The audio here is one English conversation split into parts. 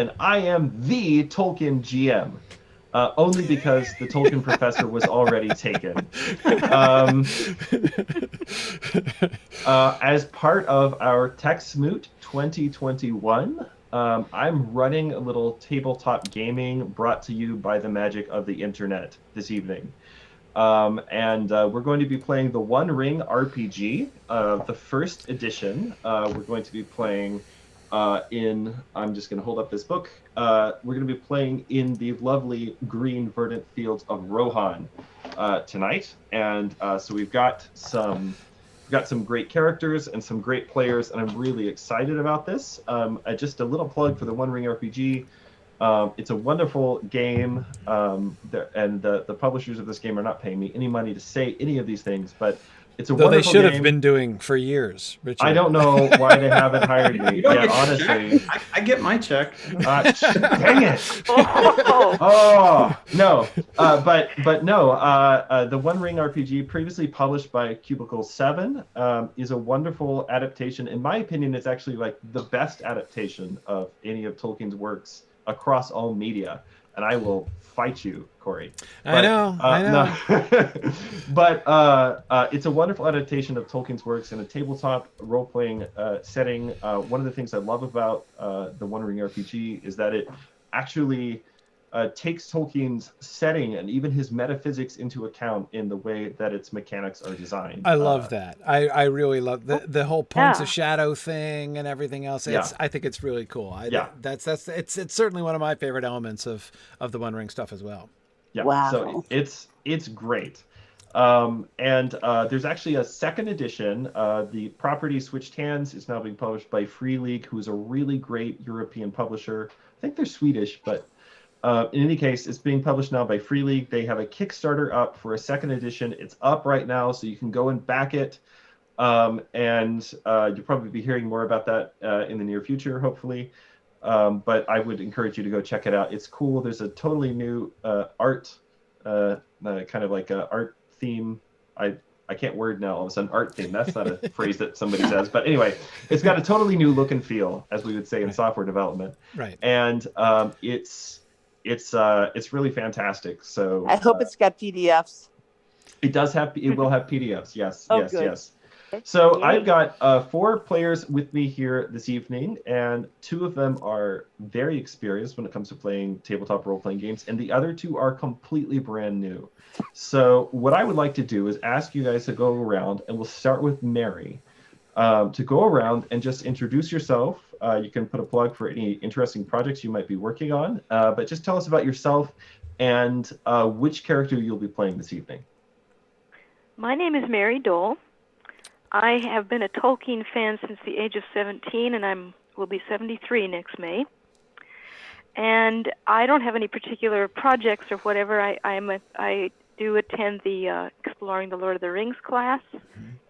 and I am the Tolkien GM. Only because the Tolkien professor was already taken. As part of our Texmoot 2021, I'm running a little tabletop gaming brought to you by the magic of the internet this evening. And we're going to be playing the One Ring RPG, the first edition. We're going to be playing I'm just going to hold up this book. We're going to be playing in the lovely green verdant fields of Rohan tonight. And so we've got some great characters and some great players, and I'm really excited about this. Just a little plug for the One Ring RPG. It's a wonderful game, and the publishers of this game are not paying me any money to say any of these things, but it's a wonderful game. They should have been doing for years, Richard. I don't know why they haven't hired me. You don't get honestly. I get my check. Dang it! Oh no, but no. The One Ring RPG, previously published by Cubicle 7, is a wonderful adaptation. In my opinion, it's actually like the best adaptation of any of Tolkien's works across all media, and I will fight you, Corey. I know. No. But it's a wonderful adaptation of Tolkien's works in a tabletop role-playing setting. One of the things I love about the One Ring RPG is that it actually takes Tolkien's setting and even his metaphysics into account in the way that its mechanics are designed. I love that. I really love the whole points of shadow thing and everything else. I think it's really cool. It's certainly one of my favorite elements of the One Ring stuff as well. Yeah. Wow. So it's great. And there's actually a second edition. The property switched hands. Is now being published by Free League, who's a really great European publisher. I think they're Swedish, but in any case, it's being published now by Free League. They have a Kickstarter up for a second edition. It's up right now, so you can go and back it. And you'll probably be hearing more about that in the near future, hopefully. But I would encourage you to go check it out. It's cool. There's a totally new art, kind of like a art theme. I can't word now all of a sudden, art theme. That's not a phrase that somebody says. But anyway, it's got a totally new look and feel, as we would say in software development. Right. And it's really fantastic. So I hope it's got PDFs. It does have. It will have PDFs. Yes. Oh, yes. good. Yes. So Yay. I've got 4 players with me here this evening, and 2 of them are very experienced when it comes to playing tabletop role-playing games, and the other 2 are completely brand new. So what I would like to do is ask you guys to go around, and we'll start with Mary, to go around and just introduce yourself. You can put a plug for any interesting projects you might be working on, but just tell us about yourself and which character you'll be playing this evening. My name is Mary Dole. I have been a Tolkien fan since the age of 17, and will be 73 next May. And I don't have any particular projects or whatever. I do attend the Exploring the Lord of the Rings class,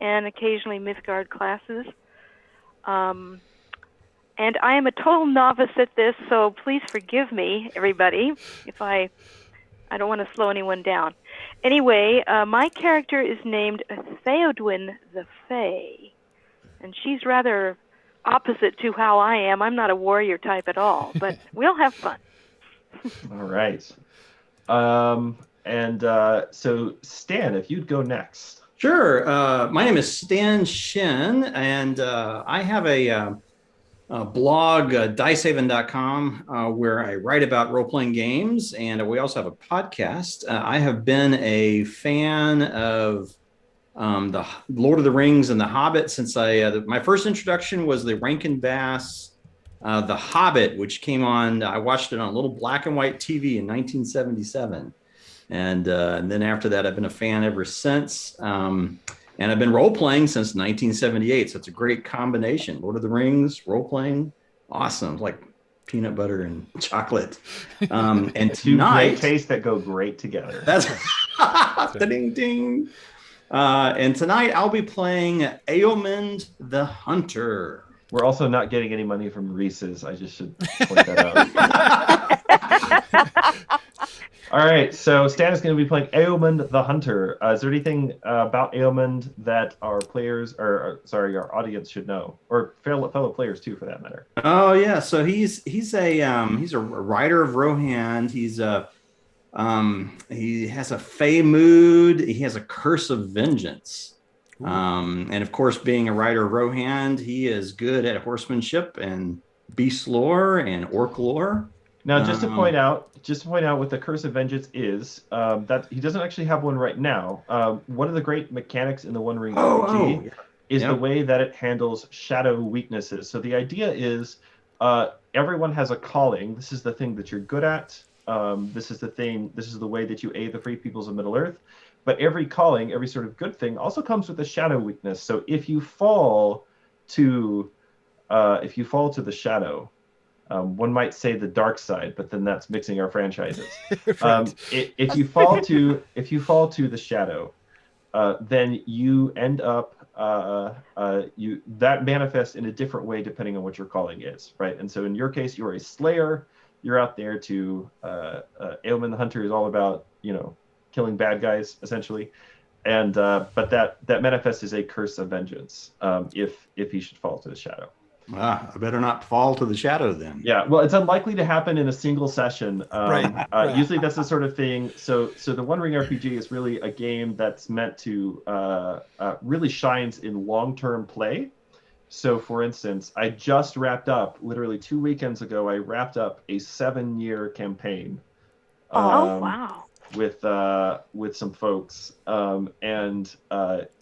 and occasionally Mythgard classes. And I am a total novice at this, so please forgive me, everybody, if I don't want to slow anyone down. Anyway, my character is named Theodwyn the Fae, and she's rather opposite to how I am. I'm not a warrior type at all, but we'll have fun. All right. So Stan, if you'd go next. Sure. My name is Stan Shin, and I have a blog, dicehaven.com, where I write about role-playing games, and we also have a podcast. I have been a fan of the Lord of the Rings and The Hobbit since my first introduction was the Rankin Bass The Hobbit, which came on. I watched it on a little black and white TV in 1977, and then after that, I've been a fan ever since. And I've been role-playing since 1978, so it's a great combination. Lord of the Rings, role-playing, awesome, like peanut butter and chocolate. And Two tonight, great tastes that go great together. that's ding ding. And tonight I'll be playing Eomund the Hunter. We're also not getting any money from Reese's. I just should point that out. All right, so Stan is going to be playing Eomund the Hunter. Is there anything about Eomund that our players, sorry, our audience should know, or fellow players too, for that matter? Oh yeah, so he's a rider of Rohan. He has a fey mood. He has a curse of vengeance. And of course, being a rider of Rohan, he is good at horsemanship and beast lore and orc lore. Now, just to point out what the Curse of Vengeance is, that he doesn't actually have one right now. One of the great mechanics in the One Ring RPG is the way that it handles shadow weaknesses. So the idea is everyone has a calling. This is the thing that you're good at. This is the way that you aid the free peoples of Middle-earth. But every calling, every sort of good thing also comes with a shadow weakness. So if you fall to the shadow, one might say the dark side, but then that's mixing our franchises. Right. If you fall to the shadow, then you end up that manifests in a different way depending on what your calling is, right? And so in your case, you're a slayer. You're out there to Eomund the Hunter is all about killing bad guys essentially, and but that manifests as a curse of vengeance if he should fall to the shadow. I better not fall to the shadow then. Yeah, well, it's unlikely to happen in a single session. Right. Usually that's the sort of thing. So the One Ring RPG is really a game that's meant to really shines in long-term play. So for instance, I just wrapped up, literally 2 weekends ago, I wrapped up a 7-year campaign. Wow. With some folks, and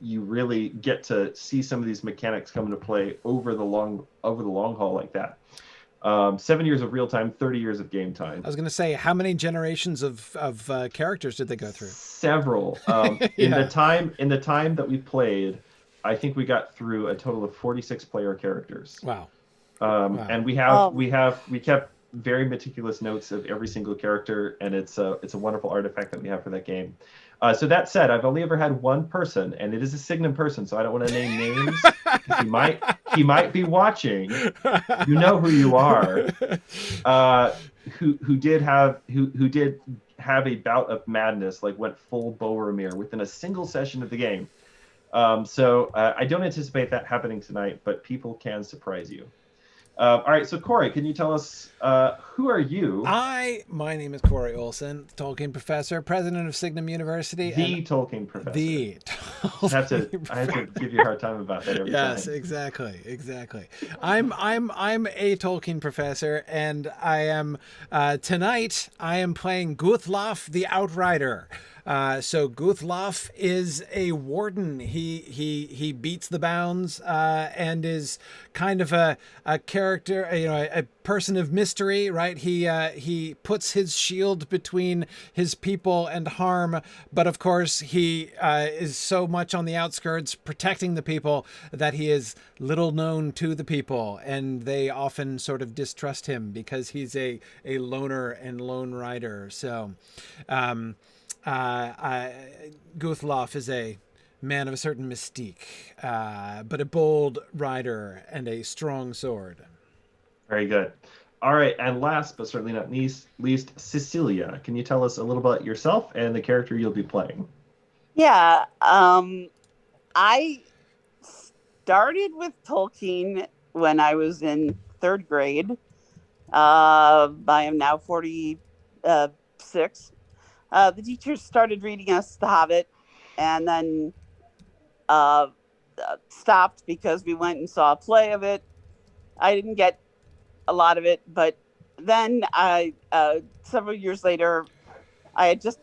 you really get to see some of these mechanics come into play over the long haul like that. 7 years of real time, 30 years of game time. I was going to say, how many generations of characters did they go through? Several. In the time that we played, I think we got through a total of 46 player characters. Wow. And we kept very meticulous notes of every single character, and it's a wonderful artifact that we have for that game. So that said, I've only ever had one person, and it is a Signum person, so I don't want to name names because he might be watching. You know who you are. Who did have a bout of madness, like went full Boromir within a single session of the game. So I don't anticipate that happening tonight, but people can surprise you. All right, so Corey, can you tell us who are you? My name is Corey Olson, Tolkien professor, president of Signum University. The Tolkien professor. I have to give you a hard time about that every time. Yes, exactly. I'm a Tolkien professor, and I am tonight I am playing Guthlof the Outrider. So Guthlof is a warden. He beats the bounds and is kind of a character, a person of mystery, right? He puts his shield between his people and harm, but of course he is so much on the outskirts protecting the people that he is little known to the people, and they often sort of distrust him because he's a loner and lone rider. So Guthlof is a man of a certain mystique, but a bold rider and a strong sword. Very good. All right, and last but certainly not least, Cecilia, can you tell us a little about yourself and the character you'll be playing? Yeah, I started with Tolkien when I was in 3rd grade. I am now 46. The teachers started reading us The Hobbit, and then stopped because we went and saw a play of it. I didn't get a lot of it, but then several years later, I had just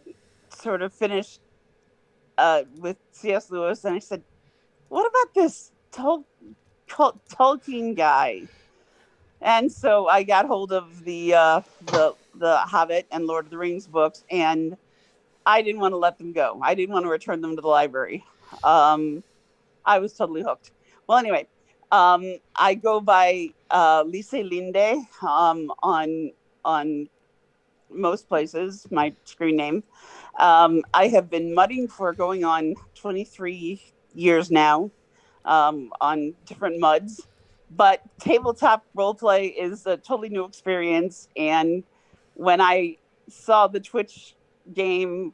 sort of finished with C.S. Lewis, and I said, "What about this Tolkien guy?" And so I got hold of the Hobbit and Lord of the Rings books, and I didn't want to let them go. I didn't want to return them to the library. I was totally hooked. Well, anyway, I go by Lise Linde on most places, my screen name. I have been mudding for going on 23 years now on different muds. But tabletop roleplay is a totally new experience. And when I saw the Twitch game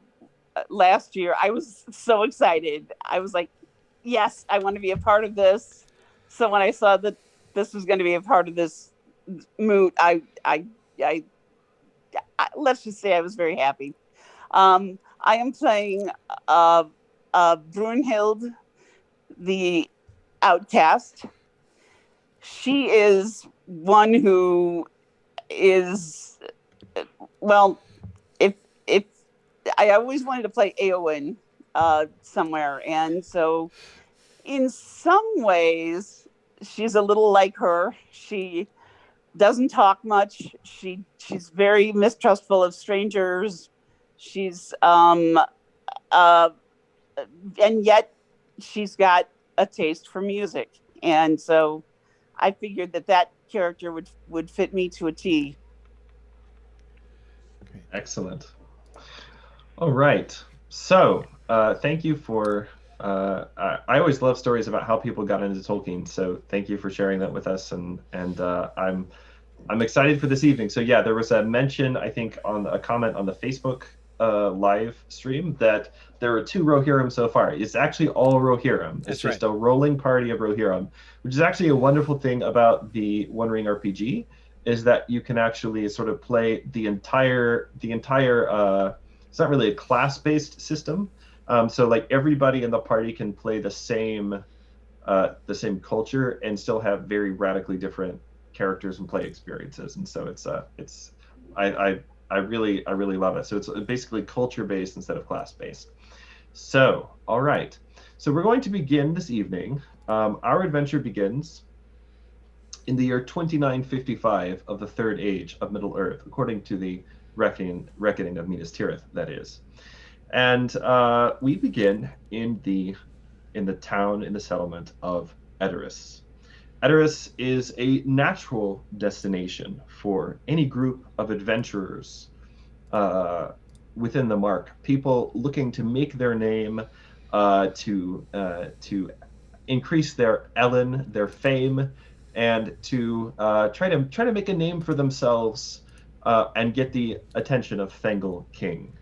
last year, I was so excited. I was like, yes, I want to be a part of this. So when I saw that this was going to be a part of this moot, I let's just say I was very happy. I am playing Brunhild the Outcast. She is one who is, well, if I always wanted to play Eowyn somewhere, and so in some ways she's a little like her. She doesn't talk much. She's very mistrustful of strangers. She's and yet she's got a taste for music, and so I figured that character would fit me to a T. Excellent. All right. So thank you for. I always love stories about how people got into Tolkien. So thank you for sharing that with us, and I'm excited for this evening. So yeah, there was a mention, I think, on a comment on the Facebook live stream that there were 2 Rohirrim so far. It's actually all Rohirrim. It's just a rolling party of Rohirrim, which is actually a wonderful thing about the One Ring RPG, is that you can actually sort of play the entire. It's not really a class-based system, so like everybody in the party can play the same culture and still have very radically different characters and play experiences. And so I really love it. So it's basically culture-based instead of class-based. So, all right. So we're going to begin this evening. Our adventure begins in the year 2955 of the Third Age of Middle Earth, according to the reckoning of Minas Tirith, that is. And we begin in the town, in the settlement of Edoras. Edoras is a natural destination for any group of adventurers within the Mark. People looking to make their name, to increase their Ellen, their fame, and to try to make a name for themselves and get the attention of Thengel King.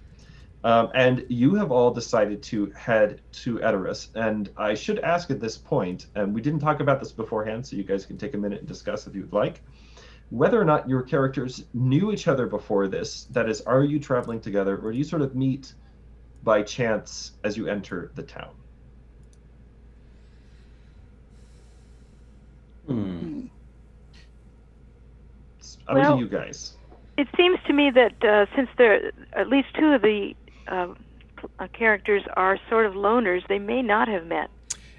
And you have all decided to head to Edoras. And I should ask at this point, and we didn't talk about this beforehand, so you guys can take a minute and discuss if you'd like, whether or not your characters knew each other before this. That is, are you traveling together, or do you sort of meet by chance as you enter the town? It's up to you guys. It seems to me that since there at least 2 of the characters are sort of loners, they may not have met.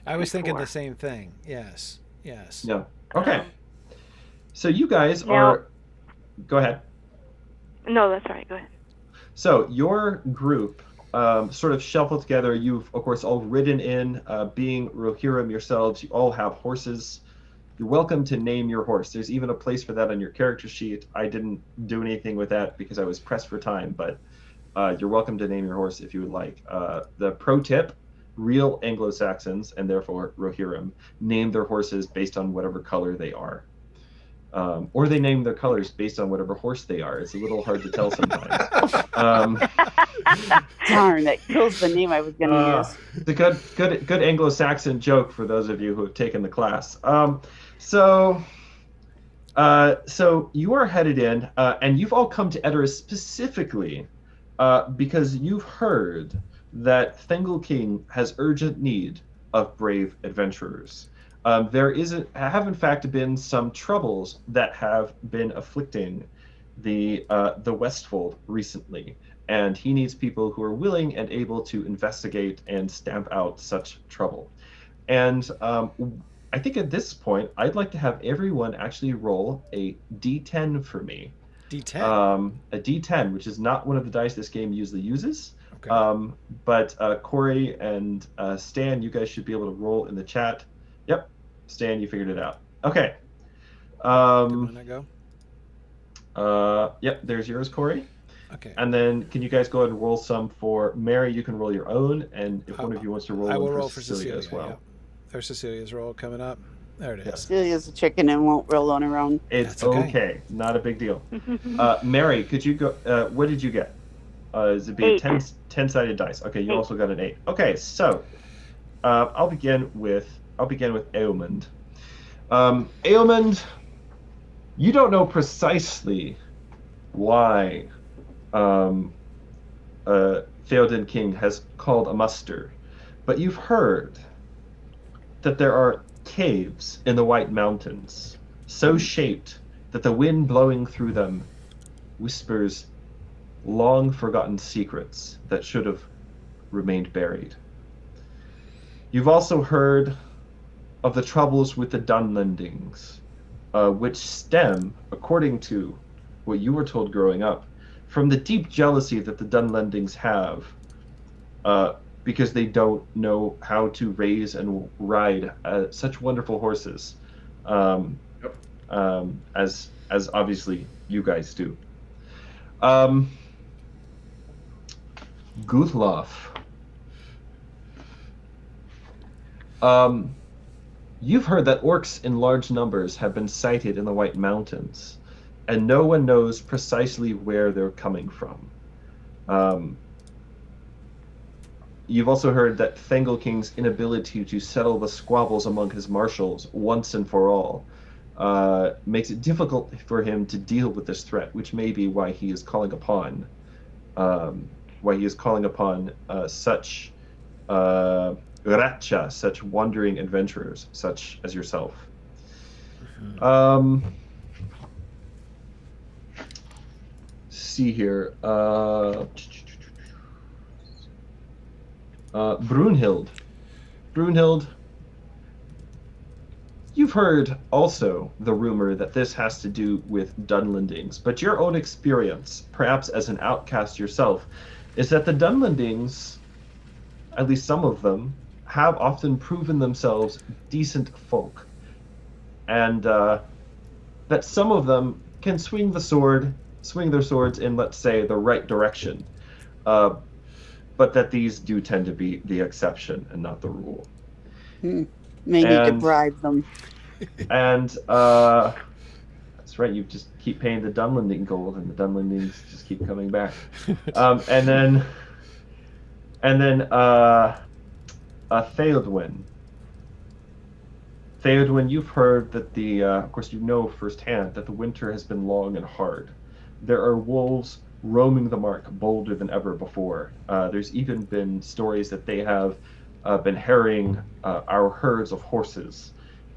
I was thinking the same thing. Yes. Yeah. Okay. So you guys are. Go ahead. No, that's all right. Go ahead. So your group sort of shuffled together. You've, of course, all ridden in. Being Rohirrim yourselves, you all have horses. You're welcome to name your horse. There's even a place for that on your character sheet. I didn't do anything with that because I was pressed for time, but you're welcome to name your horse if you would like. The pro tip: real Anglo-Saxons, and therefore Rohirrim, name their horses based on whatever color they are. Or they name their colors based on whatever horse they are. It's a little hard to tell sometimes. Darn, that kills the name I was going to use. It's a good Anglo-Saxon joke for those of you who have taken the class. So you are headed in, and you've all come to Edoras specifically because you've heard that Thengel King has urgent need of brave adventurers. There have in fact been some troubles that have been afflicting the Westfold recently, and he needs people who are willing and able to investigate and stamp out such trouble. And I think at this point, I'd like to have everyone actually roll a D10 for me. D10? A D10, which is not one of the dice this game usually uses. Okay. But Corey and Stan, you guys should be able to roll in the chat. Yep, Stan, you figured it out. Okay. When I go? Yep, there's yours, Corey. Okay. And then can you guys go ahead and roll some for Mary? You can roll your own, and if one of you wants to roll, I will one roll for for Cecilia as well. Yeah. There's Cecilia's roll coming up. There it is. Cecilia's a chicken and won't roll on her own. It's That's okay. okay. Not a big deal. Mary, could you go? What did you get? Is it be a Eight. 10-sided dice? Okay, you 8. also got an 8. Okay, so I'll begin with Aelmund. Aelmund, you don't know precisely why Theoden King has called a muster, but you've heard that there are caves in the White Mountains, so shaped that the wind blowing through them whispers long forgotten secrets that should have remained buried. You've also heard of the troubles with the Dunlendings, which stem, according to what you were told growing up, from the deep jealousy that the Dunlendings have, because they don't know how to raise and ride such wonderful horses, as obviously you guys do. Guthlof. You've heard that orcs in large numbers have been sighted in the White Mountains, and no one knows precisely where they're coming from. You've also heard that Thengel King's inability to settle the squabbles among his marshals once and for all makes it difficult for him to deal with this threat, which may be why he is calling upon such Ratcha, such wandering adventurers, such as yourself. See here. Brunhild. You've heard also the rumor that this has to do with Dunlendings, but your own experience, perhaps as an outcast yourself, is that the Dunlendings, at least some of them, have often proven themselves decent folk, and that some of them can swing their swords in, let's say, the right direction, but that these do tend to be the exception and not the rule. Maybe to bribe them. And that's right, you just keep paying the Dunlending gold, and the Dunlendings just keep coming back. And then Theodwyn. Theodwyn, you've heard that of course you know firsthand that the winter has been long and hard. There are wolves roaming the mark bolder than ever before. There's even been stories that they have been harrying our herds of horses.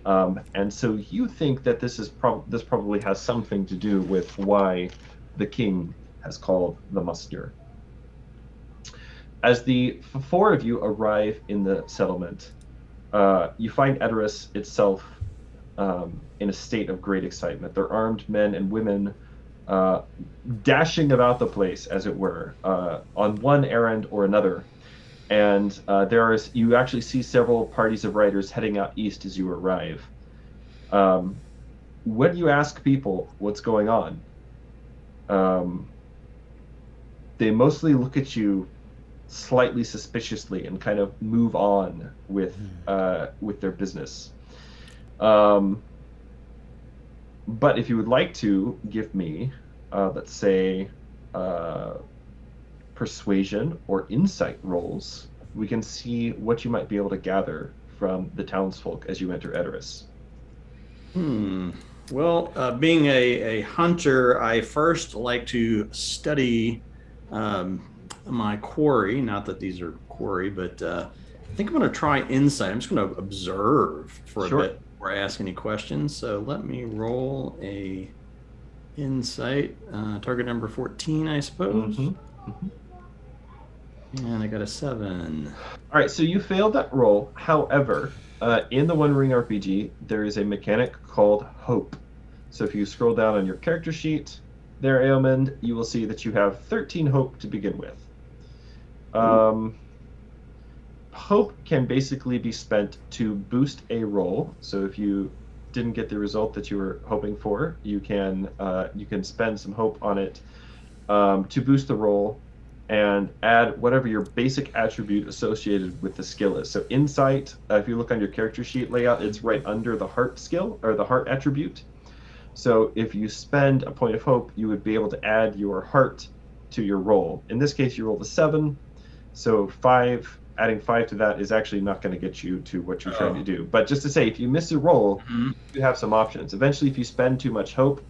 And so you think that this probably has something to do with why the king has called the muster. As the four of you arrive in the settlement, you find Edoras itself in a state of great excitement. They're armed men and women dashing about the place, as it were, on one errand or another. And you actually see several parties of riders heading out east as you arrive. When you ask people what's going on, they mostly look at you slightly suspiciously and kind of move on with their business. But if you would like to give me, let's say, persuasion or insight rolls, we can see what you might be able to gather from the townsfolk as you enter Edoras. Well, being a hunter, I first like to study my quarry. Not that these are quarry, but I think I'm going to try insight. I'm just going to observe for a bit before I ask any questions. So let me roll a insight. Target number 14, I suppose. And I got a 7. All right, so you failed that roll. However, in the One Ring RPG, there is a mechanic called Hope. So if you scroll down on your character sheet there, Aelmund, you will see that you have 13 Hope to begin with. Hope can basically be spent to boost a roll. So if you didn't get the result that you were hoping for, you can spend some Hope on it to boost the roll and add whatever your basic attribute associated with the skill is. So insight, if you look on your character sheet layout, it's right under the heart skill or the heart attribute. So if you spend a point of hope, you would be able to add your heart to your roll. In this case, you rolled a 7, so adding 5 to that is actually not going to get you to what you're trying to do. But just to say, if you miss a roll, you have some options. Eventually, if you spend too much hope,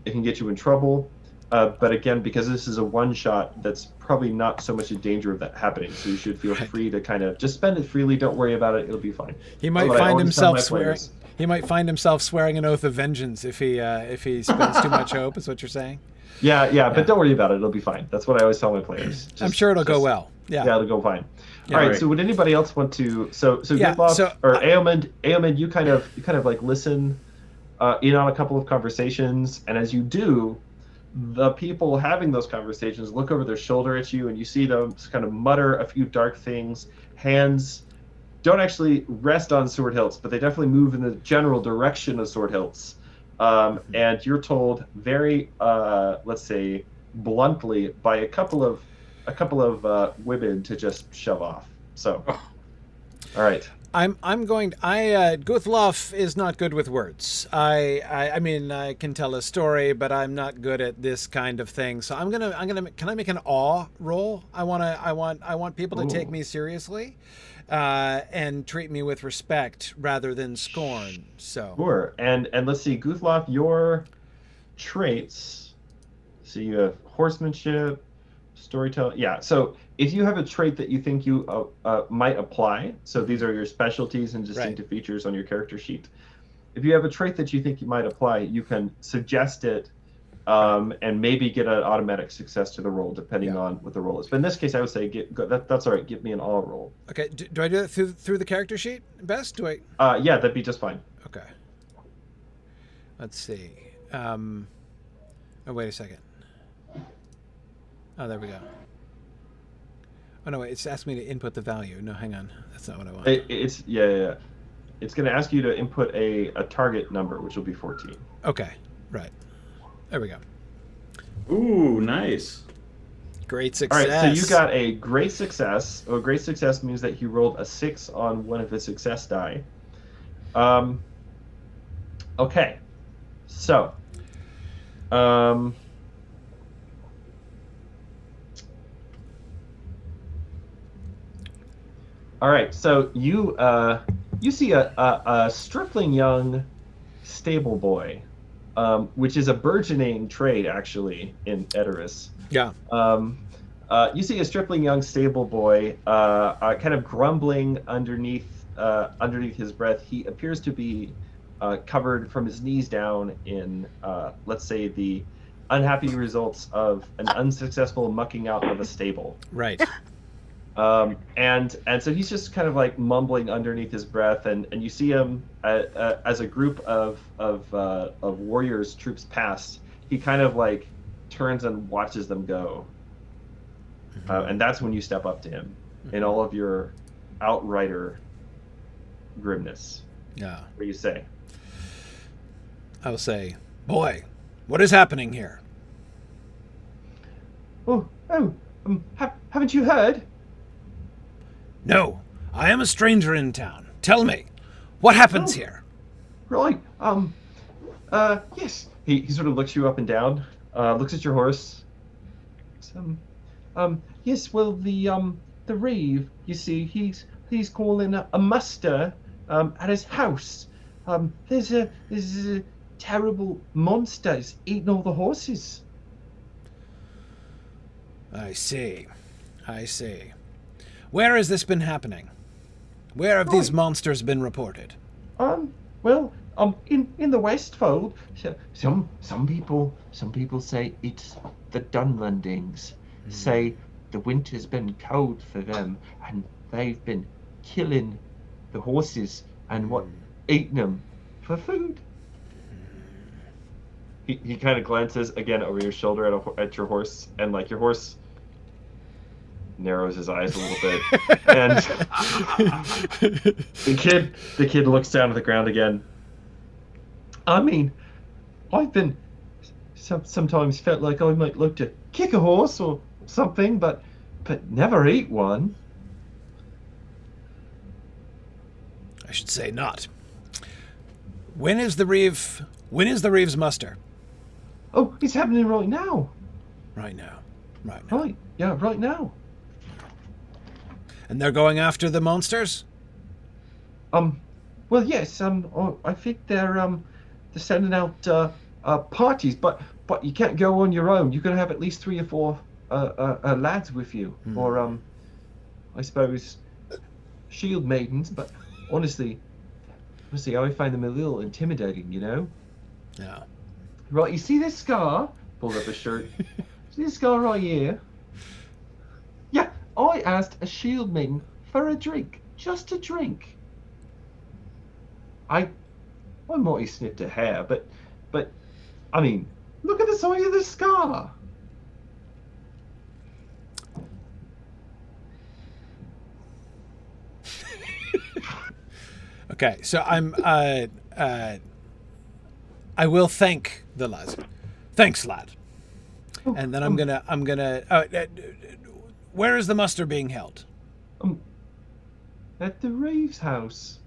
it can get you in trouble. But again, because this is a one-shot, that's probably not so much in danger of that happening. So you should feel free to kind of just spend it freely. Don't worry about it. It'll be fine. He might find himself swearing. He might find himself swearing an oath of vengeance if he spends too much hope. Is what you're saying? Yeah. But don't worry about it. It'll be fine. That's what I always tell my players. I'm sure it'll go well. Yeah, it'll go fine. Yeah, all right. So would anybody else want to? So Guthlof or Aomund, you kind of like listen in on a couple of conversations, and as you do, the people having those conversations look over their shoulder at you, and you see them kind of mutter a few dark things. Hands don't actually rest on sword hilts, but they definitely move in the general direction of sword hilts. And you're told very, let's say, bluntly by a couple of women to just shove off. So, all right. Guthlof is not good with words. I mean, I can tell a story, but I'm not good at this kind of thing. So can I make an awe roll? I want people to take me seriously, and treat me with respect rather than scorn. So. Sure. And let's see, Guthlof, your traits. So you have horsemanship, storytelling. Yeah. So if you have a trait that you think you might apply, so these are your specialties and distinctive features on your character sheet. If you have a trait that you think you might apply, you can suggest it, and maybe get an automatic success to the roll, depending on what the roll is. But in this case, I would say that's all right. Give me an all roll. Okay. Do I do that through the character sheet best? Do I? Yeah, that'd be just fine. Okay. Let's see. Oh, wait a second. Oh, there we go. Oh no, wait, it's asking me to input the value. No, hang on. That's not what I want. It's It's going to ask you to input a target number, which will be 14. Okay, right. There we go. Ooh, nice. Great success. All right, so you got a great success. A great success means that he rolled a 6 on one of his success die. Okay, so all right, so you see a stripling young stable boy, which is a burgeoning trade actually in Edoras. Yeah. You see a stripling young stable boy, kind of grumbling underneath his breath. He appears to be covered from his knees down in, let's say, the unhappy results of an unsuccessful mucking out of a stable. Right. And so he's just kind of like mumbling underneath his breath, and you see him as a group of warriors, troops pass. He kind of like turns and watches them go, and that's when you step up to him in all of your outrider grimness. Yeah. What do you say? I'll say, "Boy, what is happening here?" Haven't you heard? No, I am a stranger in town. Tell me, what happens here? Right. Yes. He sort of looks you up and down, looks at your horse. Yes. Well, the reeve, you see, he's calling a muster at his house. There's a terrible monster. It's eating all the horses. I see. Where has this been happening? Where have these monsters been reported? Well, in the Westfold. Some people say it's the Dunlandings. Say the winter's been cold for them, and they've been killing the horses and eating them for food. He kind of glances again over your shoulder at your horse, and like your horse narrows his eyes a little bit, and the kid looks down at the ground again. I mean, I've been sometimes felt like I might look to kick a horse or something, but never eat one. I should say not. When is the reeve's muster? Oh, it's happening right now. Right now. Right now. Right. Yeah, right now. And they're going after the monsters? Well, yes. I think they're sending out parties, but you can't go on your own. You're gonna have at least 3 or 4 lads with you, or I suppose shield maidens. But honestly, I find them a little intimidating. You know. Yeah. Right. You see this scar? Pulled up his shirt. See this scar right here? Yeah. I asked a shield maiden for a drink, just a drink. I might have snipped her hair, but I mean, look at the size of the scar. Okay, so I will thank the lad. Thanks, lad. And then I'm gonna. Where is the muster being held? At the Reeves house.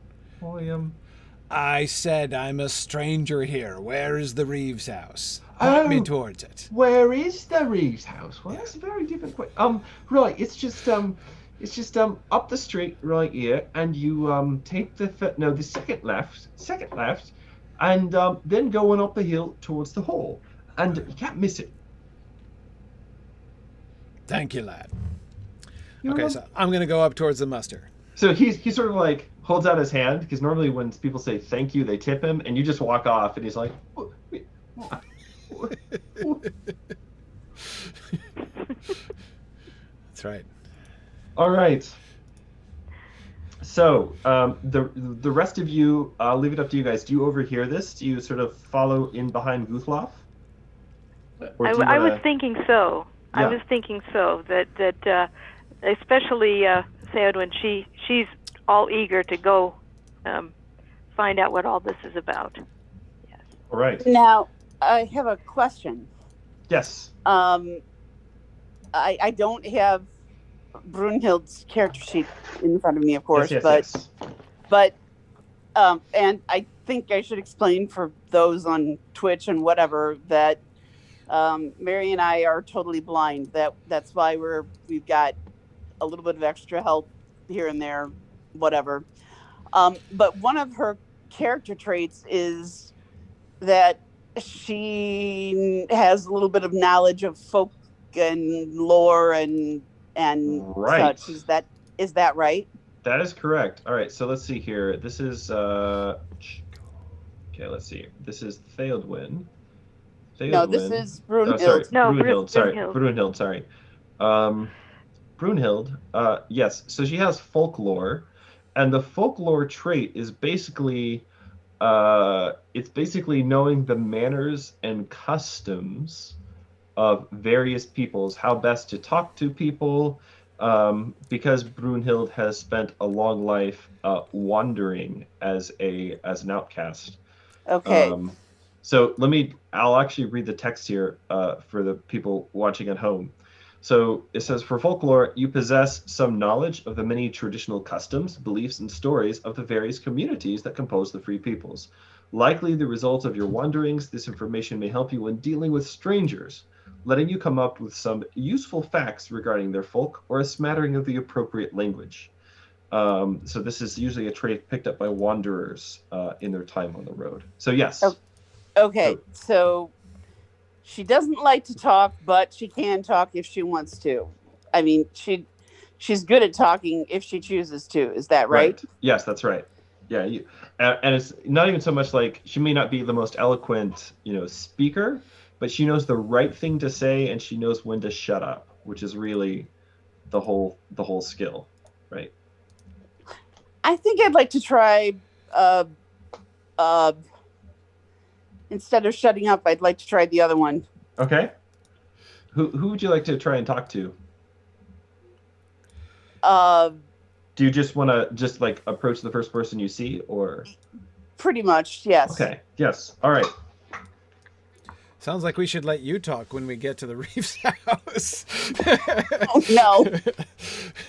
I said I'm a stranger here. Where is the Reeves house? Point me towards it. Where is the Reeves house? Well, that's a very different question. Right, it's just up the street right here, and you take the second left, and then going up the hill towards the hall, and you can't miss it. Thank you, lad. You're Okay, so I'm gonna go up towards the muster. So he sort of like holds out his hand, because normally when people say thank you, they tip him, and you just walk off, and he's like, That's right. all right. So the rest of you, I'll leave it up to you guys. Do you overhear this? Do you sort of follow in behind Guthlof? I was thinking so. Yeah. I was thinking so that especially Theodwin, she's all eager to go find out what all this is about. Yes. All right. Now, I have a question. Yes. I don't have Brunhild's character sheet in front of me, of course, Yes. but and I think I should explain for those on Twitch and whatever that Mary and I are totally blind. That's why we've got a little bit of extra help here and there, whatever. But one of her character traits is that she has a little bit of knowledge of folk and lore and Right. such. Is that right? That is correct. All right, so let's see here. This is okay. Let's see. This is Theodwin. No, this is Brunhild. Sorry, No, Brunhild. Sorry, Brunhild. Brunhild. Sorry. Brunhild. Yes. So she has folklore, and the folklore trait is basically, it's basically knowing the manners and customs of various peoples, how best to talk to people, because Brunhild has spent a long life wandering as an outcast. Okay. So I'll actually read the text here for the people watching at home. So it says, for folklore, you possess some knowledge of the many traditional customs, beliefs, and stories of the various communities that compose the Free Peoples. Likely the result of your wanderings, this information may help you when dealing with strangers, letting you come up with some useful facts regarding their folk or a smattering of the appropriate language. So this is usually a trait picked up by wanderers in their time on the road. So yes. Okay, so she doesn't like to talk, but she can talk if she wants to. I mean, she's good at talking if she chooses to. Is that right? Yes, that's right. Yeah, and it's not even so much like she may not be the most eloquent, speaker, but she knows the right thing to say and she knows when to shut up, which is really the whole skill, right? I think I'd like to try. Instead of shutting up, I'd like to try the other one. Okay. Who would you like to try and talk to? Do you just want to like approach the first person you see, or? Pretty much, yes. Okay. Yes. All right. Sounds like we should let you talk when we get to the Reeves house. Oh, no.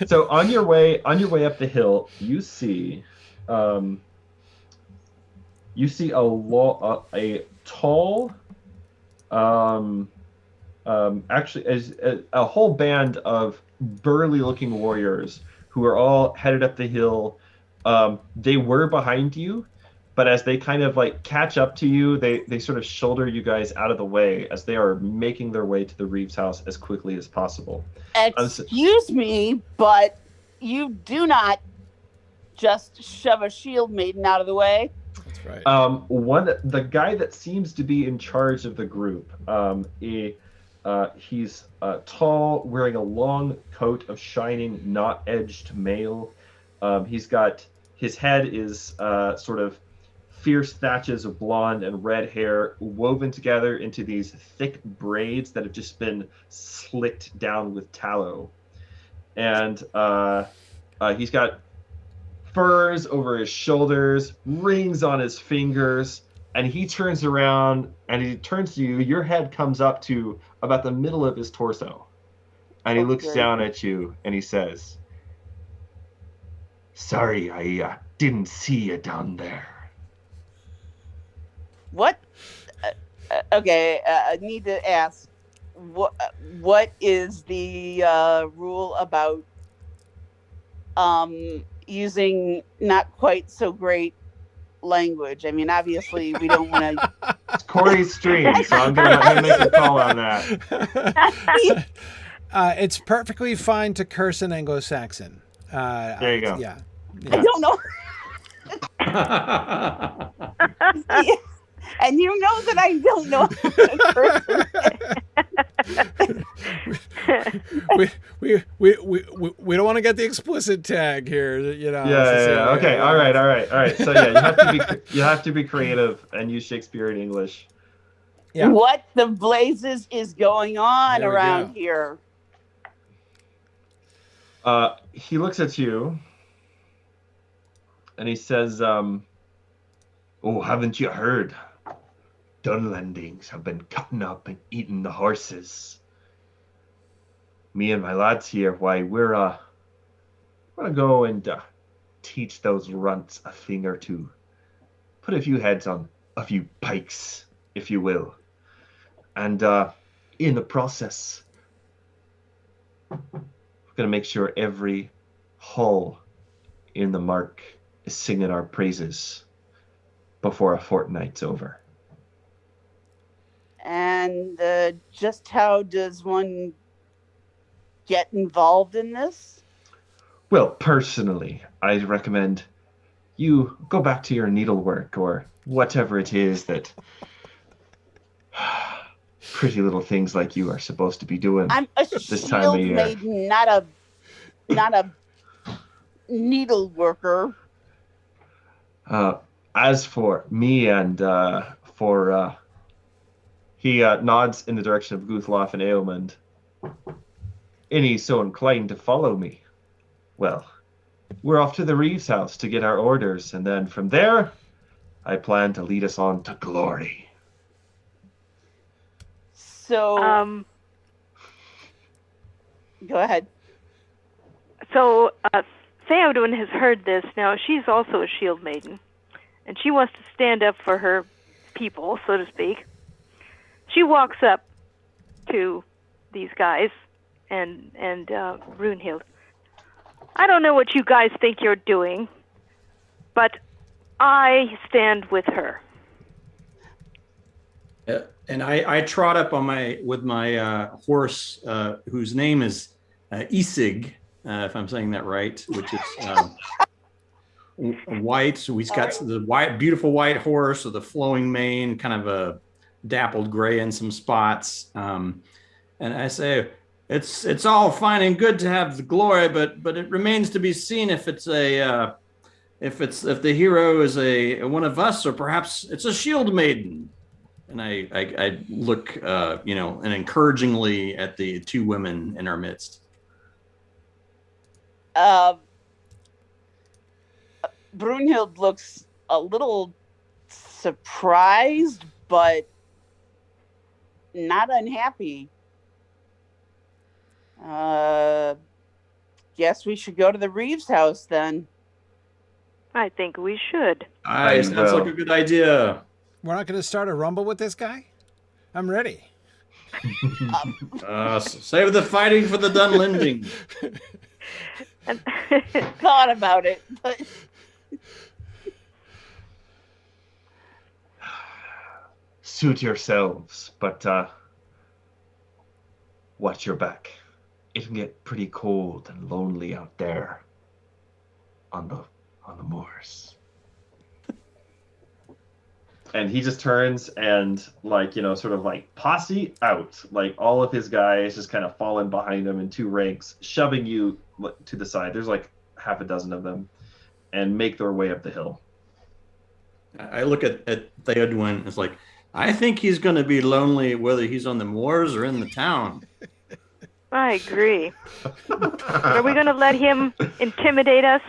So on your way up the hill, you see a tall, actually as a whole band of burly-looking warriors who are all headed up the hill. They were behind you, but as they kind of like catch up to you, they sort of shoulder you guys out of the way as they are making their way to the Reeves house as quickly as possible. Excuse me, but you do not just shove a shield maiden out of the way. That's right. The guy that seems to be in charge of the group, he's tall, wearing a long coat of shining, knot-edged mail. His head is sort of fierce thatches of blonde and red hair woven together into these thick braids that have just been slicked down with tallow. And he's got furs over his shoulders, rings on his fingers, and he turns around and he turns to you. Your head comes up to about the middle of his torso. And he looks down at you and he says, "Sorry, I didn't see you down there." What? Okay, I need to ask, what is the rule about using not quite so great language? I mean, obviously, we don't want to. It's Corey's stream, so I'm gonna make a call on that. It's perfectly fine to curse in Anglo-Saxon. There you go. Yeah. I don't know. And you know that I don't know. we don't want to get the explicit tag here, you know. Yeah. Okay. All right. So yeah, you have to be creative and use Shakespearean English. Yeah. What the blazes is going on around here? He looks at you and he says, "Oh, haven't you heard? Dunlendings have been cutting up and eating the horses. Me and my lads here, why, we're gonna go and teach those runts a thing or two. Put a few heads on a few pikes, if you will. And in the process, we're gonna make sure every hull in the mark is singing our praises before a fortnight's over." And just how does one get involved in this? Well, personally, I recommend you go back to your needlework or whatever it is that pretty little things like you are supposed to be doing. I'm a this time of shield year. maiden, not a needle worker. As for me and he nods in the direction of Guthlof and Eomund. Any so inclined to follow me? Well, we're off to the Reeves house to get our orders, and then from there, I plan to lead us on to glory. So, go ahead. So, Theodwin has heard this. Now, she's also a shield maiden, and she wants to stand up for her people, so to speak. She walks up to these guys and Brunhild. "I don't know what you guys think you're doing, but I stand with her." And I trot up on with my horse, whose name is Isig, if I'm saying that right, which is white. So he's got the beautiful white horse with a flowing mane, kind of a dappled gray in some spots. And I say, it's all fine and good to have the glory, but it remains to be seen if it's if the hero is one of us, or perhaps it's a shield maiden. And I look, and encouragingly at the two women in our midst. Brunhild looks a little surprised, but not unhappy. Guess we should go to the Reeves house then. I think we should. Sounds like a good idea. We're not going to start a rumble with this guy? I'm ready. Save the fighting for the Dunlending. And Thought about it, but Suit yourselves, but watch your back. It can get pretty cold and lonely out there on the moors. And he just turns and, like, you know, sort of like posse out. Like, all of his guys just kind of falling behind him in two ranks, shoving you to the side. There's like half a dozen of them, and make their way up the hill. I look at Theodwin. It's like, I think he's going to be lonely whether he's on the moors or in the town. I agree. Are we going to let him intimidate us?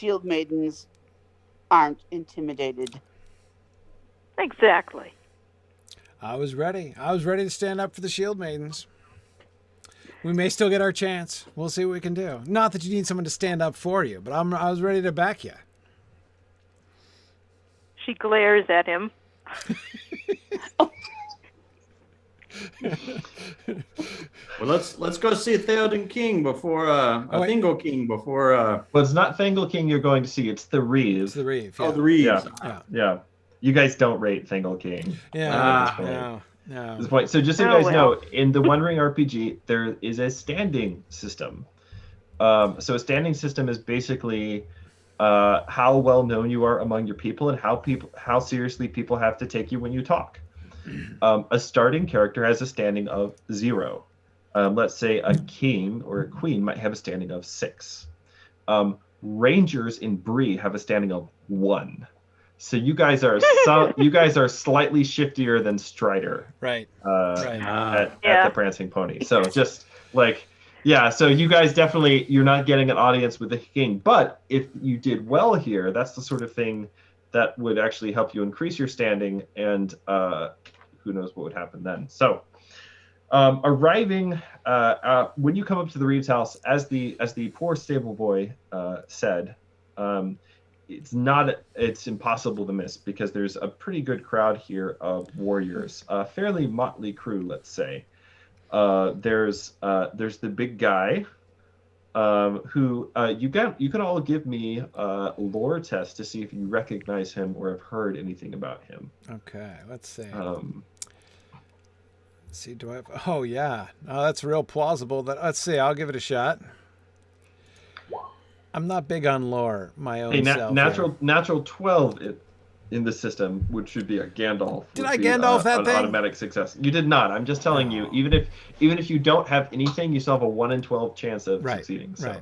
shield maidens aren't intimidated. Exactly. I was ready. I was ready to stand up for the shield maidens. We may still get our chance. We'll see what we can do. Not that you need someone to stand up for you, but I was ready to back you. She glares at him. Well, let's go see Theoden King before Thingle King before. Well, it's not Thingle King you're going to see. It's the Reeve. It's the Reeve. Yeah. Oh, the Reeves. Yeah. You guys don't rate Thingle King. No. At this point. So just so you guys know, in the One Ring RPG, there is a standing system. So a standing system is basically how well known you are among your people and how seriously people have to take you when you talk. A starting character has a standing of 0. Let's say a king or a queen might have a standing of 6. Rangers in Bree have a standing of 1. So you guys are slightly shiftier than Strider, Right. At the Prancing Pony. So just like, so you guys definitely, you're not getting an audience with the king. But if you did well here, that's the sort of thing that would actually help you increase your standing, and who knows what would happen then. So arriving when you come up to the Reeves house, as the poor stable boy said, it's impossible to miss because there's a pretty good crowd here of warriors, a fairly motley crew, let's say. There's the big guy who you can all give me a lore test to see if you recognize him or have heard anything about him. Okay, let's see. Let's see, do I have... Oh, yeah. Oh, that's real plausible. Let's see, I'll give it a shot. I'm not big on lore, my own self. Natural 12 in the system, which should be a Gandalf. Did I Gandalf that thing? Automatic success. You did not. I'm just telling you, even if you don't have anything, you still have a 1 in 12 chance of succeeding. So. Right.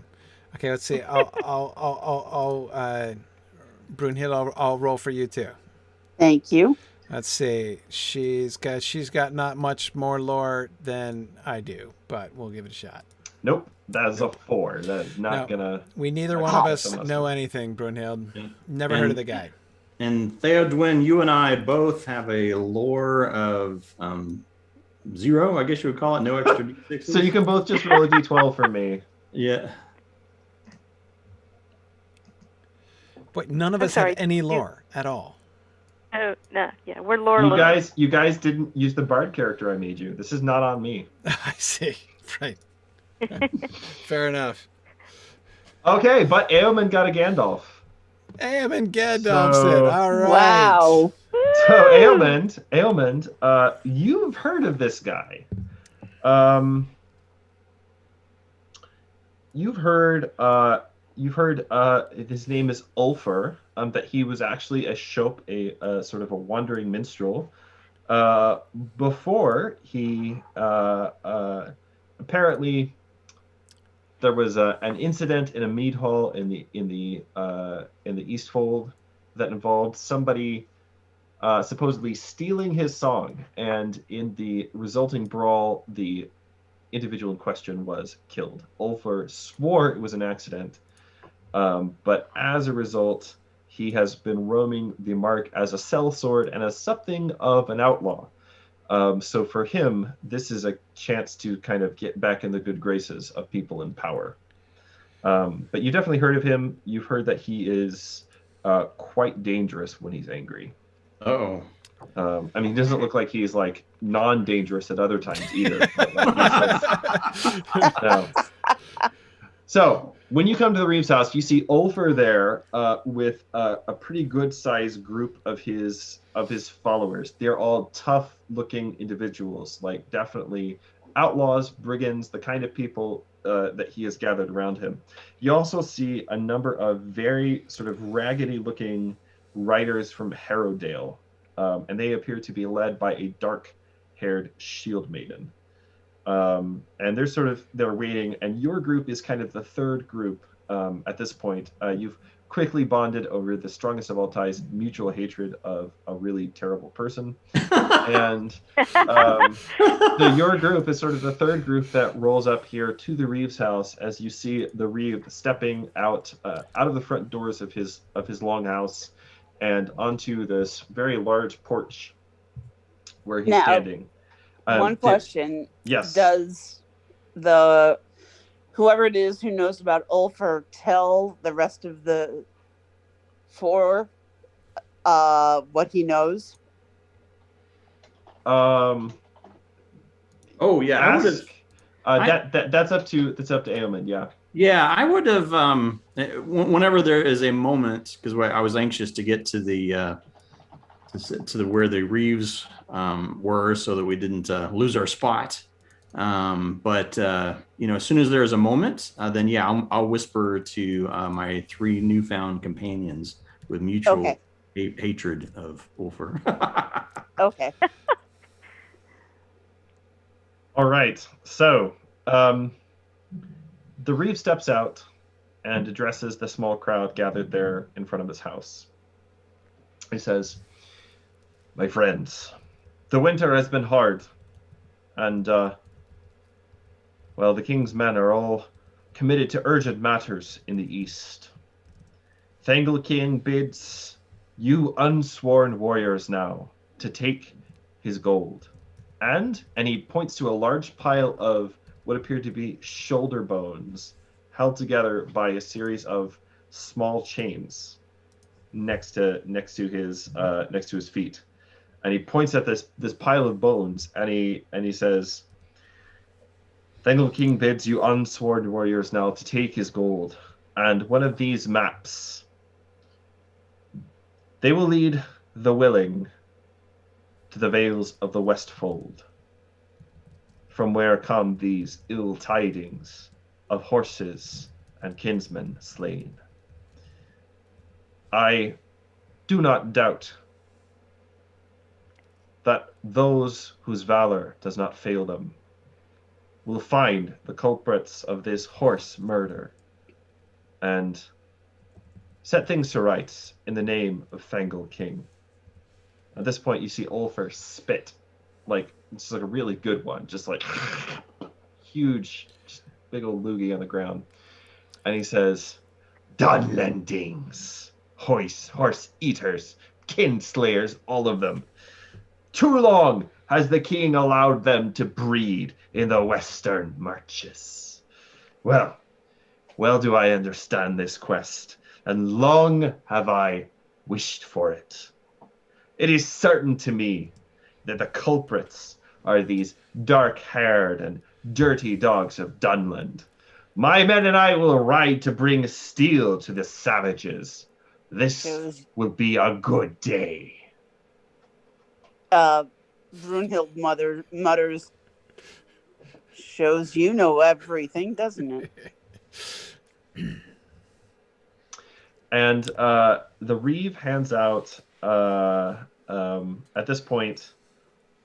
Okay, let's see. I'll Brunhild, I'll roll for you too. Thank you. Let's see. She's got not much more lore than I do, but we'll give it a shot. Nope. That's a 4. That is not gonna. We neither one of us know anything, Brunhild. Never heard of the guy. And Theodwin, you and I both have a lore of 0, I guess you would call it. No extra d6s. So you can both just roll a d12 for me. Yeah. But none of us have any lore at all. Oh, no. Yeah, we're lore. You guys didn't use the bard character I made you. This is not on me. I see. Right. Fair enough. Okay, but Eoman got a Gandalf. Eoman Gandalf said, all right. Wow. So Eoman, you've heard of this guy. You've heard his name is Ulfer, that he was actually a sort of a wandering minstrel, before he apparently there was an incident in a mead hall in the Eastfold that involved somebody supposedly stealing his song, and in the resulting brawl, the individual in question was killed. Ulfer swore it was an accident, but as a result, he has been roaming the mark as a sellsword and as something of an outlaw. So for him, this is a chance to kind of get back in the good graces of people in power. But you definitely heard of him. You've heard that he is quite dangerous when he's angry. Uh-oh. I mean, he doesn't look like he's like non-dangerous at other times either. But, like, he's like, no. So when you come to the Reeves house, you see Ulfer there with a pretty good-sized group of his followers. They're all tough-looking individuals, like definitely outlaws, brigands, the kind of people that he has gathered around him. You also see a number of very sort of raggedy-looking riders from Harrowdale, and they appear to be led by a dark-haired shield maiden. And they're waiting, and your group is kind of the third group at this point. You've quickly bonded over the strongest of all ties, mutual hatred of a really terrible person. And so your group is sort of the third group that rolls up here to the Reeves house as you see the Reeve stepping out of the front doors of his longhouse and onto this very large porch where he's standing. One question. Yes. Does whoever it is who knows about Ulfer tell the rest of the four what he knows? Oh yeah, I would have. That's up to Aomen. Yeah. Yeah, I would have. Whenever there is a moment, because I was anxious to get to the where the Reeves were, so that we didn't lose our spot. But as soon as there is a moment, then yeah, I'll whisper to my three newfound companions with mutual hatred of Ulfer. Okay. All right. So the Reeve steps out and addresses the small crowd gathered there in front of his house. He says, "My friends, the winter has been hard, and, the king's men are all committed to urgent matters in the east. Thangel King bids you unsworn warriors now to take his gold. And he points to a large pile of what appeared to be shoulder bones held together by a series of small chains next to his feet. And he points at this pile of bones, and he says, "Thangel King bids you unsworn warriors now to take his gold, and one of these maps. They will lead the willing to the vales of the Westfold, from where come these ill tidings of horses and kinsmen slain. I do not doubt that those whose valor does not fail them will find the culprits of this horse murder and set things to rights in the name of Thangel King." At this point, you see Ulfer spit, like it's like a really good one, just like huge, just big old loogie on the ground, and he says, "Dunlendings, horse eaters, kinslayers, all of them. Too long has the king allowed them to breed in the western marches. Well do I understand this quest, and long have I wished for it. It is certain to me that the culprits are these dark-haired and dirty dogs of Dunland. My men and I will ride to bring steel to the savages. This will be a good day." Brunhild mutters, "Shows you know everything, doesn't it?" And the Reeve hands out, at this point,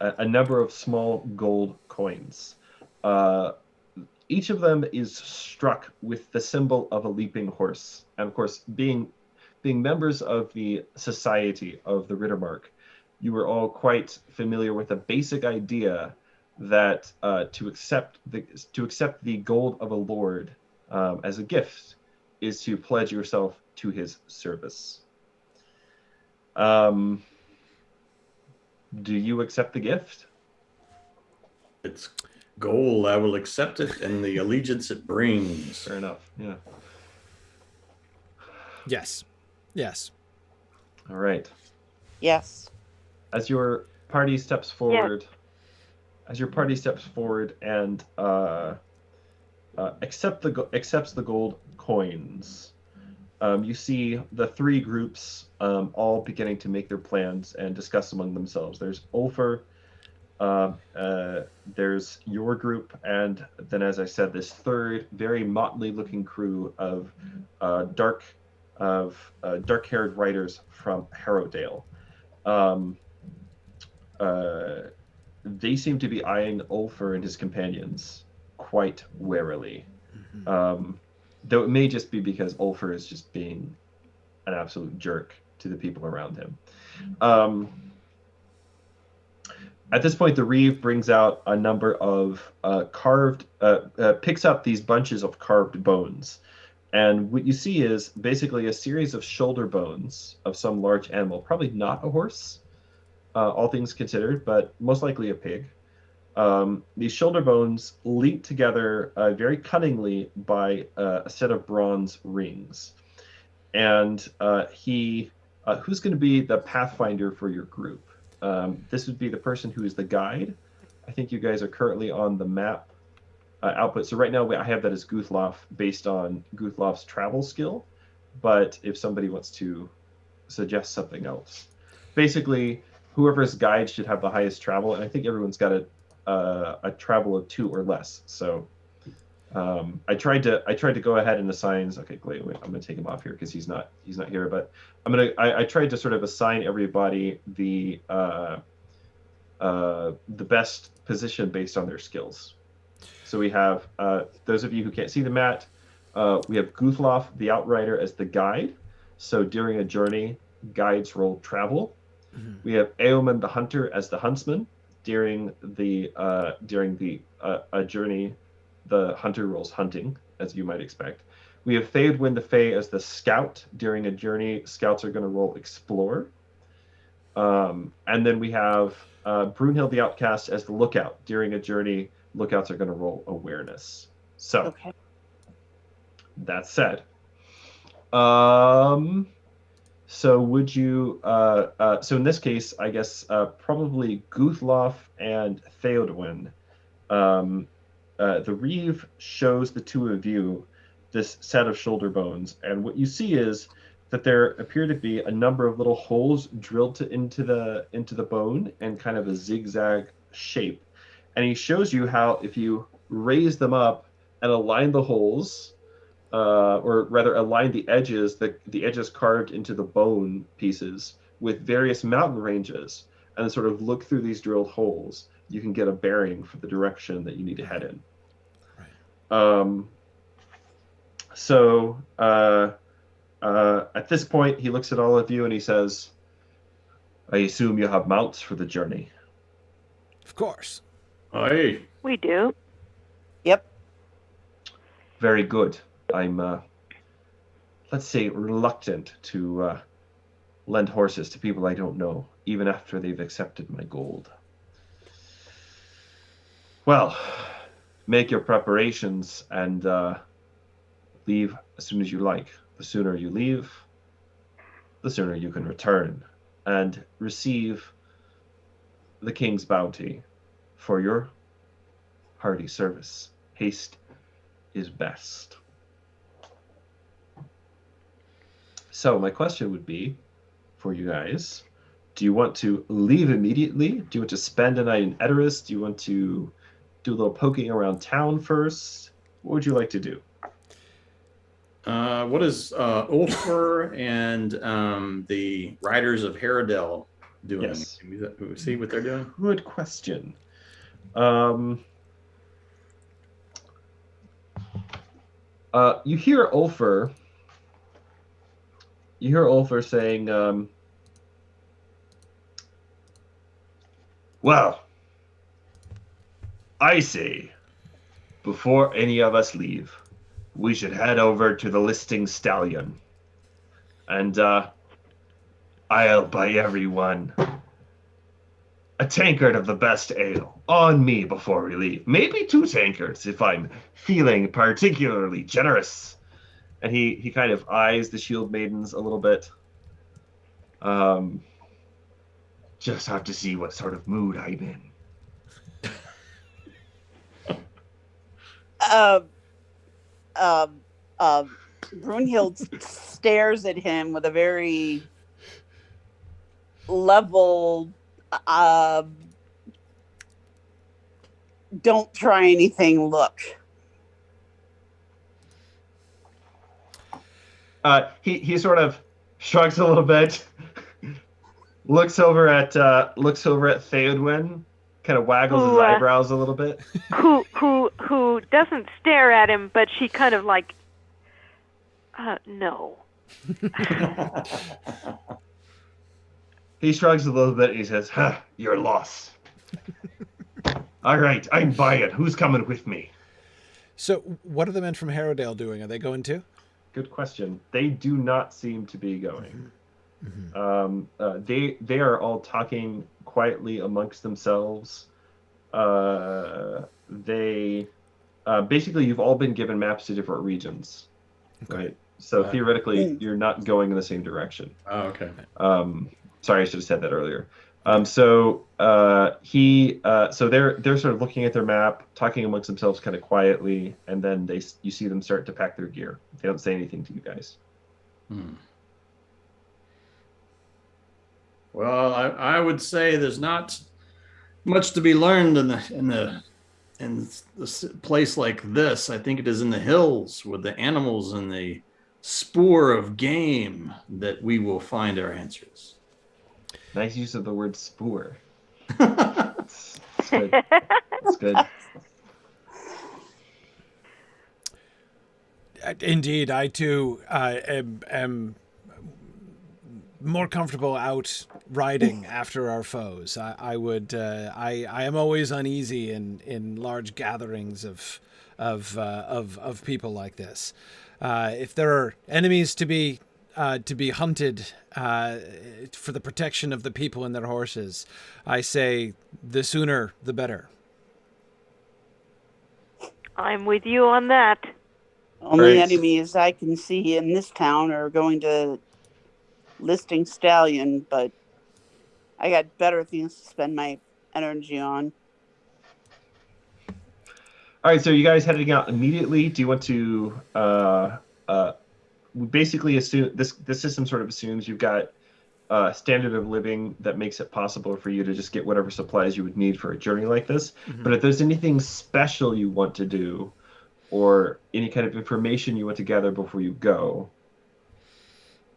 a number of small gold coins. Each of them is struck with the symbol of a leaping horse. And of course, being members of the Society of the Rittermark, you were all quite familiar with the basic idea that to accept the gold of a lord as a gift is to pledge yourself to his service. Do you accept the gift? It's gold. I will accept it, and the allegiance it brings. Fair enough. Yeah. Yes. All right. Yes. as your party steps forward, and accepts the gold coins, you see the three groups all beginning to make their plans and discuss among themselves. There's Ulfer, there's your group, and then, as I said, this third very motley-looking crew of dark-haired riders from Harrowdale. They seem to be eyeing Ulfer and his companions quite warily. Though it may just be because Ulfer is just being an absolute jerk to the people around him. At this point, the Reeve brings out a number of picks up these bunches of carved bones. And what you see is basically a series of shoulder bones of some large animal, probably not a horse, all things considered, but most likely a pig. These shoulder bones linked together very cunningly by a set of bronze rings. And who's going to be the pathfinder for your group? This would be the person who is the guide. I think you guys are currently on the map output. So right now I have that as Guthlof based on Guthlof's travel skill. But if somebody wants to suggest something else, basically whoever's guide should have the highest travel, and I think everyone's got a travel of 2 or less. So I tried to go ahead and assign. Okay, wait, I'm gonna take him off here because he's not here. But I tried to sort of assign everybody the best position based on their skills. So we have those of you who can't see the mat. We have Guthlof the Outrider as the guide. So during a journey, guides roll travel. We have Eoman the Hunter as the huntsman. During a journey, the hunter rolls hunting, as you might expect. We have Theodwyn the Fae as the scout. During a journey, scouts are going to roll explore. And then we have Brunhild the Outcast as the lookout. During a journey, lookouts are going to roll awareness. So, Okay. that said, so would you? So in this case, I guess probably Guthlof and Theodwyn. The Reeve shows the two of you this set of shoulder bones, and what you see is that there appear to be a number of little holes drilled into the bone and kind of a zigzag shape. And he shows you how if you raise them up and align the holes, or rather align the edges, the edges carved into the bone pieces with various mountain ranges, and then sort of look through these drilled holes, you can get a bearing for the direction that you need to head in. Right. So at this point, he looks at all of you and he says, "I assume you have mounts for the journey." Of course. Aye. We do. Yep. Very good. I'm, let's say, reluctant to lend horses to people I don't know, even after they've accepted my gold. Well, make your preparations and leave as soon as you like. The sooner you leave, the sooner you can return and receive the king's bounty for your hardy service. Haste is best. So my question would be for you guys, do you want to leave immediately? Do you want to spend a night in Edoras? Do you want to do a little poking around town first? What would you like to do? What is Ulfer and the Riders of Harrowdale doing? Yes. Can we see what they're doing? Good question. You hear Ulfer saying, well, I say, before any of us leave, we should head over to the listing stallion. And I'll buy everyone a tankard of the best ale on me before we leave. Maybe 2 tankards if I'm feeling particularly generous. And he kind of eyes the shield maidens a little bit. Just have to see what sort of mood I'm in. Brunhild stares at him with a very level, don't try anything look. He sort of shrugs a little bit, looks over at Theodwyn, kind of waggles his eyebrows a little bit. Who doesn't stare at him, but she kind of like, no. He shrugs a little bit and he says, "You're lost." All right, I'm buying. Who's coming with me? So, what are the men from Harrowdale doing? Are they going too? Good question. They do not seem to be going. They are all talking quietly amongst themselves. They basically, you've all been given maps to different regions, right? So theoretically, you're not going in the same direction. Oh, okay. Sorry, I should have said that earlier. So they're sort of looking at their map, talking amongst themselves kind of quietly, and then you see them start to pack their gear. They don't say anything to you guys. Well, I would say there's not much to be learned in a place like this. I think it is in the hills with the animals and the spoor of game that we will find our answers. Nice use of the word spoor. It's good. It's good. Indeed, I too am more comfortable out riding after our foes. I am always uneasy in large gatherings of people like this. If there are enemies to be hunted for the protection of the people and their horses, I say the sooner the better. I'm with you on that. Only enemies I can see in this town are going to Listing Stallion, but I got better things to spend my energy on. All right, so you guys heading out immediately? Do you want to we basically assume this system sort of assumes you've got a standard of living that makes it possible for you to just get whatever supplies you would need for a journey like this. But if there's anything special you want to do, or any kind of information you want to gather before you go,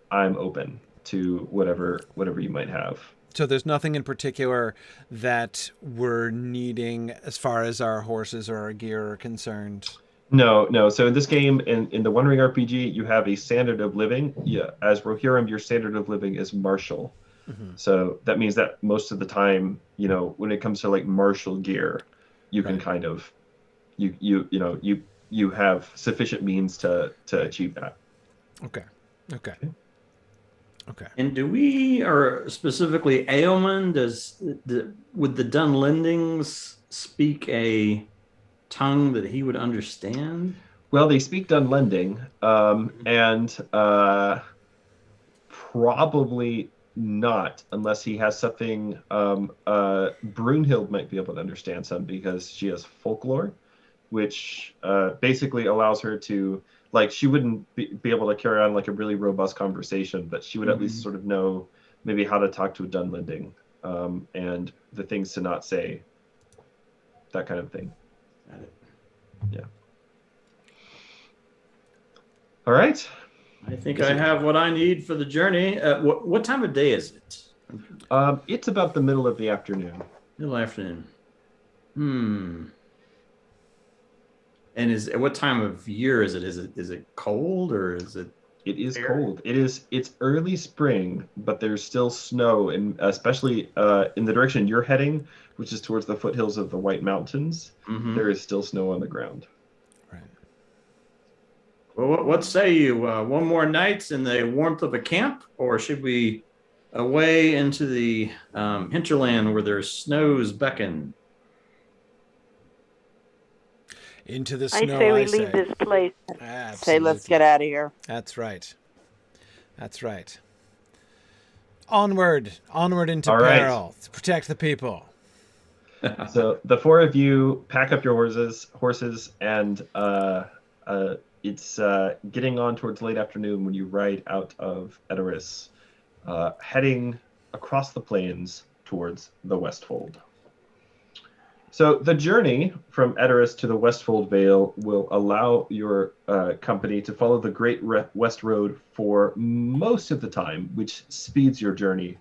I'm open to whatever you might have. So there's nothing in particular that we're needing as far as our horses or our gear are concerned? No. So in this game, in the One Ring RPG, you have a standard of living. Yeah, as Rohirrim, your standard of living is martial. So that means that most of the time, when it comes to like martial gear, you can kind of, you have sufficient means to achieve that. Okay. And do we, or specifically Eoman, would the Dunlendings speak a tongue that he would understand? Well, they speak Dunlending, and probably not, unless he has something. Brunhild might be able to understand some because she has folklore, which basically allows her to, like, she wouldn't be able to carry on like a really robust conversation, but she would at least sort of know maybe how to talk to a Dunlending, and the things to not say, that kind of thing. Got it. Yeah. All right. I think I have what I need for the journey. What time of day is it? It's about the middle of the afternoon. Middle afternoon. And what time of year is it? Is it cold or is it? It is cold. It's early spring, but there's still snow, and especially in the direction you're heading, which is towards the foothills of the White Mountains. There is still snow on the ground. Right. Well, what say you? One more night in the warmth of a camp, or should we away into the hinterland where there's snows beckon? Into the snow, I say we leave this place. Absolutely. Say, let's get out of here. That's right. Onward into All right. peril to protect the people. So the four of you pack up your horses, and it's getting on towards late afternoon when you ride out of Edoras, heading across the plains towards the Westfold. So the journey from Edoras to the Westfold Vale will allow your company to follow the Great West Road for most of the time, which speeds your journey.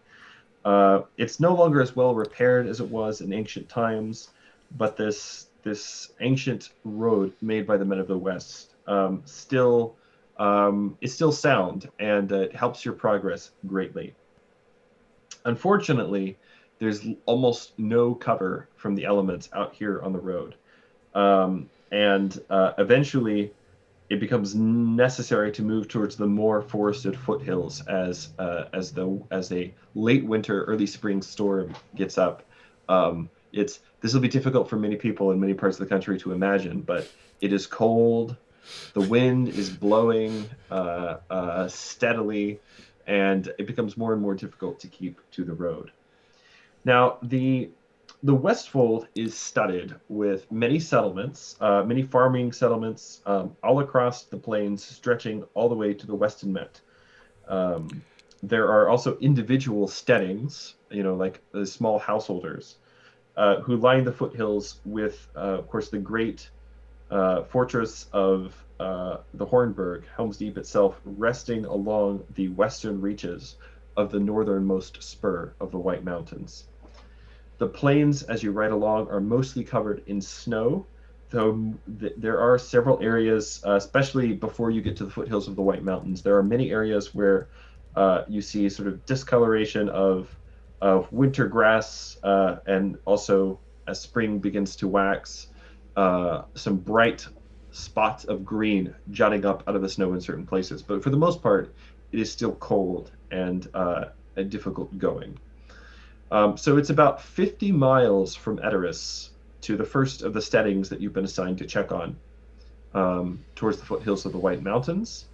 It's no longer as well repaired as it was in ancient times, but this ancient road made by the men of the West is still sound, and it helps your progress greatly. Unfortunately, there's almost no cover from the elements out here on the road, and eventually it becomes necessary to move towards the more forested foothills as a late winter, early spring storm gets up. This will be difficult for many people in many parts of the country to imagine, but it is cold. The wind is blowing steadily, and it becomes more and more difficult to keep to the road. Now, the Westfold is studded with many settlements, many farming settlements all across the plains, stretching all the way to the Weston Met. There are also individual steadings, like the small householders, who line the foothills with, of course, the great fortress of the Hornburg, Helm's Deep itself, resting along the western reaches of the northernmost spur of the White Mountains. The plains, as you ride along, are mostly covered in snow, though there are several areas, especially before you get to the foothills of the White Mountains, there are many areas where you see sort of discoloration of winter grass, and also as spring begins to wax, some bright spots of green jutting up out of the snow in certain places. But for the most part, it is still cold and difficult going. So it's about 50 miles from Edoras to the first of the steadings that you've been assigned to check on, towards the foothills of the White Mountains.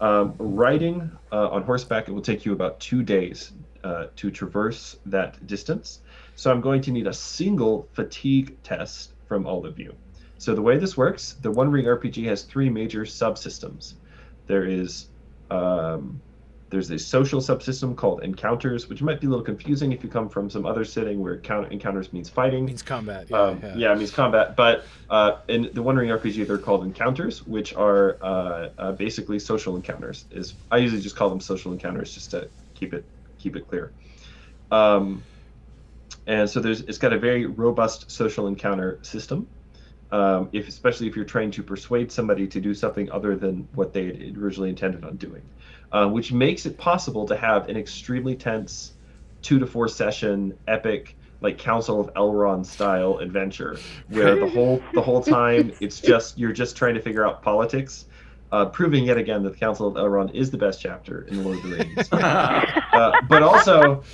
Riding on horseback, it will take you about 2 days to traverse that distance. So I'm going to need a single fatigue test from all of you. So the way this works, the One Ring RPG has 3 major subsystems. There's a social subsystem called Encounters, which might be a little confusing if you come from some other setting where Encounters means fighting. Means combat. Yeah, it means combat. But in the One Ring RPG, they're called Encounters, which are basically social encounters. I usually just call them social encounters just to keep it clear. And so it's got a very robust social encounter system. Especially if you're trying to persuade somebody to do something other than what they had originally intended on doing, which makes it possible to have an extremely tense 2 to 4 session epic, like Council of Elrond style adventure, where the whole time you're just trying to figure out politics, proving yet again that the Council of Elrond is the best chapter in the Lord of the Rings. But also,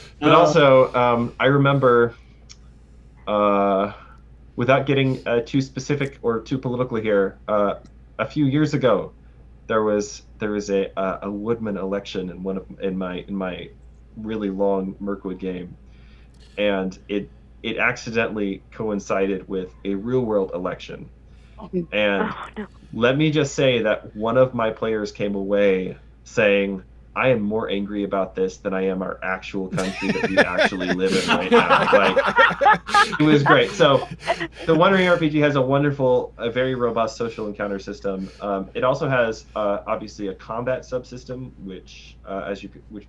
I remember. Without getting too specific or too political here, a few years ago, there was a woodman election in my really long Mirkwood game, and it accidentally coincided with a real world election, and let me just say that one of my players came away saying, I am more angry about this than I am our actual country that we actually live in right now. Like, it was great. So the One Ring RPG has a very robust social encounter system. It also has obviously a combat subsystem, which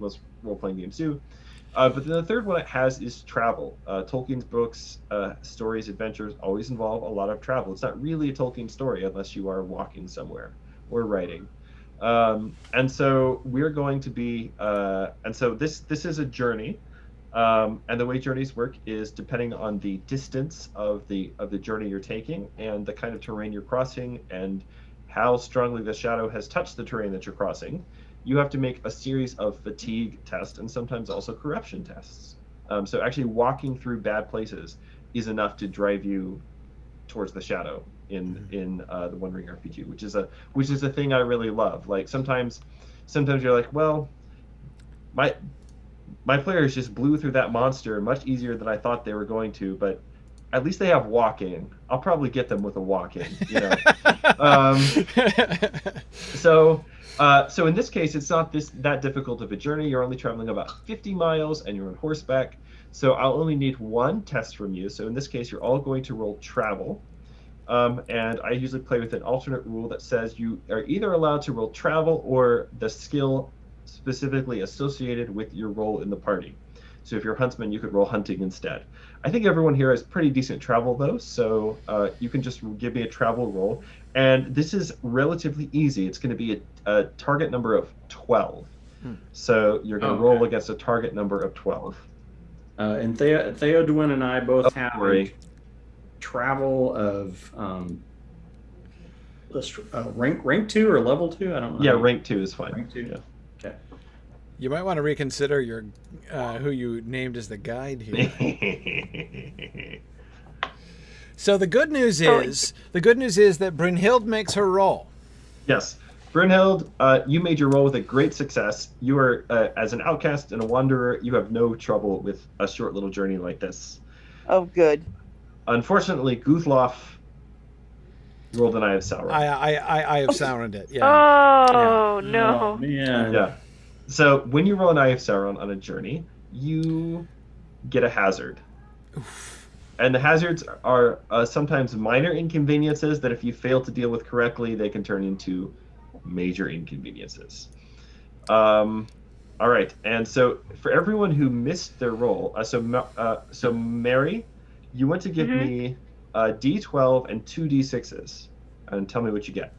most role-playing games do. But then the third one it has is travel. Tolkien's books, stories, adventures always involve a lot of travel. It's not really a Tolkien story unless you are walking somewhere or writing. And so we're going to be, and so this is a journey, and the way journeys work is depending on the distance of the journey you're taking and the kind of terrain you're crossing and how strongly the shadow has touched the terrain that you're crossing. You have to make a series of fatigue tests and sometimes also corruption tests. So actually walking through bad places is enough to drive you towards the shadow in the One Ring RPG, which is a thing I really love. Like sometimes you're like, well, my players just blew through that monster much easier than I thought they were going to, but at least they have walking. I'll probably get them with a walking, you know. So in this case, it's not that difficult of a journey. You're only traveling about 50 miles, and you're on horseback. So I'll only need one test from you. So in this case, you're all going to roll travel. And I usually play with an alternate rule that says you are either allowed to roll travel or the skill specifically associated with your role in the party. So if you're a huntsman, you could roll hunting instead. I think everyone here has pretty decent travel, though, so you can just give me a travel roll. And this is relatively easy. It's going to be a target number of 12. So you're going to roll against a target number of 12. And Theodwin and I both have a travel of rank 2 or level 2. I don't know. Yeah, rank 2 is fine. Rank 2. Yeah. Okay. You might want to reconsider your who you named as the guide here. So the good news is that Brunhild makes her roll. Yes. Brunhild, you made your roll with a great success. You are, as an outcast and a wanderer, you have no trouble with a short little journey like this. Oh, good. Unfortunately, Guthlof rolled an Eye of Sauron. I have Sauroned it. Yeah. Oh, yeah. no. Oh, man. Yeah. So when you roll an Eye of Sauron on a journey, you get a hazard. And the hazards are sometimes minor inconveniences that if you fail to deal with correctly, they can turn into major inconveniences. All right. And so for everyone who missed their roll, so Mary, you want to give me a D12 and 2 D6s and tell me what you get.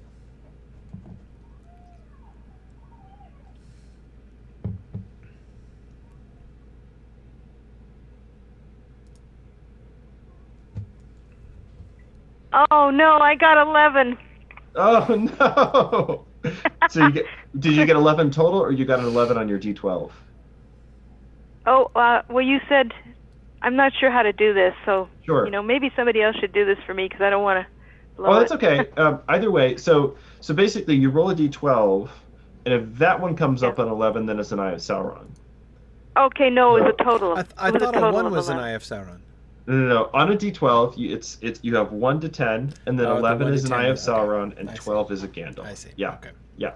Oh, no, I got 11. Oh, no. So did you get 11 total, or you got an 11 on your D12? Oh, well, you said, I'm not sure how to do this, so, Sure. maybe somebody else should do this for me, because I don't want to blow Oh, that's it. okay. Either way, so basically you roll a D12, and if that one comes up on 11, then it's an Eye of Sauron. Okay, no, it was a total. I thought a 1 was an Eye of Sauron. No. On a D12, you have 1 to 10, and then Oh, the 11 1 to is an 10, Eye of okay. Sauron, and I see. 12 is a Gandalf. I see. Yeah. Okay. Yeah.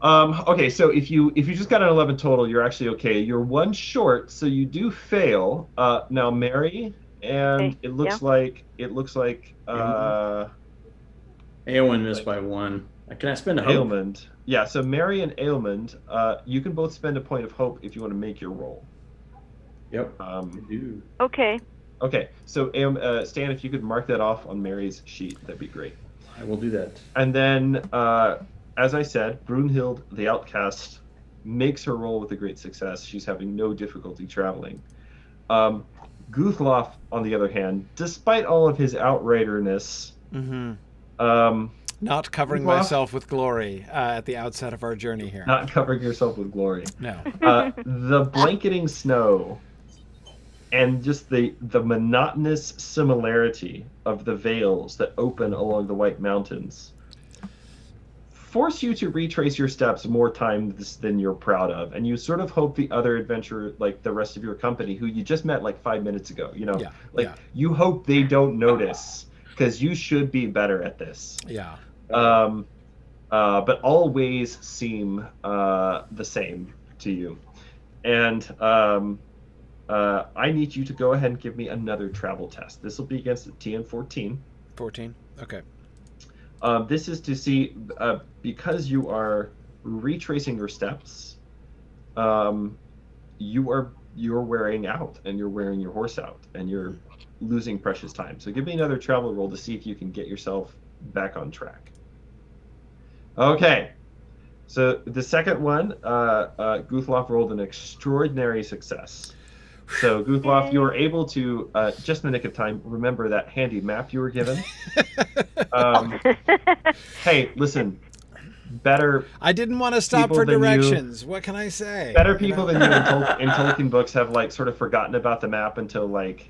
Okay, so if you just got an 11 total, you're actually okay. You're 1 short, so you do fail. Now, Mary, and Okay, it looks like Eowyn missed by 1. Can I spend a hope? Ailmond. Yeah, so Mary and Ailmond, you can both spend a point of hope if you want to make your roll. Yep. Okay. Okay, so Stan, if you could mark that off on Mary's sheet, that'd be great. I will do that. And then, as I said, Brunhild the Outcast makes her roll with a great success. She's having no difficulty traveling. Guthlof, on the other hand, despite all of his outriderness, Not covering Guthlof? myself with glory at the outset of our journey here. not covering yourself with glory. No. The blanketing snow and just the monotonous similarity of the vales that open along the White Mountains force you to retrace your steps more times than you're proud of, and you sort of hope the other adventurer, like the rest of your company, who you just met like 5 minutes ago, you hope they don't notice, because you should be better at this. Yeah. But all ways seem the same to you, and I need you to go ahead and give me another travel test. This will be against the TN14. 14. Okay. This is to see, because you are retracing your steps, you're wearing out, and you're wearing your horse out, and you're losing precious time. So give me another travel roll to see if you can get yourself back on track. Okay. So the second one, Guthlof rolled an extraordinary success. So Guthlof, you were able to, just in the nick of time, remember that handy map you were given. Hey, listen, better. I didn't want to stop for directions. What can I say? Better people than you in Tolkien books have sort of forgotten about the map until a lot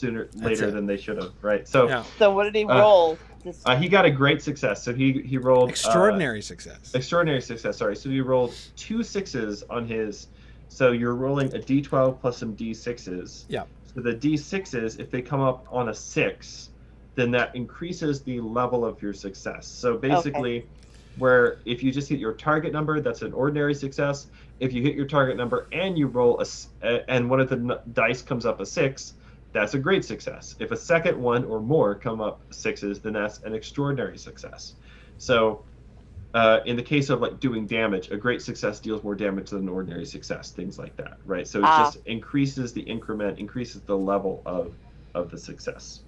later than they should have, right? So So what did he roll? He got a great success. So he rolled extraordinary success. Extraordinary success. Sorry. So he rolled 2 6s on his. So you're rolling a d12 plus some d6s. Yeah. So the d6s, if they come up on a 6, then that increases the level of your success. So basically, where if you just hit your target number, that's an ordinary success. If you hit your target number and you roll and one of the dice comes up a 6, that's a great success. If a second one or more come up 6s, then that's an extraordinary success. So in the case of like doing damage, a great success deals more damage than an ordinary success, things like that, right? So it just increases the increment, increases the level of the success.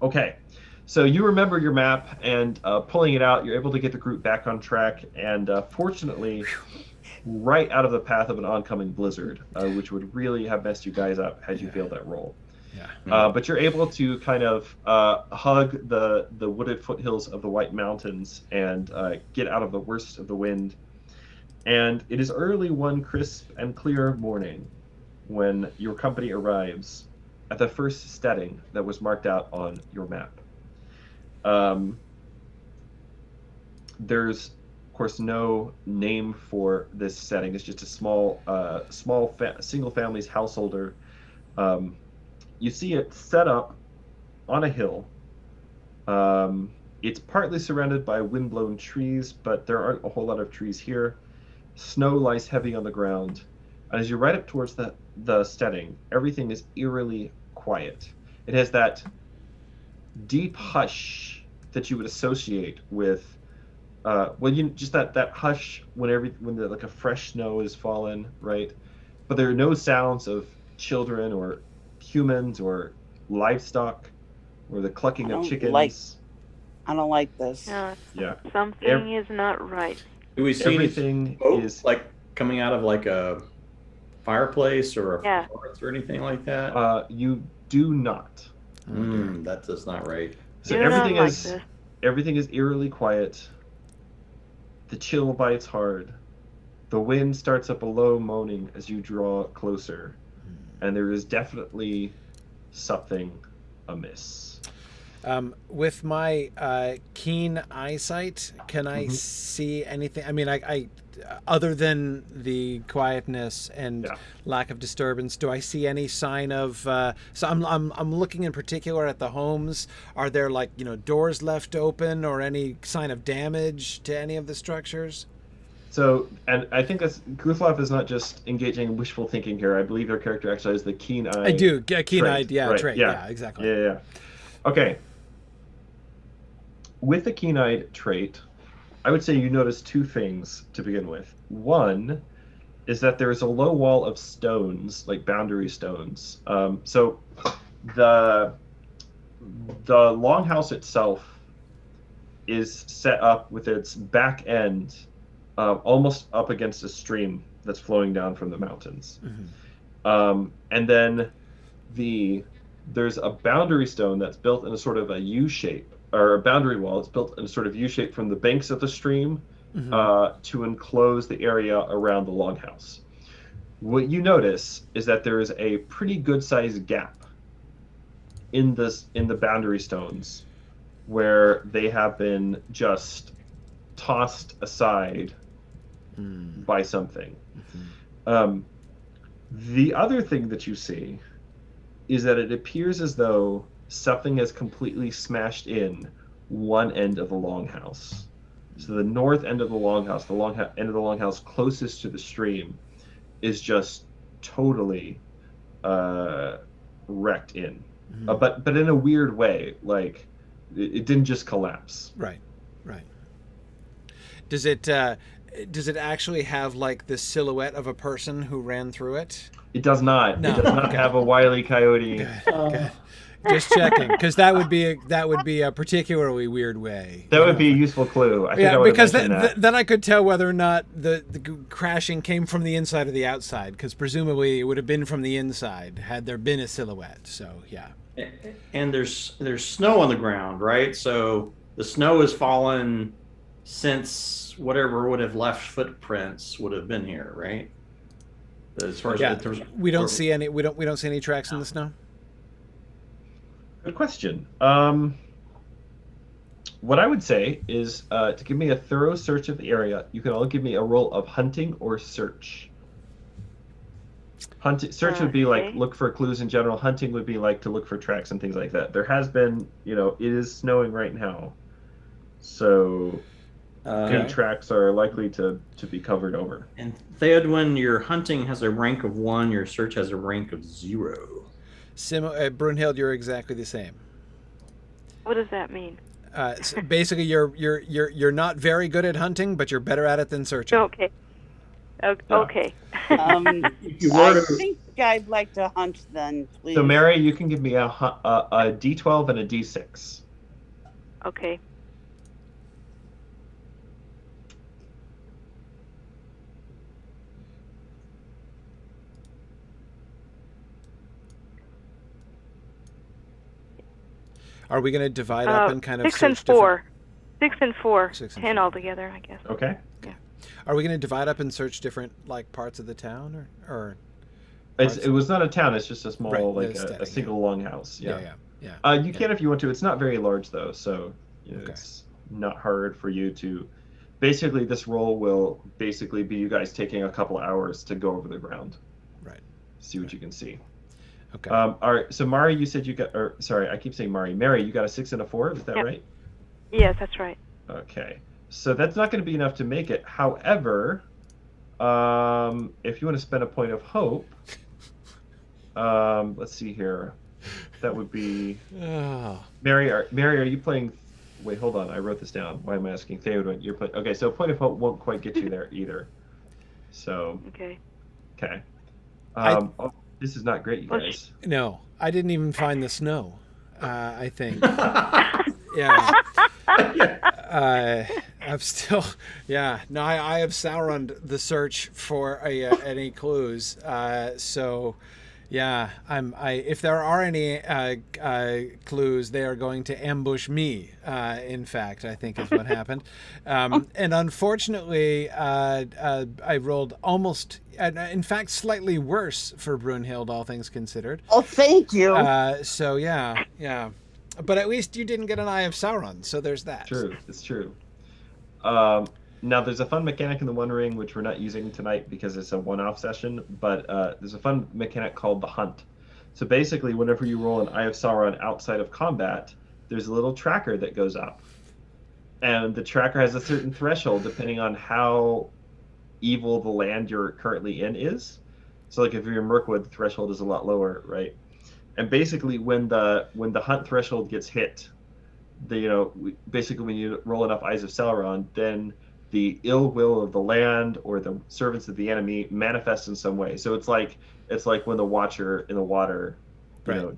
Okay, so you remember your map, and pulling it out, you're able to get the group back on track, and fortunately, right out of the path of an oncoming blizzard, which would really have messed you guys up had you failed that roll. Yeah. But you're able to kind of hug the wooded foothills of the White Mountains and get out of the worst of the wind. And it is early one crisp and clear morning when your company arrives at the first steading that was marked out on your map. There's, of course, no name for this setting. It's just a small single family's householder. You see it set up on a hill. It's partly surrounded by windblown trees, but there aren't a whole lot of trees here. Snow lies heavy on the ground. And as you ride up towards the steading, everything is eerily quiet. It has that deep hush that you would associate with, just that hush when like a fresh snow is fallen, right? But there are no sounds of children or humans or livestock or the clucking of chickens. I don't like this. Yeah. Something is not right. Do we see everything is like coming out of like a fireplace or a forest or anything like that? You do not. That does not right. So everything is eerily quiet. The chill bites hard. The wind starts up a low moaning as you draw closer, and there is definitely something amiss. With my keen eyesight, can I see anything? I mean, I other than the quietness and lack of disturbance, do I see any sign of? So I'm looking in particular at the homes. Are there doors left open or any sign of damage to any of the structures? So, and I think Guthlof is not just engaging in wishful thinking here. I believe your character actually has the keen eye. I do. Keen-eyed, trait. Yeah. Yeah, exactly. Yeah. Okay. With the keen-eyed trait, I would say you notice 2 things to begin with. One is that there is a low wall of stones, like boundary stones. So the longhouse itself is set up with its back end almost up against a stream that's flowing down from the mountains. And then there's a boundary stone that's built in a sort of a U shape, or a boundary wall. It's built in a sort of U shape from the banks of the stream to enclose the area around the longhouse. What you notice is that there is a pretty good sized gap in the boundary stones where they have been just tossed aside by something. The other thing that you see is that it appears as though something has completely smashed in one end of the longhouse. So the north end of the longhouse, end of the longhouse closest to the stream, is just totally wrecked in. But in a weird way, like it didn't just collapse. Right. Does it actually have like the silhouette of a person who ran through it? It does not. No. It does not have a wily coyote. Good. Just checking, because that would be a particularly weird way. That would be a useful clue. I think I would because that. Then I could tell whether or not the crashing came from the inside or the outside, because presumably it would have been from the inside had there been a silhouette. So yeah. And there's snow on the ground, right? So the snow has fallen since whatever would have left footprints would have been here, right? As far as we don't see any tracks in the snow. Good question. what I would say is to give me a thorough search of the area. You can all give me a roll of hunting or search. Search would be like Okay. look for clues in general. Hunting would be like to look for tracks and things like that. There has been, it is snowing right now, so any tracks are likely to be covered over. And Theodwin, your hunting has a rank of 1. Your search has a rank of 0. Brunhild, you're exactly the same. What does that mean? So basically, you're not very good at hunting, but you're better at it than searching. Okay. Okay. I think I'd like to hunt then, please. So Mary, you can give me a D12 and a D6. Okay. Are we going to divide up and kind of 6 and search different- 4. 6 and 4. 6 and 10 4. altogether, I guess. Okay. Are we going to divide up and search different parts of the town, or? It was not a town. It's just a small, Right, like static, a single longhouse. Yeah. You can if you want to. It's not very large though, so it's not hard for you to. Basically, this roll will basically be you guys taking a couple hours to go over the ground. Right. See what you can see. Okay. All right. So Mari, you said you got. Or sorry, I keep saying Mari. Mary, you got a 6 and a 4. Is that Yep. right? Yes, that's right. Okay. So that's not going to be enough to make it. However, if you want to spend a point of hope, let's see here. That would be Mary. Mary, are you playing? Wait, hold on. I wrote this down. Why am I asking Theodore? You're playing. Okay, so point of hope won't quite get you there either. So. Okay. Okay. This is not great, you guys. No, I didn't even find the snow. I think. Yeah. I'm still. Yeah. No, I have Sauroned the search for any clues. So. Yeah, if there are any clues, they are going to ambush me. In fact, I think is what happened, and unfortunately, I rolled almost, in fact, slightly worse for Brunhild, all things considered. Oh, thank you. So yeah, but at least you didn't get an Eye of Sauron, so there's that. True, it's true. Now, there's a fun mechanic in the One Ring, which we're not using tonight because it's a one-off session, but there's a fun mechanic called the Hunt. So basically, whenever you roll an Eye of Sauron outside of combat, there's a little tracker that goes up. And the tracker has a certain threshold depending on how evil the land you're currently in is. So like if you're in Mirkwood, the threshold is a lot lower, right? And basically, when the Hunt threshold gets hit, basically when you roll enough Eyes of Sauron, then the ill will of the land or the servants of the enemy manifest in some way. So it's like when the Watcher in the water,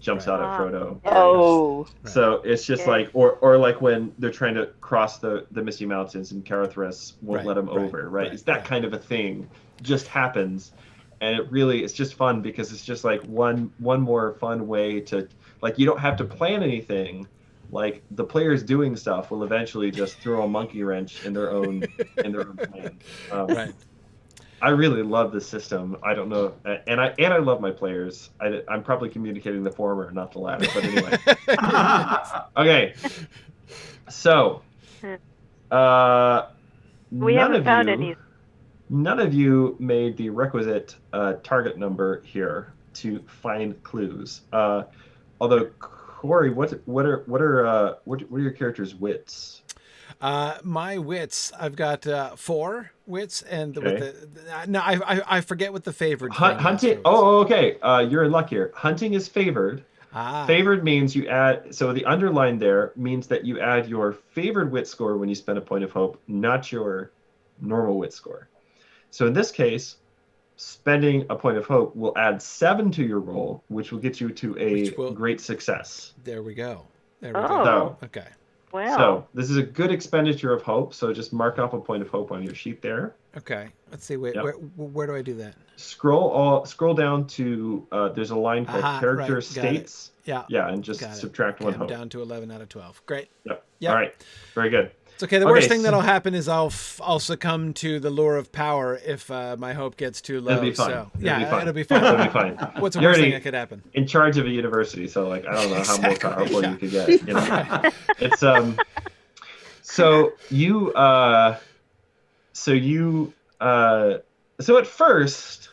jumps out at Frodo. Oh. So it's just like, or like when they're trying to cross the Misty Mountains and Caradhras won't let them over, right? It's that kind of a thing just happens. And it's just fun because it's just like one more fun way to, like, you don't have to plan anything. Like the players doing stuff will eventually just throw a monkey wrench in their own plan. Right. I really love this system. I don't know, and I love my players. I'm probably communicating the former, not the latter. But anyway, okay. So, we haven't found any. None of you made the requisite target number here to find clues. Although. Corey, what are your character's wits? My wits, I've got 4 wits, and I forget what the favored hunting. Oh, okay. You're in luck here. Hunting is favored. Favored means you add. So the underline there means that you add your favored wit score when you spend a point of hope, not your normal wit score. So in this case, spending a point of hope will add 7 to your roll, which will get you to a great success. There we go. So, okay. Wow. So this is a good expenditure of hope. So just mark off a point of hope on your sheet there. Okay. Let's see. Wait. Yep. Where do I do that? Scroll down to there's a line called character states. Yeah. Yeah, and just subtract 1 hope. Down to 11 out of 12. Great. Yep. All right. Very good. It's okay. The worst thing that'll happen is I'll succumb to the lure of power if my hope gets too low. It'll be fine. So, it'll be fine. It'll be fine. What's the worst thing that could happen? In charge of a university, so like I don't know how more powerful you could get. It's So you so at first,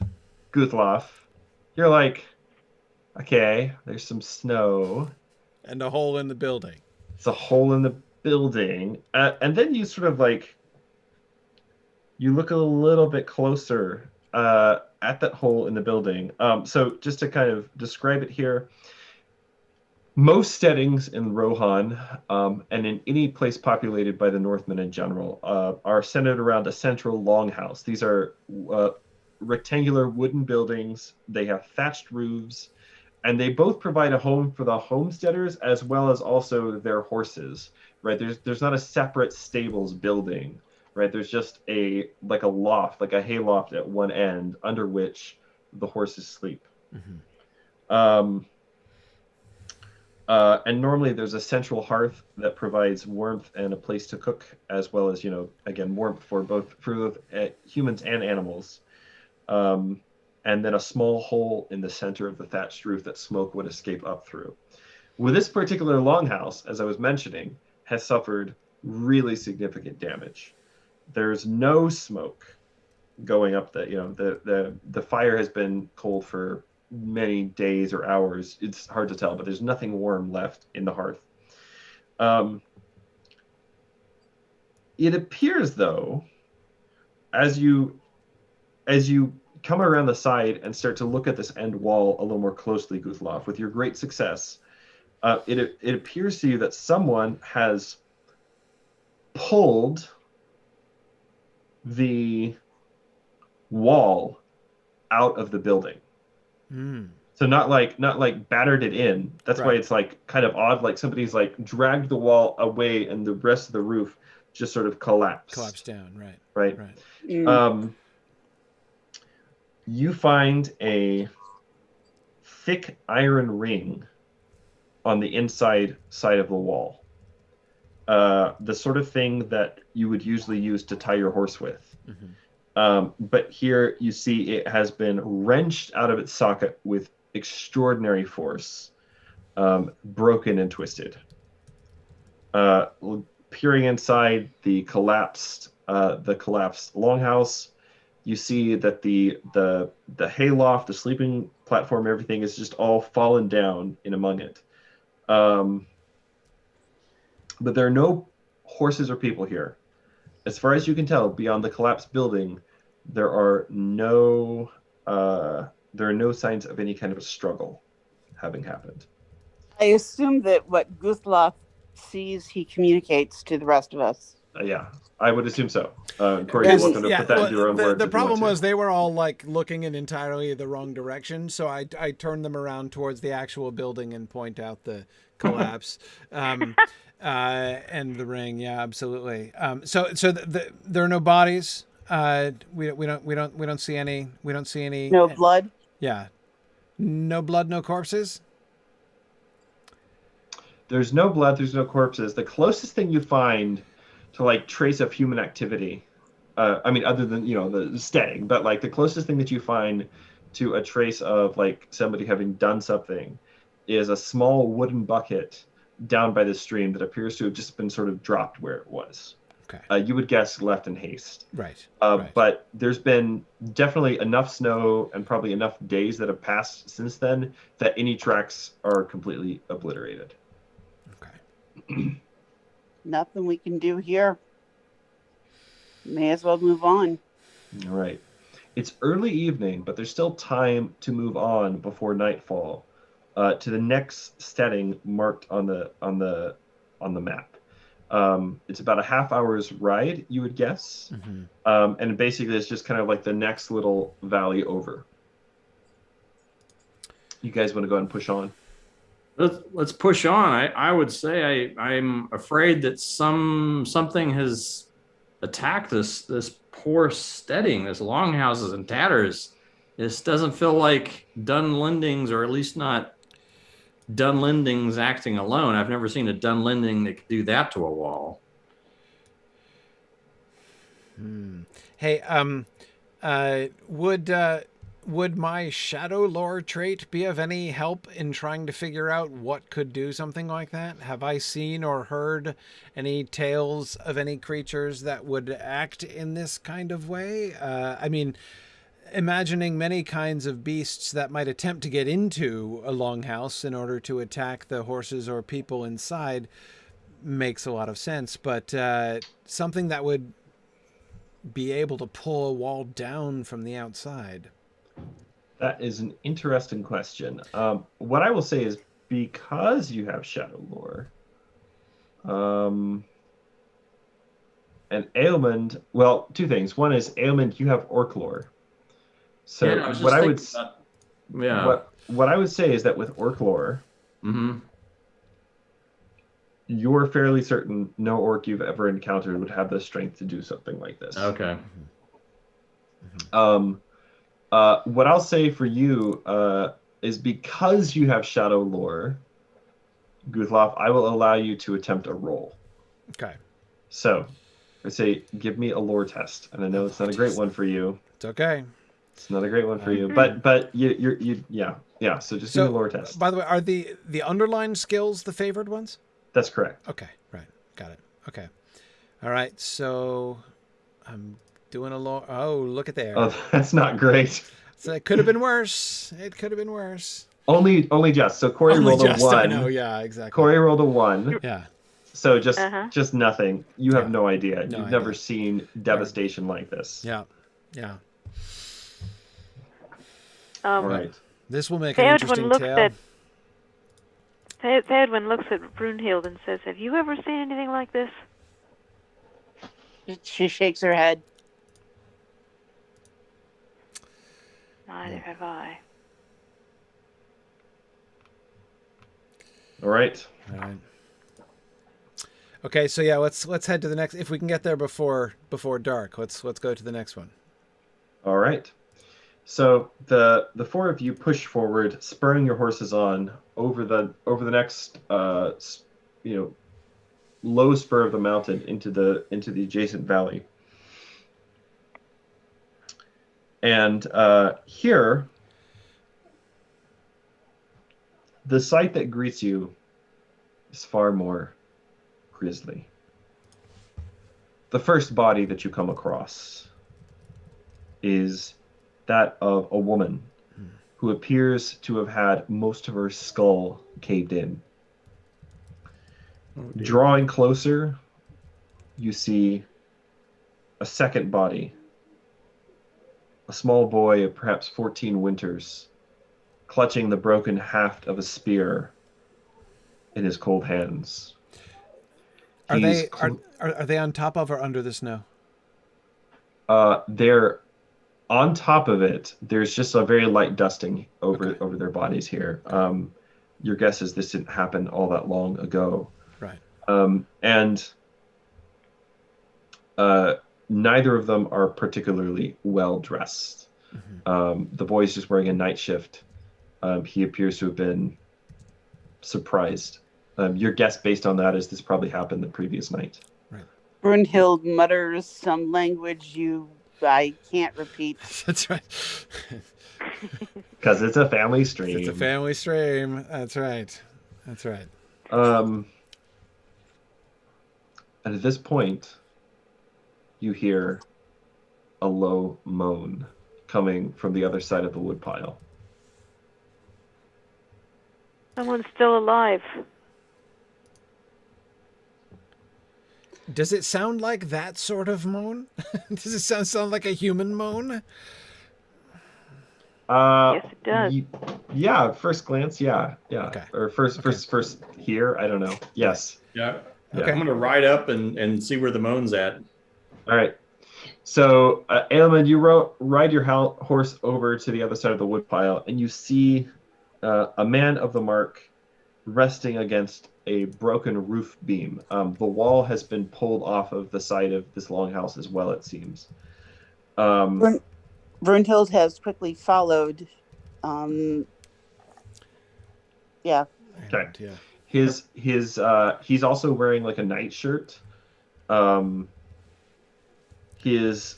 Guthlof, you're like, okay, there's some snow. And a hole in the building. It's a hole in the building. And then you sort of like, you look a little bit closer at that hole in the building. So just to kind of describe it here, most steadings in Rohan, and in any place populated by the Northmen in general, are centered around a central longhouse. These are rectangular wooden buildings. They have thatched roofs, and they both provide a home for the homesteaders as well as also their horses. Right? There's not a separate stables building. Right? There's just a loft, like a hayloft at one end, under which the horses sleep. Mm-hmm. And normally there's a central hearth that provides warmth and a place to cook, as well as, again, warmth for both humans and animals. And then a small hole in the center of the thatched roof that smoke would escape up through. With this particular longhouse, as I was mentioning, has suffered really significant damage. There's no smoke going up the fire has been cold for many days or hours. It's hard to tell, but there's nothing warm left in the hearth. It appears, though, as you come around the side and start to look at this end wall a little more closely, Guthlof, with your great success, it appears to you that someone has pulled the wall out of the building. So not like battered it in. That's right. Why it's like kind of odd. Like somebody's like dragged the wall away, and the rest of the roof just sort of collapsed down. Right. You find a thick iron ring on the inside side of the wall. The sort of thing that you would usually use to tie your horse with. Mm-hmm. But here you see it has been wrenched out of its socket with extraordinary force, broken and twisted. Peering inside the collapsed longhouse, you see that the hayloft, the sleeping platform, everything is just all fallen down in among it. But there are no horses or people here. As far as you can tell, beyond the collapsed building, there are no signs of any kind of a struggle having happened. I assume that what Guthlof sees, he communicates to the rest of us. Yeah, I would assume so. Corey, you're welcome to put that into your own words. The problem was they were all like looking in entirely the wrong direction, so I turned them around towards the actual building and point out the collapse. And the ring, yeah, absolutely. So there are no bodies. We don't see any. We don't see any. No blood. Yeah, no blood, no corpses. There's no blood. There's no corpses. The closest thing you find to like trace of human activity, other than the stag, but like the closest thing that you find to a trace of like somebody having done something is a small wooden bucket down by the stream that appears to have just been sort of dropped where it was. Okay. You would guess left in haste. Right. But there's been definitely enough snow and probably enough days that have passed since then that any tracks are completely obliterated. Okay. Nothing we can do here. May as well move on. All right. It's early evening, but there's still time to move on before nightfall to the next steading marked on the map. It's about a half hour's ride, you would guess. Mm-hmm. And basically it's just kind of like the next little valley over. You guys want to go ahead and push on? Let's push on. I would say I'm afraid that something has attacked this poor steading. This longhouse is in tatters. This doesn't feel like Dunlendings, or at least not Dunlendings acting alone. I've never seen a Dunlending that could do that to a wall. Hey, would would my shadow lore trait be of any help in trying to figure out what could do something like that? Have I seen or heard any tales of any creatures that would act in this kind of way? I mean, imagining many kinds of beasts that might attempt to get into a longhouse in order to attack the horses or people inside makes a lot of sense, but something that would be able to pull a wall down from the outside. That is an interesting question. What I will say is, because you have shadow lore, and Aelmund, well, two things. One is, Aelmund, you have orc lore. So Yeah, I was just what I would thinking about- what I would say is that with orc lore, Mm-hmm. you're fairly certain no orc you've ever encountered would have the strength to do something like this. Okay. What I'll say for you is, because you have shadow lore, Guthlof, I will allow you to attempt a roll. Okay. So, I say, give me a lore test, and I know it's not a great one for you. It's okay. It's not a great one for you, but yeah. So just do a lore test. By the way, are the underlined skills the favored ones? That's correct. Okay, right, got it. Okay, all right. So I'm doing a lore. Oh, look at there. Oh, that's not great. So it could have been worse. It could have been worse. Only just. So Corey rolled a 1. I know, yeah, exactly. Corey rolled a 1. Yeah. So just nothing. You have no idea. No You've idea. never seen devastation like this. Yeah. Yeah. All right. This will make an interesting tale. Theodwin looks at Brunhild and says, "Have you ever seen anything like this?" She shakes her head. Neither have I. All right. All right. Okay, so yeah, let's head to the next. If we can get there before dark, let's go to the next one. All right. So the four of you push forward, spurring your horses on over the next low spur of the mountain into the adjacent valley. And here, the sight that greets you is far more grisly. The first body that you come across is that of a woman who appears to have had most of her skull caved in. Drawing closer, you see a second body, a small boy of perhaps 14 winters, clutching the broken haft of a spear in his cold hands. Are they on top of or under the snow? They're on top of it. There's just a very light dusting over their bodies here. Your guess is this didn't happen all that long ago. Right. And neither of them are particularly well dressed. Mm-hmm. The boy's just wearing a night shift. He appears to have been surprised. Your guess based on that is this probably happened the previous night. Right. Brunhild mutters some language I can't repeat. That's right. Because it's a family stream. It's a family stream. That's right. That's right. And at this point, you hear a low moan coming from the other side of the woodpile. Someone's still alive. Does it sound like that sort of moan? Does it sound like a human moan? Yes, it does. Yeah, first glance, yeah. Okay. Or first here, I don't know. Yes. Yeah. Okay. I'm going to ride up and see where the moan's at. All right. So, Aelmund, you ride your horse over to the other side of the woodpile, and you see a man of the mark resting against a broken roof beam. The wall has been pulled off of the side of this longhouse as well, it seems. Brunhild has quickly followed. Yeah. Okay. Yeah. He's also wearing like a night shirt. His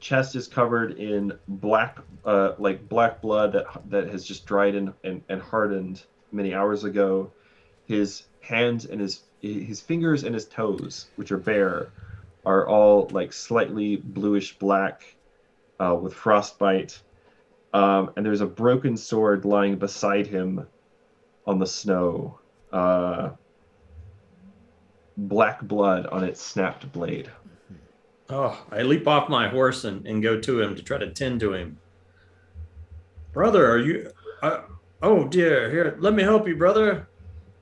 chest is covered in black blood that has just dried and hardened many hours ago. His hands and his fingers and his toes, which are bare, are all like slightly bluish black with frostbite. And there's a broken sword lying beside him on the snow. Black blood on its snapped blade. Oh, I leap off my horse and go to him to try to tend to him. Brother, are you... oh, dear. Here, let me help you, brother.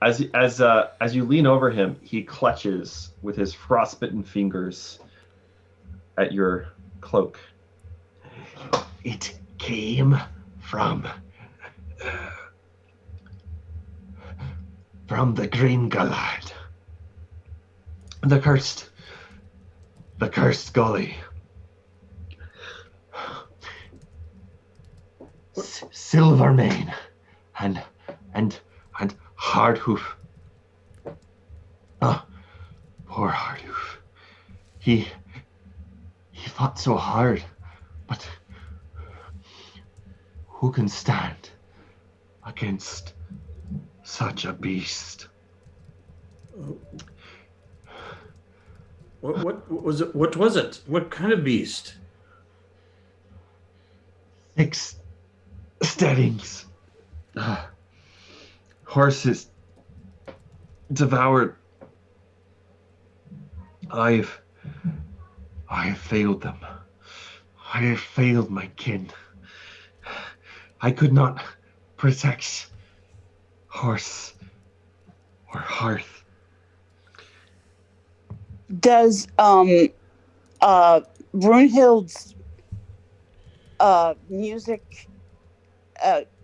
As you lean over him, he clutches with his frostbitten fingers at your cloak. It came from the Green Gallard. The cursed gully. Silvermane and Hardhoof. Oh, poor Hardhoof. He fought so hard, but who can stand against such a beast? What was it? What was it? What kind of beast? 6 steadings. Horses devoured. I've failed them. I have failed my kin. I could not protect horse or hearth. Does Brunhild's music,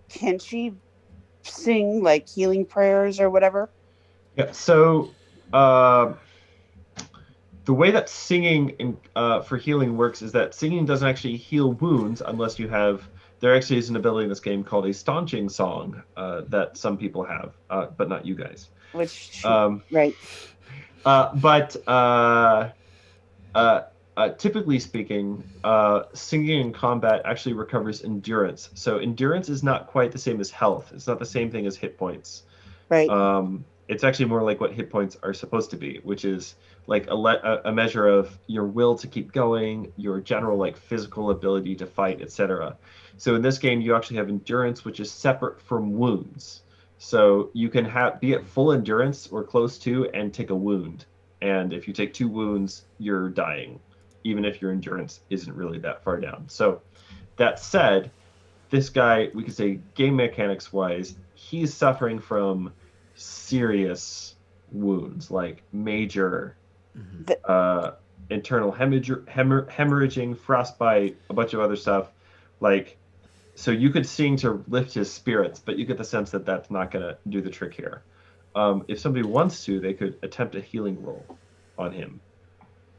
can she sing like healing prayers or whatever? Yeah. So the way that singing for healing works is that singing doesn't actually heal wounds unless you have. There actually is an ability in this game called a staunching song that some people have, but not you guys. Which right. But typically speaking, singing in combat actually recovers endurance. So endurance is not quite the same as health. It's not the same thing as hit points. Right. It's actually more like what hit points are supposed to be, which is like a measure of your will to keep going, your general like physical ability to fight, etc. So in this game, you actually have endurance, which is separate from wounds. So you can be at full endurance or close to and take a wound. And if you take 2 wounds, you're dying, even if your endurance isn't really that far down. So that said, this guy, we could say game mechanics wise, he's suffering from serious wounds, like major internal hemorrhaging, frostbite, a bunch of other stuff. Like, so you could sing to lift his spirits, but you get the sense that that's not going to do the trick here. If somebody wants to, they could attempt a healing roll on him.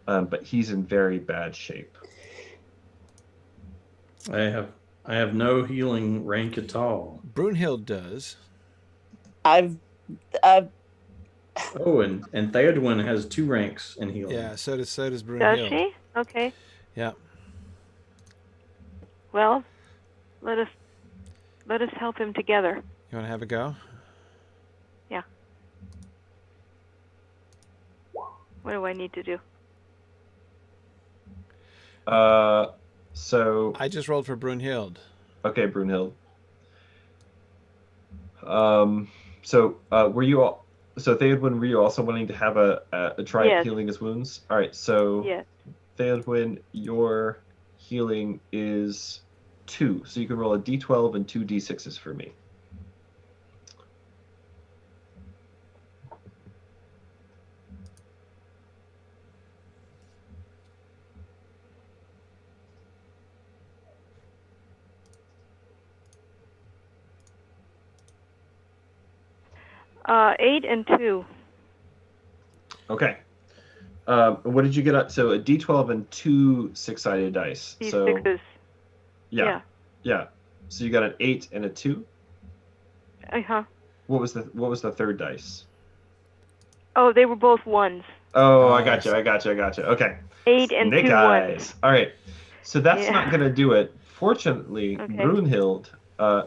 But he's in very bad shape. I have no healing rank at all. Brunhild does. I've Oh, and Theodwin has 2 ranks in healing. Yeah, so does Brunhild. Does she? Okay. Yeah. Well, let us help him together. You want to have a go? Yeah. What do I need to do? So I just rolled for Brunhild. okay, Brunhild. So were you all? So Theodwin, were you also wanting to have a try Yes. at healing his wounds? All right. So Yes. Theodwin, your healing is 2, so you can roll a d12 and 2 d6s for me. Eight and 2. Okay. What did you get? So a d12 and 2 6-sided dice. These So sixes. yeah. So you got an 8 and a 2. Uh-huh. What was the third dice? Oh, they were both 1s. Oh, I gotcha. Okay. 8 and Snake 2 eyes. 1s. All right. So that's Yeah. not going to do it. Fortunately, Okay. Brunhild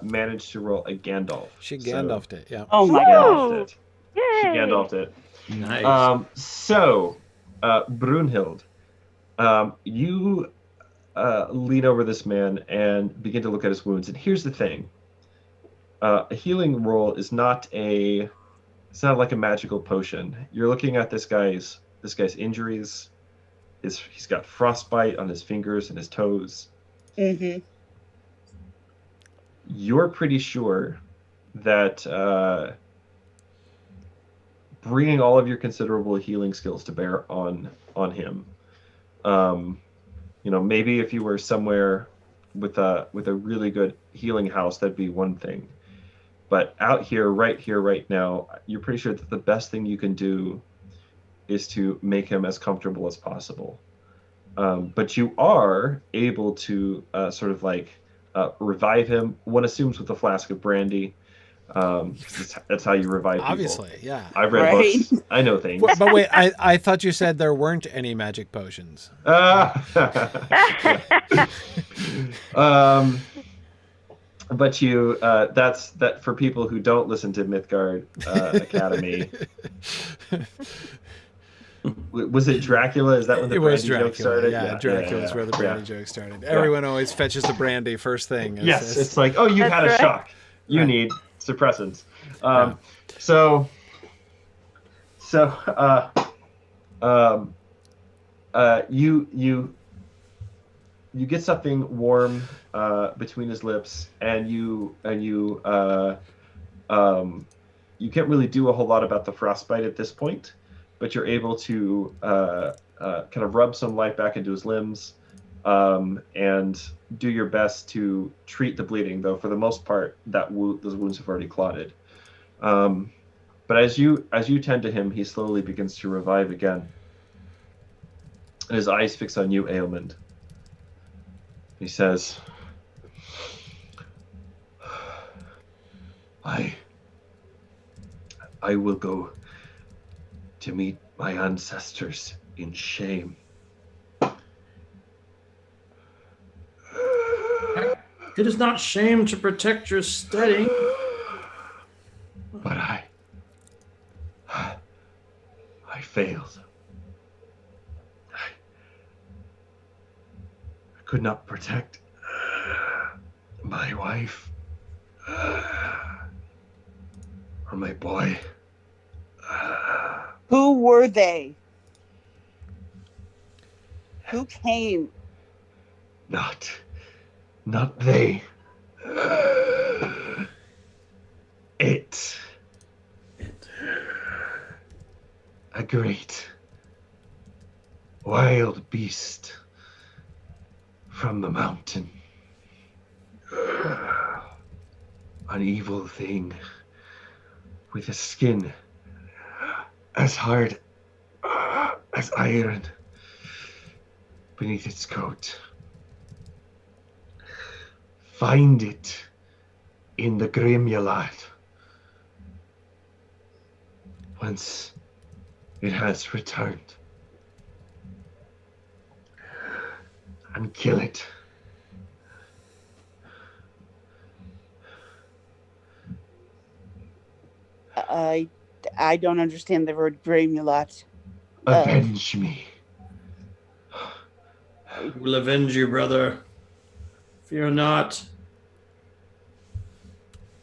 managed to roll a Gandalf. She So Gandalfed it. Yeah. Oh my she god. Gandalfed it. She Yay! Gandalfed it. Nice. So, Brunhild, you lean over this man and begin to look at his wounds. And here's the thing: a healing roll is not it's not like a magical potion. You're looking at this guy's injuries. He's got frostbite on his fingers and his toes. Mm-hmm. You're pretty sure that bringing all of your considerable healing skills to bear on him, maybe if you were somewhere with a really good healing house, that'd be one thing. But out here, right now, you're pretty sure that the best thing you can do is to make him as comfortable as possible. But you are able to sort of like revive him. One assumes with a flask of brandy. That's how you revive people. Obviously, yeah. I've read books. I know things. But wait, I thought you said there weren't any magic potions. But you, that's that for people who don't listen to Mythgard Academy. Was it Dracula? Is that when the brandy joke started? Yeah, Dracula's where the brandy joke started. Everyone always fetches the brandy first thing. Yes, it's like, oh, you had a shock. You need suppressants. You get something warm between his lips, and you can't really do a whole lot about the frostbite at this point, but you're able to kind of rub some life back into his limbs and do your best to treat the bleeding, though for the most part those wounds have already clotted. But as you tend to him, he slowly begins to revive again, and his eyes fix on you, Aelmund. He says, I will go to meet my ancestors in shame. It is not shame to protect your steady. But I failed. I could not protect my wife or my boy. Who were they? Who came? Not they. It. A great wild beast from the mountain. An evil thing with a skin as hard as iron beneath its coat. Find it in the Grimulad. Once it has returned, and kill it. I don't understand the word Grimulot. Avenge me. I will avenge you, brother. Fear not.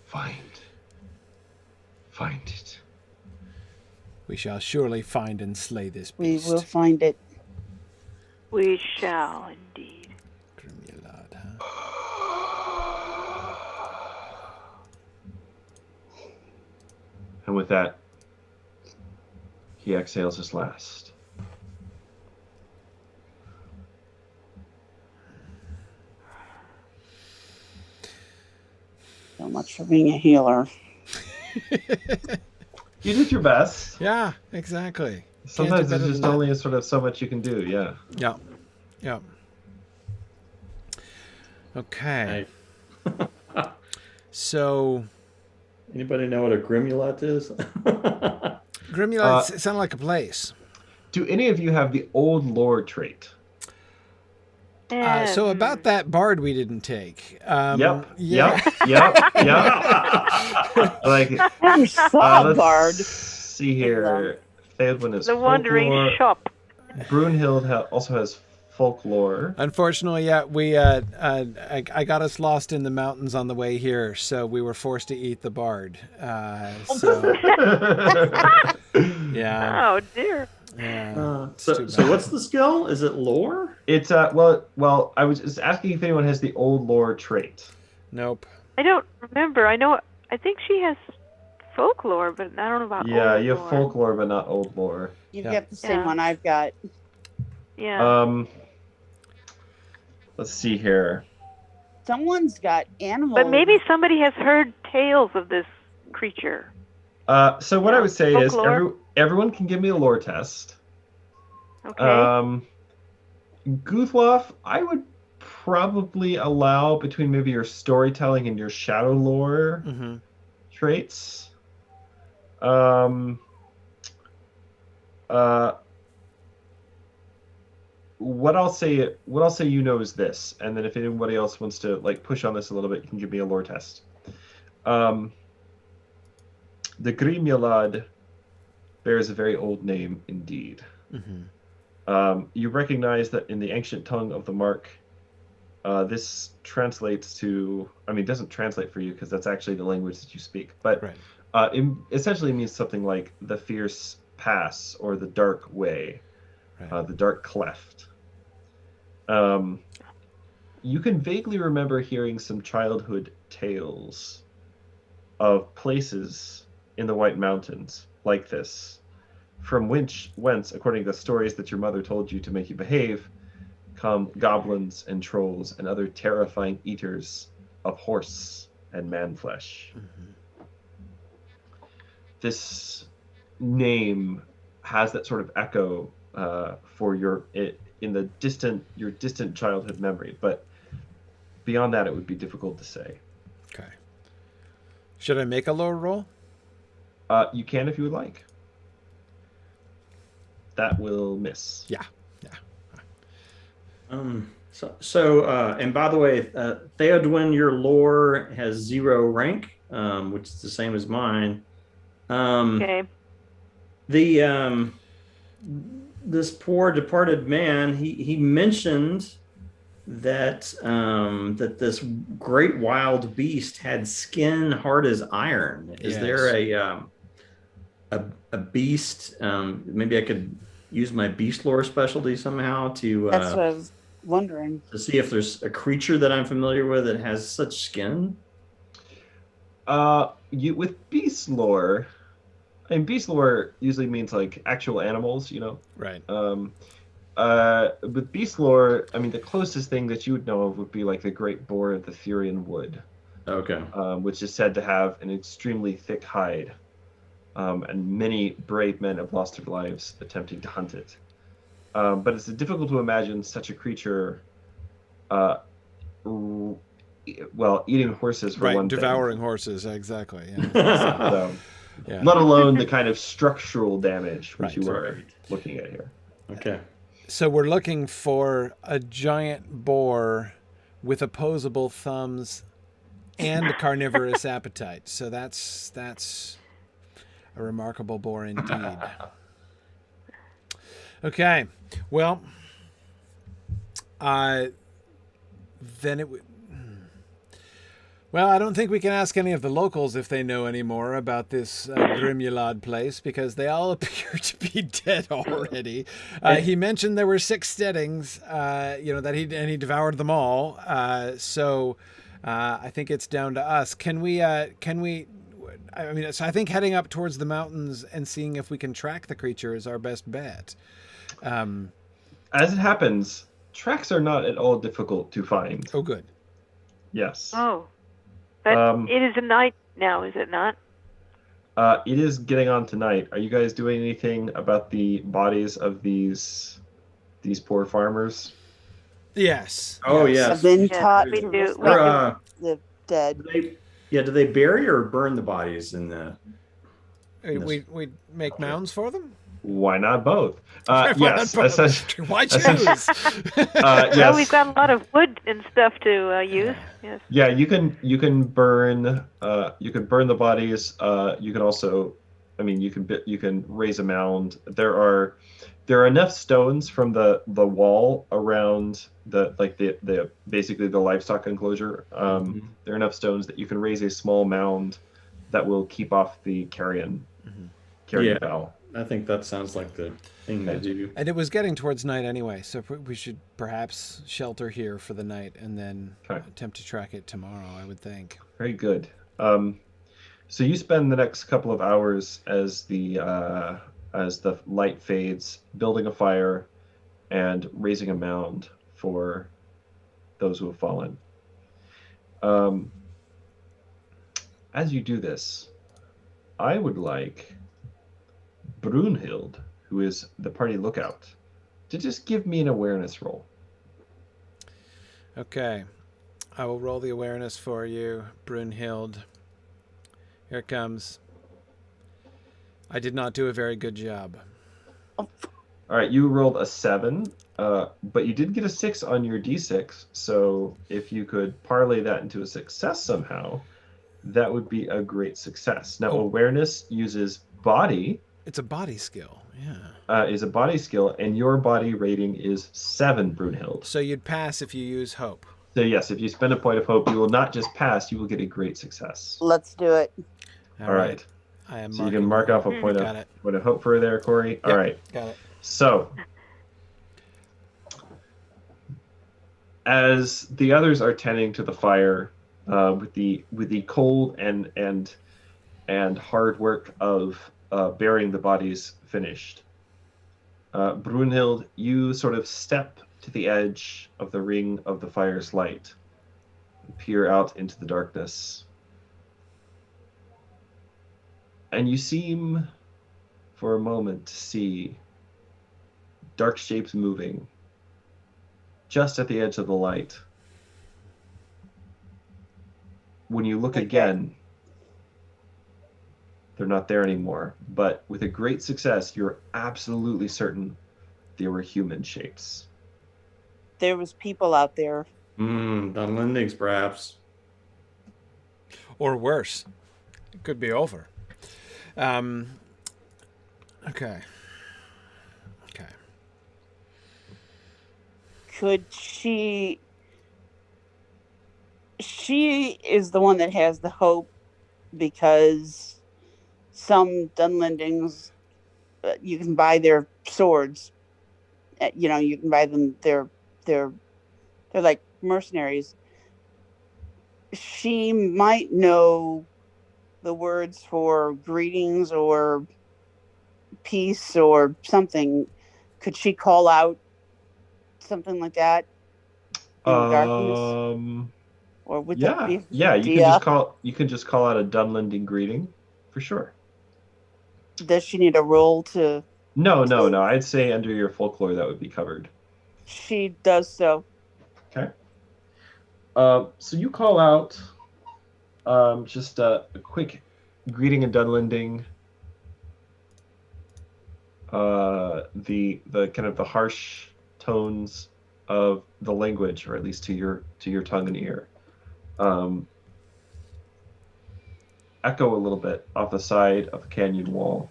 Find it. We shall surely find and slay this We beast. will find it. We shall indeed. Grimulad, huh? And with that, he exhales his last. So much for being a healer. You did your best. Yeah, exactly. Sometimes Can't do there's just better only sort of so much you can do, yeah. than that. Yeah. Okay. So, Anybody know what a Grimulot is? Grimulad, it sounded like a place. Do any of you have the old lore trait? So about that bard we didn't take. Yep. Yeah. Like, You saw let's Bard. see here. Theodwin is The wandering folklore. shop. Brunhild also has folklore. Unfortunately, yeah, I got us lost in the mountains on the way here, so we were forced to eat the bard. So yeah. Oh dear. Yeah. So what's the skill? Is it lore? It's well, I was just asking if anyone has the old lore trait. Nope. I don't remember. I think she has folklore, but I don't know about Yeah, old you have lore. folklore, but not old lore. You've Yeah. got the same Yeah. one I've got. Yeah. Let's see here. Someone's got animals. But maybe somebody has heard tales of this creature. So what I would say Folklore. is everyone can give me a lore test. Okay. Guthlof, I would probably allow between maybe your storytelling and your shadow lore Mm-hmm. traits. What I'll say you know is this, and then if anybody else wants to like push on this a little bit, you can give me a lore test. The Grimjalad bears a very old name indeed. Mm-hmm. You recognize that in the ancient tongue of the Mark, this translates to, I mean, it doesn't translate for you because that's actually the language that you speak, but Right. it essentially means something like the fierce pass or the dark way, Right. the dark cleft. You can vaguely remember hearing some childhood tales of places in the White Mountains like this, from whence, according to the stories that your mother told you to make you behave, come goblins and trolls and other terrifying eaters of horse and man flesh. Mm-hmm. This name has that sort of echo for your distant childhood memory, but beyond that, it would be difficult to say. Okay. Should I make a lore roll? You can if you would like. That will miss. Yeah. And by the way, Theodwin, your lore has 0 rank, which is the same as mine. Okay. This poor departed man, he mentioned that that this great wild beast had skin hard as iron. Is Yes. there a beast? Maybe I could use my beast lore specialty somehow to That's what I was wondering. to see if there's a creature that I'm familiar with that has such skin. With beast lore, and beast lore usually means like actual animals, you know. Right. With beast lore, I mean, the closest thing that you would know of would be like the great boar of the Thurian Wood, Okay. which is said to have an extremely thick hide, and many brave men have lost their lives attempting to hunt it. But it's difficult to imagine such a creature, eating horses for Right. one Devouring horses. Exactly. Yeah. thing. So, Yeah. let alone the kind of structural damage which Right. you are Right. looking at here. Okay. So we're looking for a giant boar with opposable thumbs and a carnivorous appetite. So that's a remarkable boar indeed. Okay. Well, then it would. Well, I don't think we can ask any of the locals if they know any more about this Grimjalad place because they all appear to be dead already. He mentioned there were 6 steadings, that he devoured them all. So I think it's down to us. Can we? I mean, so I think heading up towards the mountains and seeing if we can track the creature is our best bet. As it happens, tracks are not at all difficult to find. Oh, good. Yes. Oh. But it is a night now, is it not? It is getting on tonight. Are you guys doing anything about the bodies of these poor farmers? Yes. Oh, yes. I've been Yes, taught we to do. respect the dead. Do they bury or burn the bodies in the? We make mounds for them? Why not both? Why Yes. not both? Why choose? Well, Yes. we've got a lot of wood and stuff to use. Yes. Yeah, you can burn the bodies. You can also, I mean, you can raise a mound. There are enough stones from the wall around the basically the livestock enclosure. There are enough stones that you can raise a small mound that will keep off the carrion fowl. I think that sounds like the thing to do. And it was getting towards night anyway, so we should perhaps shelter here for the night and then attempt to track it tomorrow, I would think. Very good. So you spend the next couple of hours as the light fades, building a fire and raising a mound for those who have fallen. As you do this, I would like Brunhild, who is the party lookout, to just give me an awareness roll. Okay. I will roll the awareness for you, Brunhild. Here it comes. I did not do a very good job. All right, you rolled a 7, but you did get a 6 on your d6, so if you could parlay that into a success somehow, that would be a great success. Now, awareness uses body. It's a body skill, yeah. Is a body skill, and your body rating is 7, Brunhild. So you'd pass if you use hope. So yes, if you spend a point of hope, you will not just pass, you will get a great success. Let's do it. All right. I am so you can mark off a point of hope for there, Corey. Yep, all right. Got it. So as the others are tending to the fire, with the cold and hard work of burying the bodies finished, Brunhild, you sort of step to the edge of the ring of the fire's light and peer out into the darkness. And you seem, for a moment, to see dark shapes moving just at the edge of the light. When you look again, they're not there anymore. But with a great success, you're absolutely certain they were human shapes. There was people out there. Dunlendings, perhaps. Or worse. It could be over. Okay. Could she is the one that has the hope, because some Dunlendings, you can buy their swords. You can buy them. They're like mercenaries. She might know the words for greetings or peace or something. Could she call out something like that in the darkness? Or would that be you can just call out a Dunlending greeting for sure. Does she need a roll to? No. I'd say under your folklore that would be covered. She does so. Okay. So you call out just a quick greeting in Dunlending. The kind of the harsh tones of the language, or at least to your tongue and ear, echo a little bit off the side of the canyon wall,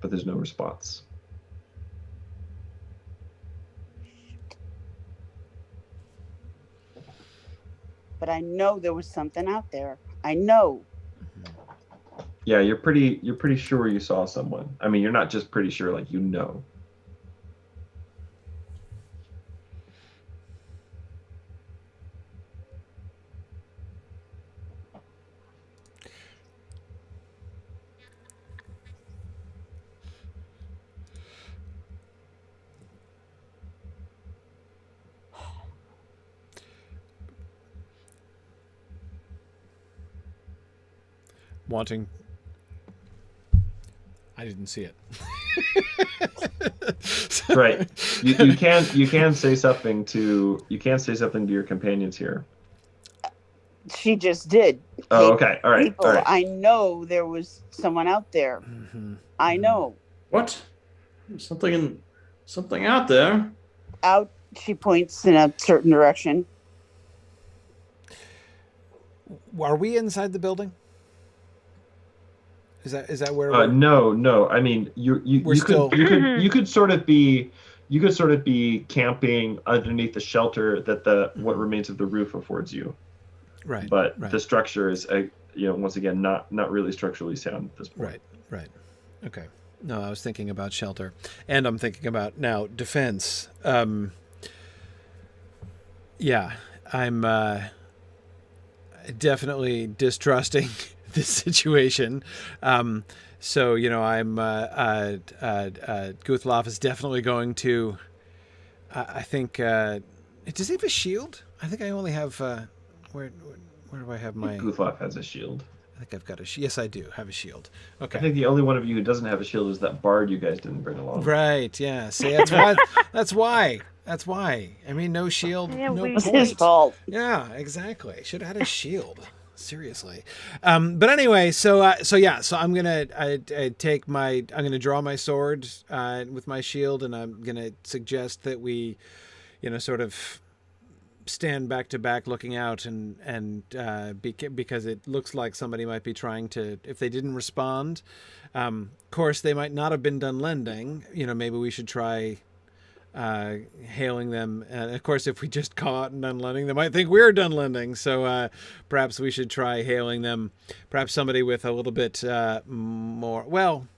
but there's no response. But I know there was something out there. I know. Yeah, you're pretty sure you saw someone. I mean, you're not just pretty sure, like you know. Wanting. I didn't see it. Right. You can say something to your companions here. She just did. Oh, okay. All right. People, all right. I know there was someone out there. Mm-hmm. I know. What? There's something out there. Out, she points in a certain direction. Are we inside the building? Is that where? No. I mean, you could sort of be camping underneath the shelter that what remains of the roof affords you. Right. But the structure is, once again, not really structurally sound at this point. Right. Okay. No, I was thinking about shelter, and I'm thinking about now defense. Yeah, I'm definitely distrusting this situation. So, I'm Guthlof is definitely going to. I think. Does he have a shield? I think I only have. Where do I have my? Guthlof has a shield. I think I've got a. Yes, I do have a shield. Okay. I think the only one of you who doesn't have a shield is that bard you guys didn't bring along. Right. Yeah. See, that's why. That's why. I mean, no shield. Yeah, no it was point. his fault. Yeah. Exactly. Should have had a shield. Seriously. But anyway, so I'm gonna I'm gonna draw my sword with my shield, and I'm gonna suggest that we, sort of stand back to back looking out because it looks like somebody might be trying to, if they didn't respond, of course they might not have been done lending, maybe we should try hailing them, and of course if we just call out and done lending, they might think we're done lending, so perhaps we should try hailing them, perhaps somebody with a little bit more, well,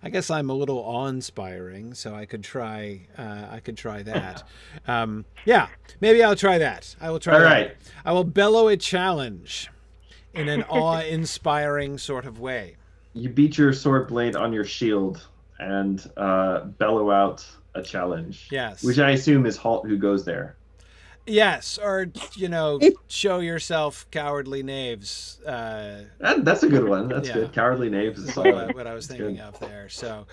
I guess I'm a little awe-inspiring, so I could try that. Yeah, maybe I'll try that. I will try. All right. I will bellow a challenge in an awe-inspiring sort of way. You beat your sword blade on your shield and bellow out a challenge. Yes. Which I assume is Halt who goes there. Yes, or show yourself, cowardly knaves. That's a good one. That's good. Cowardly knaves is solid. What I was thinking of there. So,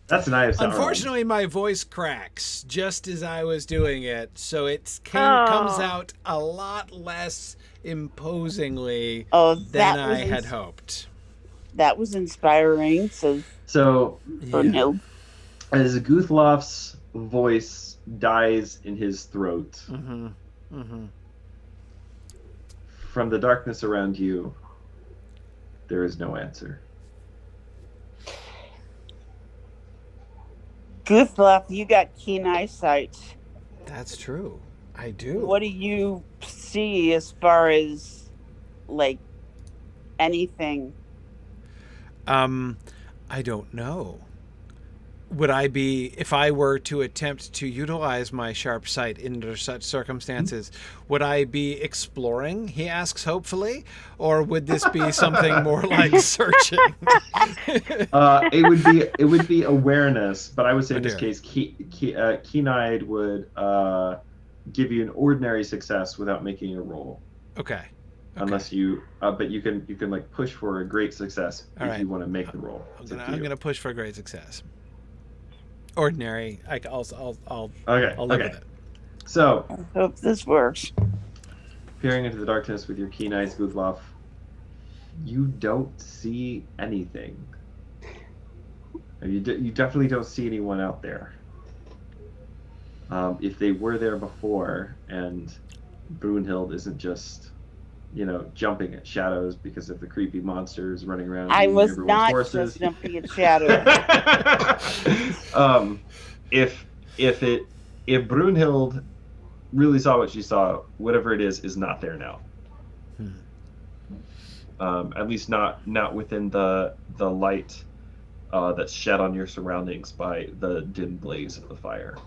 that's nice. Unfortunately, my voice cracks just as I was doing it, so it comes out a lot less imposingly than I had hoped. That was inspiring. So Brunhild. As Guthlof's voice dies in his throat, from the darkness around you, there is no answer. Guthlof, you got keen eyesight. That's true. I do. What do you see as far as, like, anything? I don't know. Would I be, if I were to attempt to utilize my sharp sight under such circumstances, would I be exploring, he asks hopefully, or would this be something more like searching? It would be awareness, but I would say in this case, keen-eyed would give you an ordinary success without making a roll. Okay. Unless you, but you can like push for a great success if you want to make the roll. I'm gonna push for a great success. Ordinary. I'll live with it. So I hope this works. Peering into the darkness with your keen eyes, Guthlof, you don't see anything. You definitely don't see anyone out there. If they were there before, and Brunhild isn't just, jumping at shadows because of the creepy monsters running around. I was not just jumping at shadows. If Brunhild really saw what she saw, whatever it is not there now. At least not within the light that's shed on your surroundings by the dim blaze of the fire.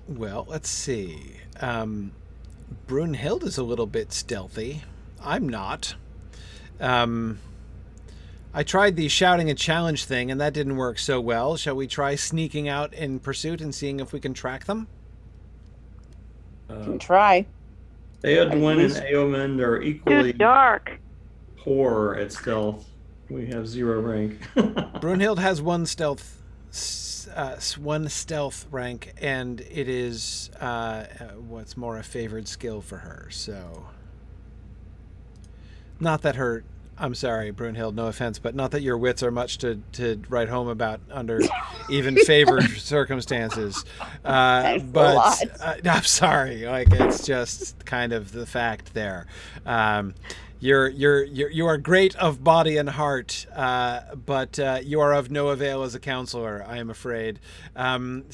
Well, let's see. Brunhild is a little bit stealthy. I'm not. I tried the shouting a challenge thing, and that didn't work so well. Shall we try sneaking out in pursuit and seeing if we can track them? Can try. Eowyn and Eowyn are equally too dark. Poor at stealth. We have 0 rank. Brunhild has one stealth rank, and it is what's more a favored skill for her. So Not that her, I'm sorry, Brunhild, no offense, but not that your wits are much to write home about under even favored circumstances. Thanks a But lot. I'm sorry, like it's just kind of the fact there. You are great of body and heart, but you are of no avail as a counselor, I am afraid. But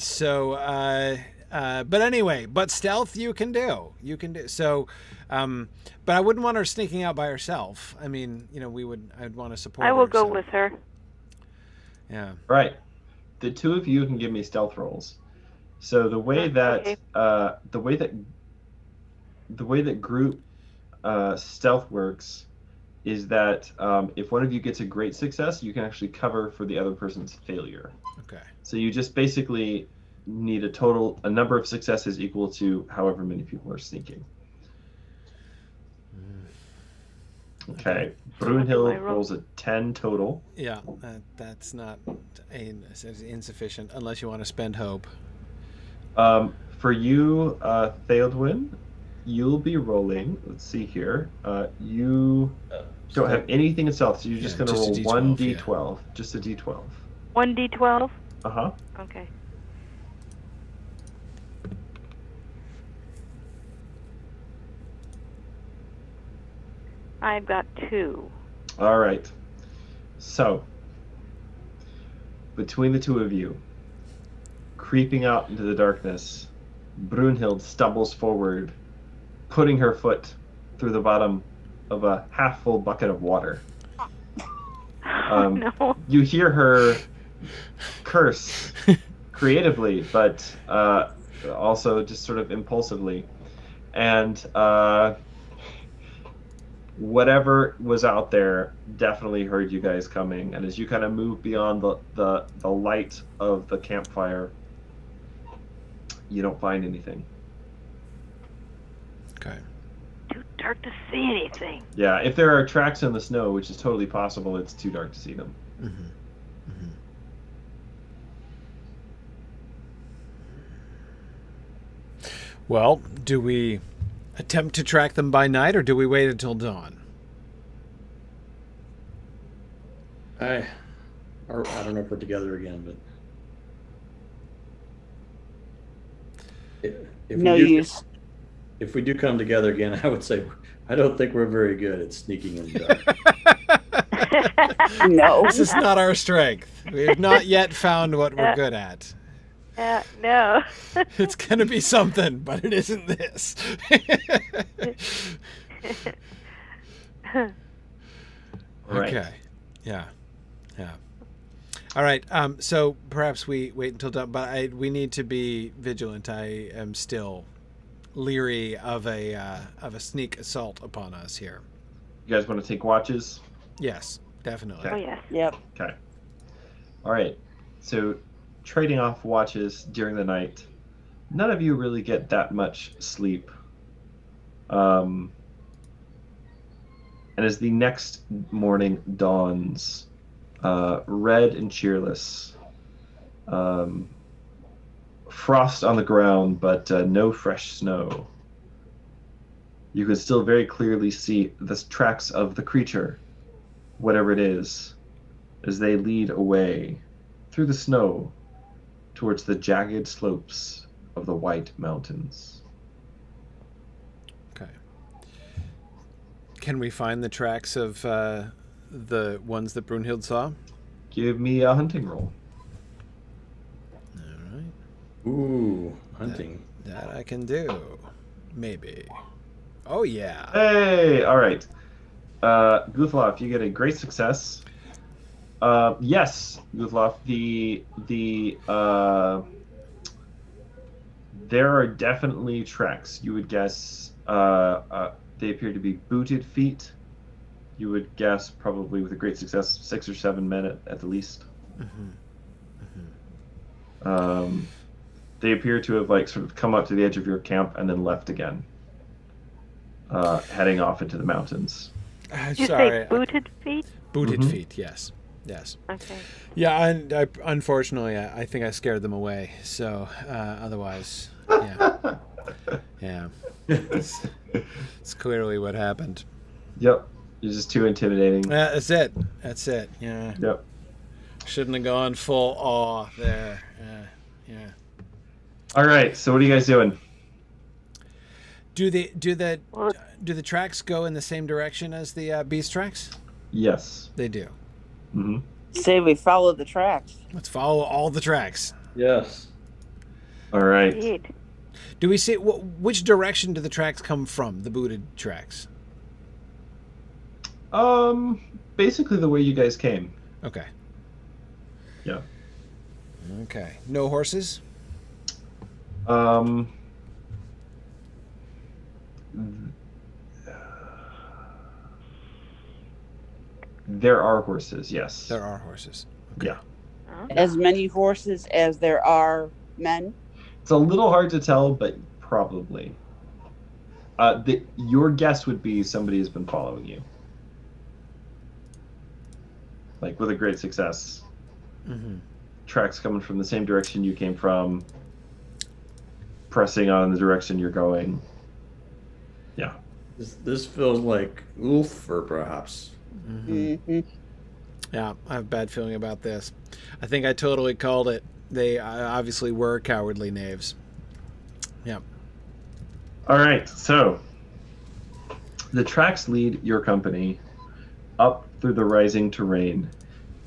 anyway, but stealth you can do. You can do so. But I wouldn't want her sneaking out by herself. I mean, I'd want to support her. I will go so. with her. Yeah. Right. The two of you can give me stealth rolls. So the way that Okay. the way that group stealth works is that if one of you gets a great success, you can actually cover for the other person's failure. Okay. So you just basically need a number of successes equal to however many people are sneaking. Okay, Brunhild rolls a 10 total. Yeah, that's not insufficient unless you want to spend hope. For you, Theodwin, you'll be rolling. Let's see here. You don't have anything in stealth, so you're just going to roll 1d12. Yeah. Just a d12. 1d12? Uh-huh. Okay. I've got 2. All right. So, between the two of you, creeping out into the darkness, Brunhild stumbles forward, putting her foot through the bottom of a half-full bucket of water. No. You hear her curse creatively, but also just sort of impulsively. And whatever was out there definitely heard you guys coming, and as you kind of move beyond the light of the campfire, you don't find anything. Okay. Too dark to see anything. Yeah, if there are tracks in the snow, which is totally possible, it's too dark to see them. Mm-hmm. Mm-hmm. Well, do we attempt to track them by night, or do we wait until dawn? I don't know if we're together again, but if we do come together again, I would say I don't think we're very good at sneaking in the dark. No. This is not our strength. We have not yet found what we're good at. No. It's going to be something, but it isn't this. Right. Okay. Yeah. All right. So perhaps we wait until dawn, but we need to be vigilant. I am still leery of a sneak assault upon us here. You guys want to take watches? Yes, definitely. Okay. Oh, yes. Yep. Okay. All right. So, trading off watches during the night, none of you really get that much sleep. And as the next morning dawns, red and cheerless, frost on the ground, but no fresh snow. You can still very clearly see the tracks of the creature, whatever it is, as they lead away through the snow towards the jagged slopes of the White Mountains. Okay. Can we find the tracks of the ones that Brunhild saw? Give me a hunting roll. All right. Ooh, hunting. That I can do. Maybe. Oh, yeah. Hey! All right. Guthlof, you get a great success. Yes, Guthlof, there are definitely tracks. You would guess they appear to be booted feet. You would guess probably with a great success 6 or 7 men at the least. Mm-hmm. Mm-hmm. They appear to have sort of come up to the edge of your camp and then left again, heading off into the mountains. Did you say booted feet? Booted feet, yes. Okay. Yeah, and unfortunately, I think I scared them away. So otherwise, yeah, it's clearly what happened. Yep. You're just too intimidating. That's it. That's it. Yeah. Yep. Shouldn't have gone full awe there. Yeah. All right. So what are you guys doing? Do the tracks go in the same direction as the beast tracks? Yes. They do. Mm-hmm. Say we follow the tracks. Let's follow all the tracks. Yes. All right. Indeed. Do we see which direction do the tracks come from? The booted tracks. Basically the way you guys came. Okay. Yeah. Okay. No horses? There are horses, yes. There are horses. Okay. Yeah. As many horses as there are men. It's a little hard to tell, but probably. Your guess would be somebody has been following you. Like with a great success. Mm-hmm. Tracks coming from the same direction you came from, pressing on the direction you're going. Yeah. This feels like Ulfer, perhaps. Mm-hmm. Yeah, I have a bad feeling about this. I think I totally called it. They obviously were cowardly knaves. Yeah. All right, so the tracks lead your company up through the rising terrain,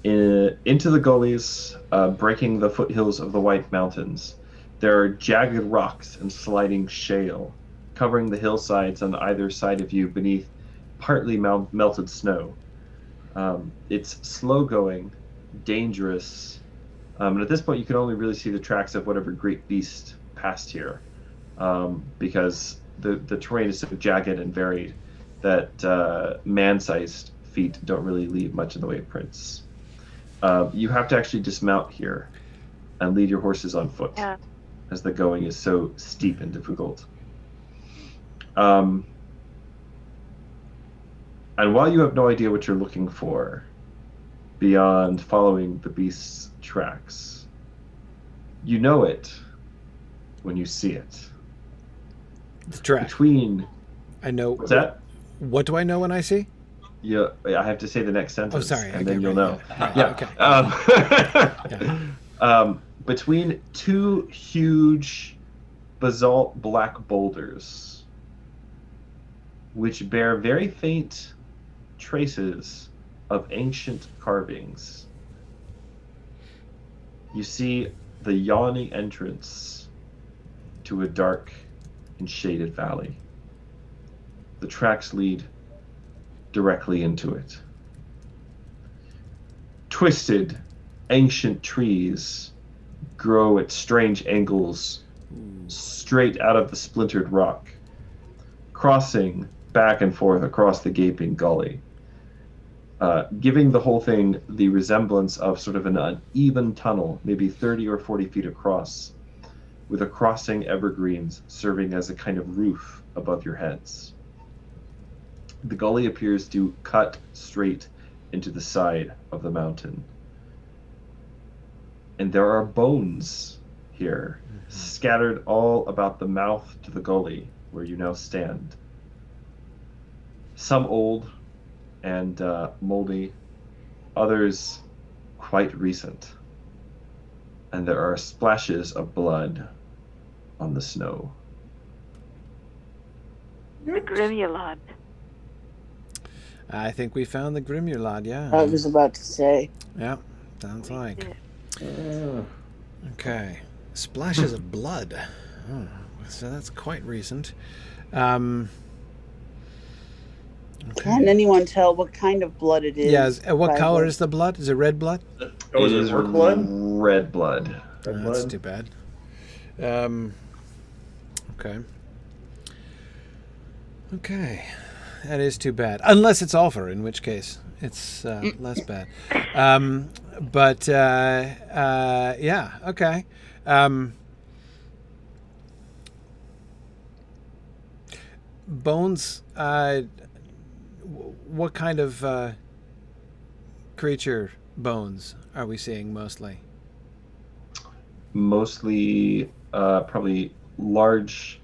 into the gullies, breaking the foothills of the White Mountains. There are jagged rocks and sliding shale, covering the hillsides on either side of you beneath partly melted snow. It's slow-going, dangerous, and at this point you can only really see the tracks of whatever great beast passed here, because the terrain is so jagged and varied that man-sized feet don't really leave much in the way of prints. You have to actually dismount here and lead your horses on foot, as the going is so steep and difficult. And while you have no idea what you're looking for beyond following the beast's tracks, you know it when you see it. The track. Between... I know. What's that? What do I know when I see? Yeah, I have to say the next sentence. Oh, sorry. And then you'll know. Yeah. Okay. Between two huge basalt black boulders, which bear very faint traces of ancient carvings, you see the yawning entrance to a dark and shaded valley. The tracks lead directly into it. Twisted, ancient trees grow at strange angles straight out of the splintered rock, crossing back and forth across the gaping gully, giving the whole thing the resemblance of sort of an uneven tunnel, maybe 30 or 40 feet across, with a crossing evergreens serving as a kind of roof above your heads. The gully appears to cut straight into the side of the mountain. And there are bones here, scattered all about the mouth to the gully where you now stand. Some old and moldy, others quite recent. And there are splashes of blood on the snow. The Grimulad. I think we found the Grimulad, yeah. I was about to say. Yeah, sounds We like. did. Okay. Splashes of blood. Oh, so that's quite recent. Okay. Can anyone tell what kind of blood it is? Yeah, what by color the- is the blood? Is it red blood? Oh, is It it is orc blood? red blood. Red That's blood? too bad. Okay. Okay. That is too bad. Unless it's Ulfer, in which case it's less bad. But yeah, okay. Bones, what kind of creature bones are we seeing mostly? Mostly, probably large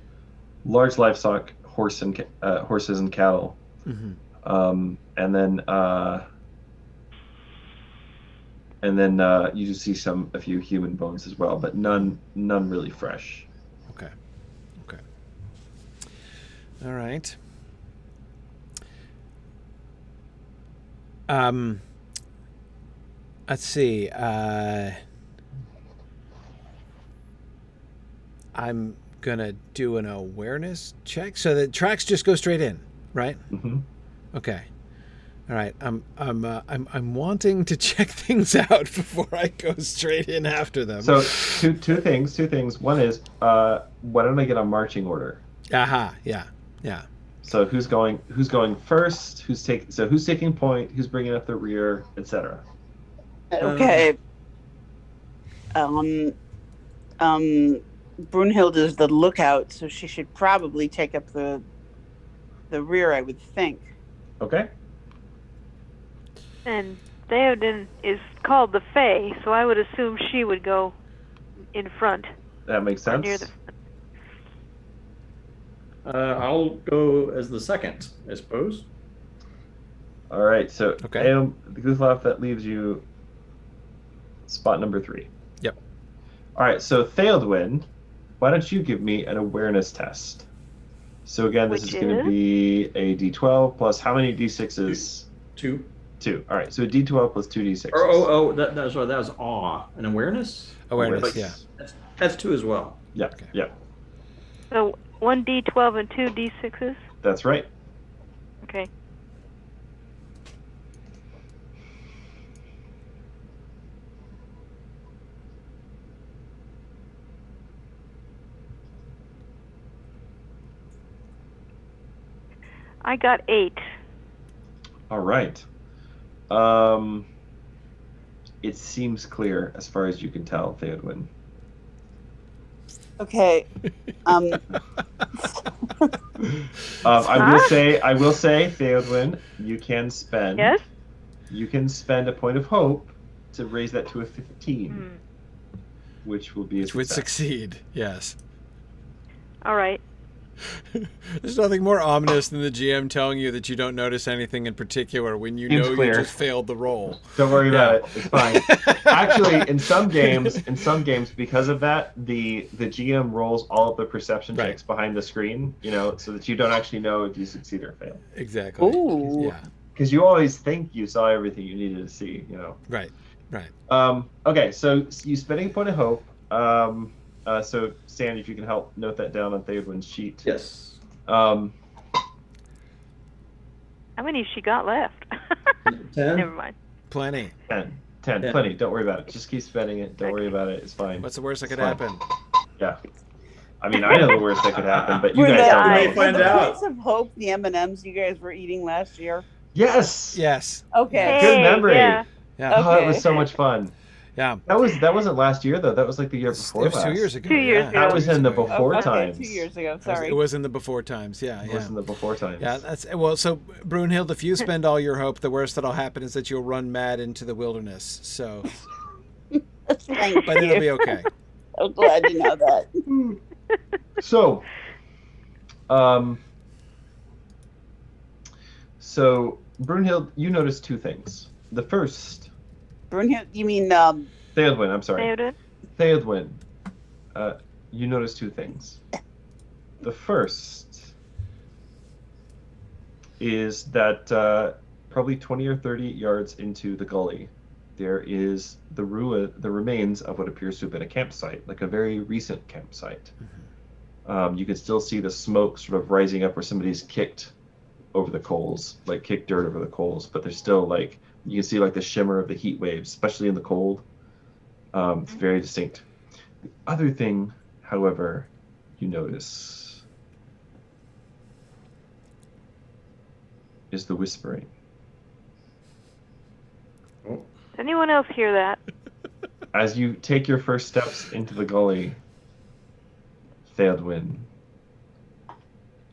livestock, horses and cattle. Mm-hmm. And then you just see a few human bones as well, but none really fresh. Okay. All right. Let's see. I'm gonna do an awareness check, so the tracks just go straight in, right? Mm-hmm. Okay. All right. I'm wanting to check things out before I go straight in after them. So two things. One is why don't I get a marching order? Aha. Yeah. So who's going first? Who's taking point? Who's bringing up the rear, etc. Okay. Brunhild is the lookout, so she should probably take up the rear, I would think. Okay. And Theoden is called the Fae, so I would assume she would go in front. That makes sense. Near the... I'll go as the second, I suppose. All right. So Okay. Guthlof, that leaves you spot number 3. Yep. All right. So Theodwin, why don't you give me an awareness test? So again, this Which is going to be a D12 plus how many D6s? 2. 2. All right. So a D12 plus 2 D6s. That was awe. An awareness? Awareness. Yeah. That's 2 as well. Yeah. Okay. Yeah. So 1 D12 and 2 D6s? That's right. Okay. I got 8. All right. It seems clear as far as you can tell, Theodwin. Okay. I will say, Theodwin, you can spend. Yes? You can spend a point of hope to raise that to a 15, which will be a Which would success. succeed. Yes. All right. There's nothing more ominous than the GM telling you that you don't notice anything in particular when you Seems know clear. you just failed the roll. Don't worry about it. It's fine. Actually, in some games, because of that, the GM rolls all of the perception Right. checks behind the screen, so that you don't actually know if you succeed or fail. Exactly. Ooh. Yeah. Because you always think you saw everything you needed to see, Right. Okay, so you spending a point of hope. So Stan, if you can help note that down on Theodwin's sheet. Yes. How many she got left? 10. Never mind. Plenty. 10, Yeah. plenty. Don't worry about it. Just keep spending it. Don't worry about it. It's fine. What's the worst that could Fine. happen? Yeah. I mean, I know the worst that could happen, but you Were guys the, don't may know. find were the out. points of hope the M&Ms you guys were eating last year? Yes. Yes. Okay. Good memory. Yeah. Yeah. Oh, it Okay. was so much fun. Yeah. That wasn't last year though. That was like the year It before was last. 2 years ago. 2 years yeah. ago. That was in the Years ago, yeah. before Okay, times. 2 years ago. It was- Sorry. It was in the before times. Yeah. It Yeah. was in the before times. Yeah, that's well. So Brunhild, if you spend all your hope, the worst that'll happen is that you'll run mad into the wilderness. So, Thank but it'll you. be okay. I'm glad to know that. So, Brunhild, you noticed 2 things. The first, Brunhild, you mean Theodwin, I'm sorry. Theoden? Theodwin, you noticed 2 things. The first is that probably 20 or 30 yards into the gully, there is the remains of what appears to have been a campsite, like a very recent campsite. You can still see the smoke sort of rising up where somebody's kicked over the coals, like kicked dirt over the coals, but there's still like, you can see like the shimmer of the heat waves, especially in the cold. It's very distinct. The other thing, however, you notice is the whispering. Oh. Does anyone else hear that? As you take your first steps into the gully, Theodwin,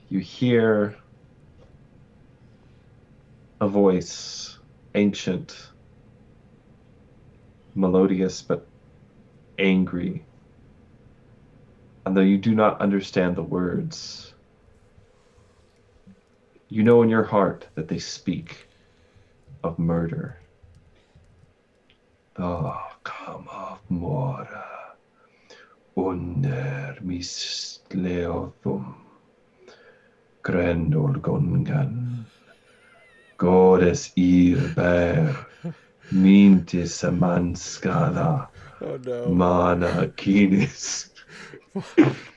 you hear a voice, ancient, melodious, but angry. And though you do not understand the words, You know in your heart that they speak of murder. Oh, come of mora. Under mis leothum. Grendol gongan. Godes ir bear. Mintis amanskada. Oh no. Mana kinis.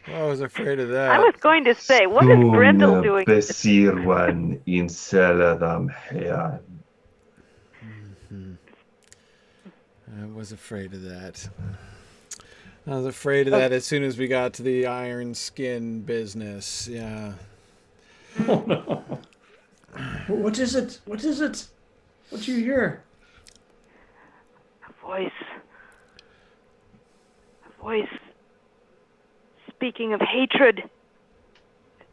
I was afraid of I that. was going to say, what is Brendel doing? Besirwan in Celadam Hean. I was afraid of that. I was afraid of that as soon as we got to the iron skin business. Yeah. Oh no. What is it? What is it? What do you hear? A voice. A voice. Speaking of hatred.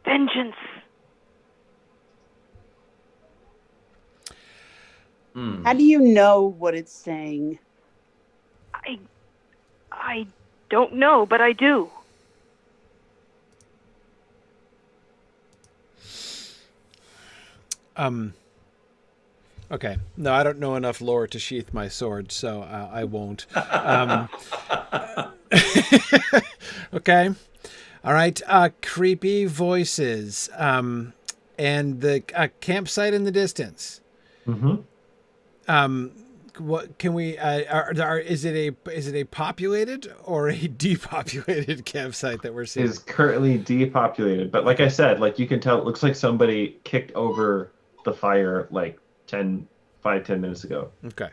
Vengeance. How do you know what it's saying? I don't know, but I do. Okay. No, I don't know enough lore to sheath my sword, so I won't. Okay. All right. Creepy voices. And the campsite in the distance. Mm-hmm. What can we? Is it a populated or a depopulated campsite that we're seeing? Is currently depopulated, but like I said, like you can tell, it looks like somebody kicked over the fire like 10 minutes ago. Okay.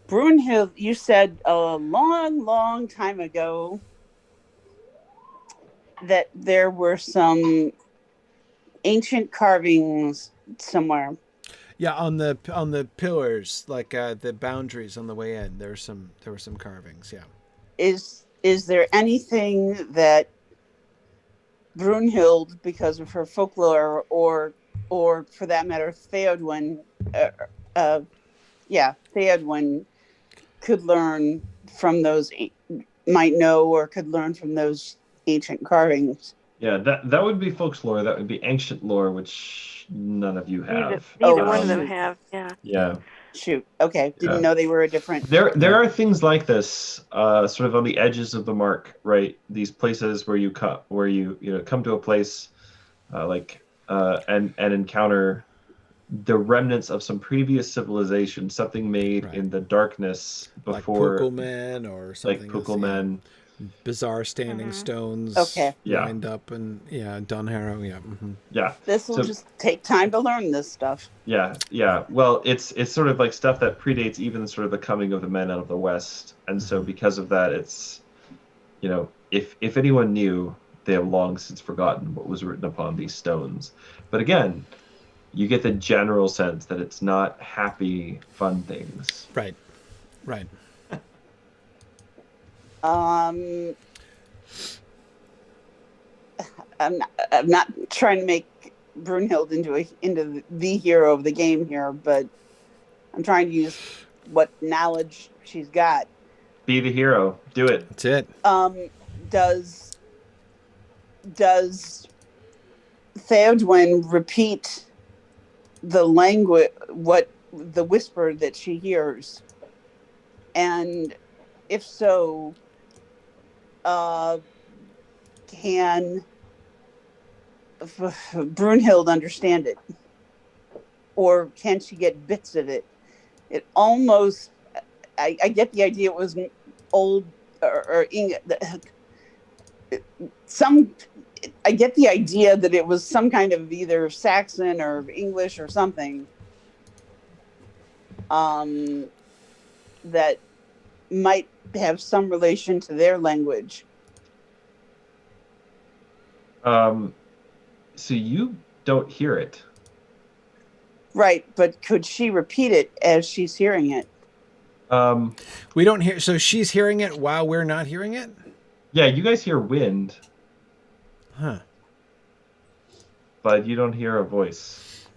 Brunhild, you said a long time ago that there were some ancient carvings somewhere. Yeah, on the pillars, like the boundaries on the way in, there were some carvings. Yeah. Is there anything that Brunhild, because of her folklore, or for that matter, Theodwin, Theodwin could learn from those, might know or could learn from those ancient carvings? Yeah, that would be folklore. That would be ancient lore, which none of you have. Neither one of them have. Yeah. Yeah. Shoot. Okay. Didn't know they were a different. There are things like this, sort of on the edges of the mark, right? These places where you come to a place, and encounter the remnants of some previous civilization, something made in the darkness before, like Pukelman or something. Like Pukelman. Bizarre standing stones. Okay. Lined up and Dunharrow. Yeah. Yeah. This will just take time to learn this stuff. Yeah. Well, it's sort of like stuff that predates even sort of the coming of the men out of the West, and so because of that, it's, if anyone knew, they have long since forgotten what was written upon these stones. But again, you get the general sense that it's not happy, fun things. Right. I'm not trying to make Brunhild into the hero of the game here, but I'm trying to use what knowledge she's got. Be the hero. Do it. That's it. Does Theodwin repeat the language, what the whisper that she hears? And if so, can Brunhild understand it? Or can she get bits of it? It almost, I get the idea it was old or I get the idea that it was some kind of either Saxon or English or something that might have some relation to their language. So you don't hear it. Right, but could she repeat it as she's hearing it? We don't hear, so she's hearing it while we're not hearing it? Yeah, you guys hear wind. Huh. But you don't hear a voice.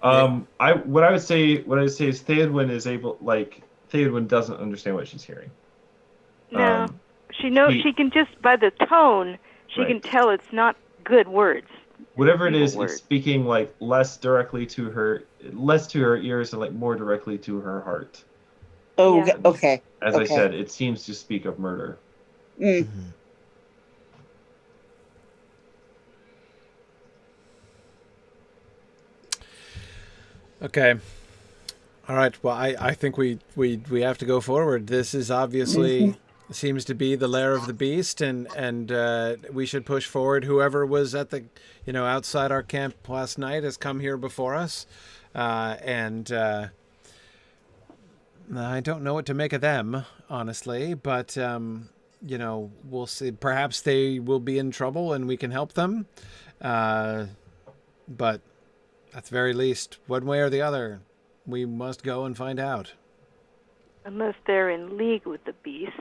What I would say is Theodwin doesn't understand what she's hearing. No. She knows, she can just, by the tone, She can tell it's not good words. Whatever it Evil is, words. it's speaking like less to her ears and like more directly to her heart. Oh, Yeah. okay. As I Okay. said, it seems to speak of murder. Mm. Okay. All right. Well, I think we have to go forward. This is obviously seems to be the lair of the beast, and we should push forward. Whoever was at the outside our camp last night has come here before us, and I don't know what to make of them, honestly. But we'll see. Perhaps they will be in trouble, and we can help them. But at the very least, one way or the other, we must go and find out. Unless they're in league with the beast.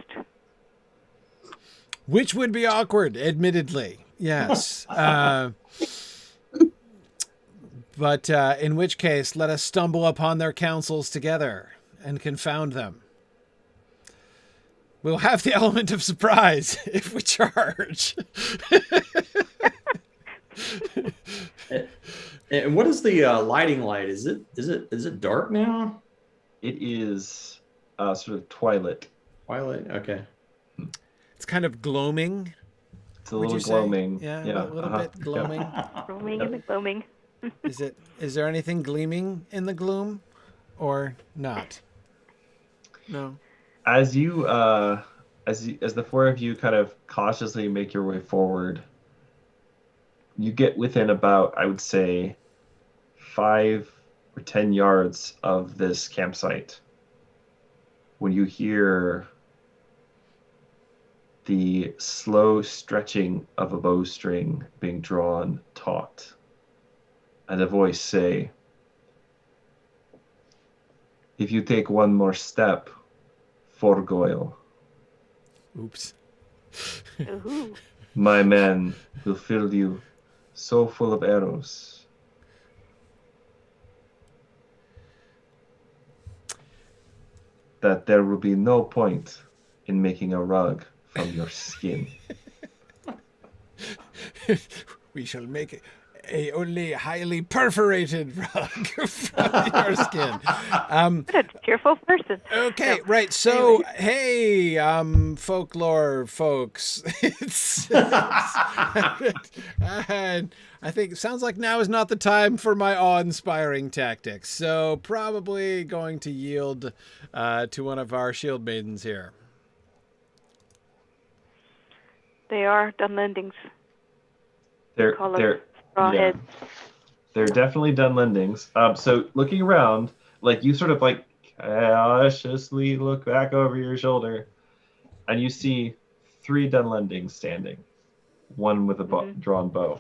Which would be awkward, admittedly. Yes. But in which case, let us stumble upon their counsels together and confound them. We'll have the element of surprise if we charge. And what is the lighting light? Is it dark now? It is sort of twilight. Twilight. Okay. It's kind of gloaming. It's a little gloaming. Yeah, a little bit gloaming. Gloaming and gloaming. Is there anything gleaming in the gloom, or not? No. As you as the four of you kind of cautiously make your way forward, you get within about, I would say, 5 or 10 yards of this campsite when you hear the slow stretching of a bowstring being drawn taut, and a voice say, "If you take one more step, Forgoyle, Oops. Ooh. my men will fill you so full of arrows that there will be no point in making a rug from your skin." We shall make a only highly perforated rug from your skin. What a cheerful person. Okay, No. right. So, hey, folklore folks. I think it sounds like now is not the time for my awe-inspiring tactics. So, probably going to yield to one of our shield maidens here. They are Dunlendings. They're Strawheads. they're definitely Dunlendings. So looking around, like you sort of like cautiously look back over your shoulder, and you see 3 Dunlendings standing, one with a drawn bow.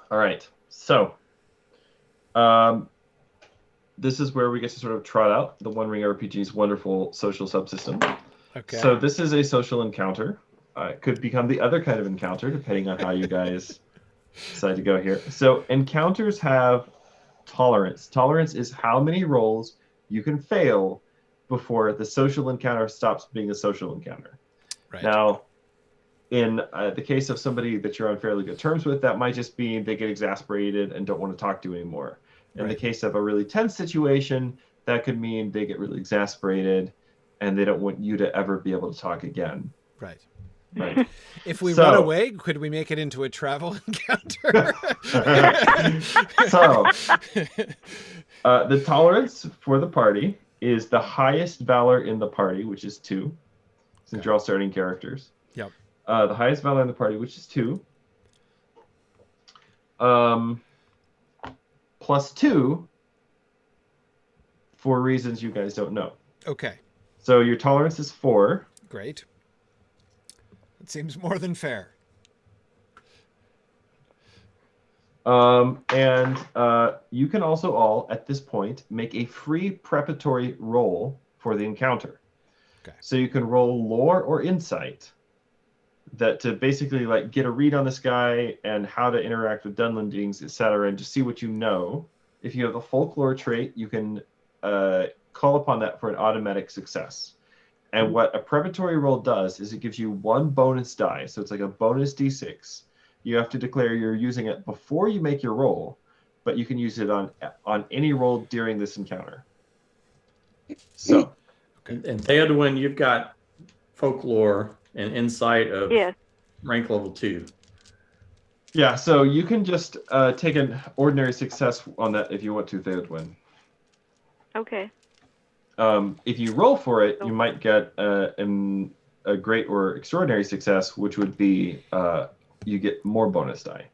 All right, so this is where we get to sort of trot out the One Ring RPG's wonderful social subsystem. Okay. So this is a social encounter. It could become the other kind of encounter, depending on how you guys decide to go here. So encounters have tolerance. Tolerance is how many rolls you can fail before the social encounter stops being a social encounter. Right. Now, in the case of somebody that you're on fairly good terms with, that might just be they get exasperated and don't want to talk to you anymore. In the case of a really tense situation, that could mean they get really exasperated and they don't want you to ever be able to talk again. Right. Right. If we run away, could we make it into a travel encounter? So, the tolerance for the party is the highest valor in the party, which is 2, since you're all starting characters. Yep. The highest valor in the party, which is 2. Plus 2 for reasons you guys don't know. Okay. So your tolerance is 4. Great. It seems more than fair. And you can also all, at this point, make a free preparatory roll for the encounter. Okay. So you can roll lore or insight that to basically like get a read on this guy and how to interact with Dunlendings, etc., and just see what you know. If you have a folklore trait, you can call upon that for an automatic success. And what a preparatory roll does is it gives you one bonus die. So it's like a bonus d6. You have to declare you're using it before you make your roll, but you can use it on any roll during this encounter. So, And Theodwin, you've got folklore and insight of rank level 2. yeah, so you can just take an ordinary success on that if you want to, Theodwin. Okay. If you roll for it, you might get a great or extraordinary success, which would be you get more bonus die.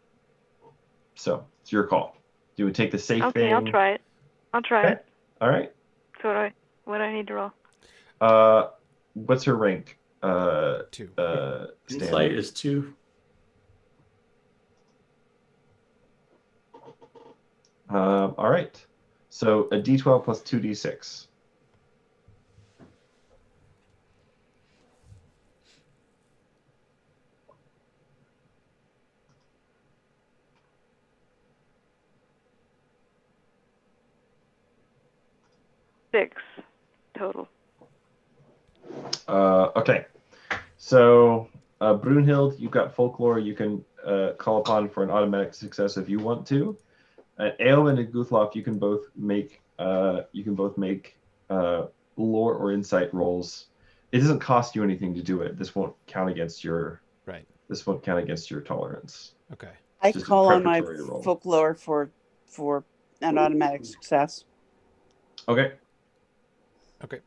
So it's your call. You would take the safe thing. Okay, I'll try it. I'll try it. All right. So what do I need to roll? What's her rank? 2. Insight is 2. All right. So a d12 plus 2d6. Six total. Okay. So Brunhild, you've got folklore. You can call upon for an automatic success if you want to. Eowyn and Guthlof, you can both make lore or insight rolls. It doesn't cost you anything to do it. This won't count against your This won't count against your tolerance. Okay. I Just a call on my preparatory roll. folklore for an automatic success. Okay. Okay.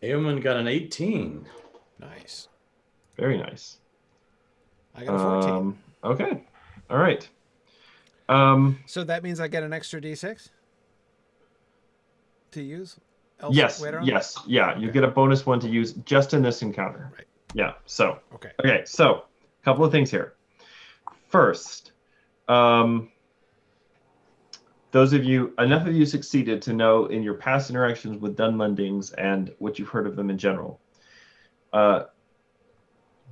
Eowyn got an 18. Nice. Very nice. I got a 14. Okay. All right. So that means I get an extra d6 to use? Yes. Later on? Yes. Yeah. Okay. You get a bonus one to use just in this encounter. Right. Yeah. So. Okay. Okay. So, a couple of things here. First, enough of you succeeded to know in your past interactions with Dunlendings and what you've heard of them in general.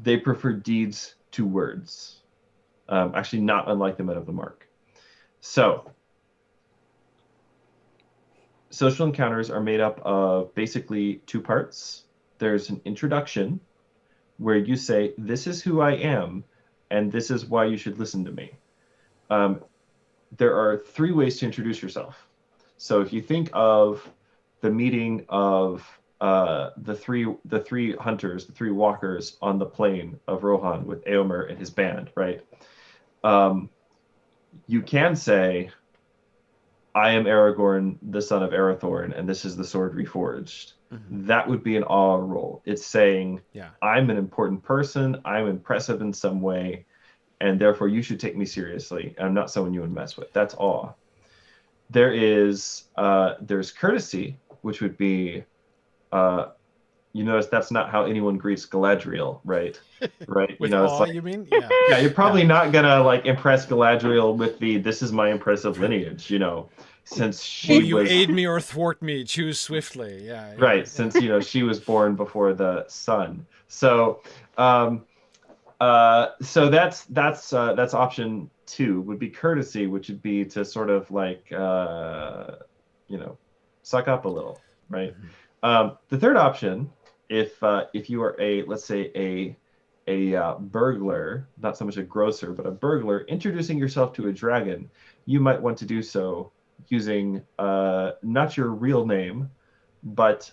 They prefer deeds to words. Actually, not unlike the Men of the Mark. So, social encounters are made up of basically 2 parts. There's an introduction where you say, this is who I am, and this is why you should listen to me. There are 3 ways to introduce yourself. So if you think of the meeting of the three hunters, the 3 walkers on the plain of Rohan with Eomer and his band, right? You can say, I am Aragorn, the son of Arathorn, and this is the sword reforged. Mm-hmm. That would be an awe roll. It's saying, I'm an important person, I'm impressive in some way, and therefore you should take me seriously. I'm not someone you would mess with. That's awe. There's courtesy, which would be, you notice that's not how anyone greets Galadriel, right? Right. With you know, awe, it's like, you mean? Yeah. Yeah, you're probably not gonna like impress Galadriel with this is my impressive lineage, you know, since she Will you was aid me or thwart me? Choose swiftly. Yeah. right, since she was born before the sun. So so that's option 2 would be courtesy, which would be to sort of like suck up a little, right? Mm-hmm. The third option, if you are let's say a burglar, not so much a grocer, but a burglar, introducing yourself to a dragon, you might want to do so using not your real name, but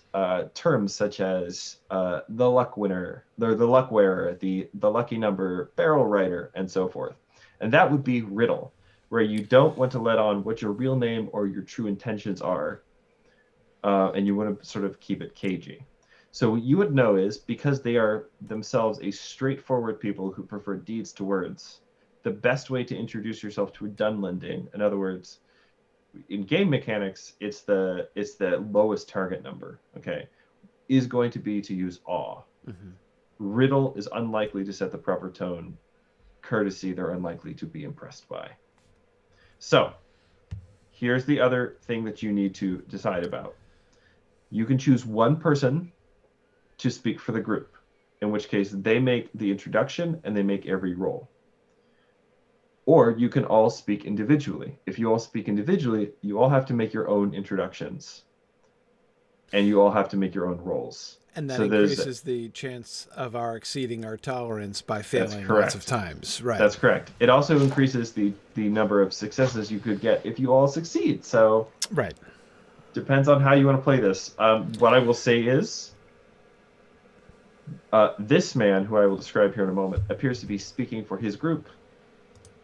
terms such as the luck winner, the luck wearer, the lucky number, barrel rider, and so forth. And that would be riddle, where you don't want to let on what your real name or your true intentions are, and you want to sort of keep it cagey. So what you would know is, because they are themselves a straightforward people who prefer deeds to words, the best way to introduce yourself to a Dunlending, in other words, in game mechanics, it's the lowest target number, okay, is going to be to use awe. Mm-hmm. Riddle is unlikely to set the proper tone. Courtesy, they're unlikely to be impressed by. So here's the other thing that you need to decide about. You can choose one person to speak for the group, in which case they make the introduction and they make every roll. Or you can all speak individually. If you all speak individually, you all have to make your own introductions. and you all have to make your own rolls. And that So there's- increases the chance of our exceeding our tolerance by failing correct. lots of times. Right. That's correct. It also increases the number of successes you could get if you all succeed. So right. depends on how you want to play this. What I will say is, this man, who I will describe here in a moment, appears to be speaking for his group,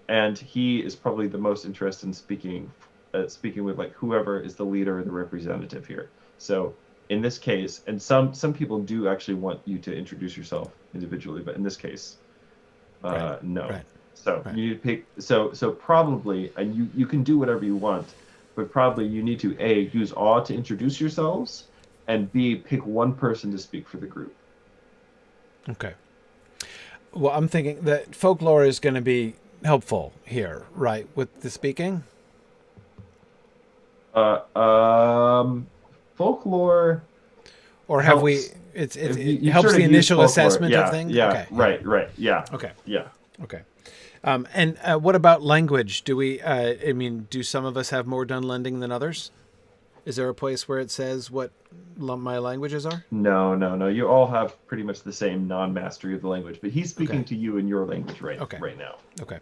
and he is probably the most interested in speaking with like whoever is the leader or the representative here. So in this case, and some people do actually want you to introduce yourself individually, but in this case, Right. no. Right. So Right. you need to pick. So probably, and you can do whatever you want, but probably you need to A, use awe to introduce yourselves, and B, pick one person to speak for the group. Okay. Well, I'm thinking that folklore is going to be helpful here, right, with the speaking? Folklore. Or have we... helps. It You helps sort the of initial use folklore. assessment Yeah, of things? Yeah, Okay. right, yeah. Okay. Yeah. Okay. And what about language? Do we, do some of us have more Dunlending than others? Is there a place where it says what my languages are? No. You all have pretty much the same non-mastery of the language, but he's speaking Okay. to you in your language right now. Okay.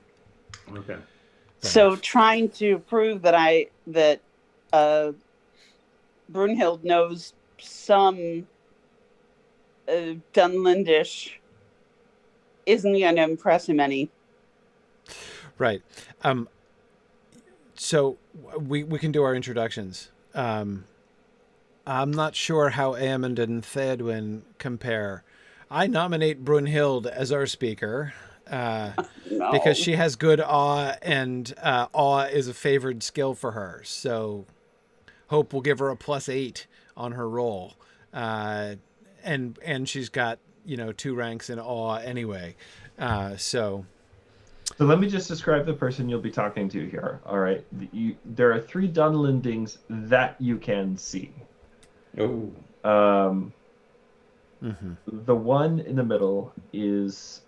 Okay. So trying to prove that Brunhild knows some Dunlendish isn't going to impress him any. Right. So we can do our introductions. I'm not sure how Aemond and Theodwyn compare. I nominate Brunhild as our speaker No. because she has good awe, and awe is a favored skill for her. So Hope will give her a +8 on her roll. And she's got, 2 ranks in awe anyway. So let me just describe the person you'll be talking to here. All right. There are 3 Dunlendings that you can see. Oh. The one in the middle is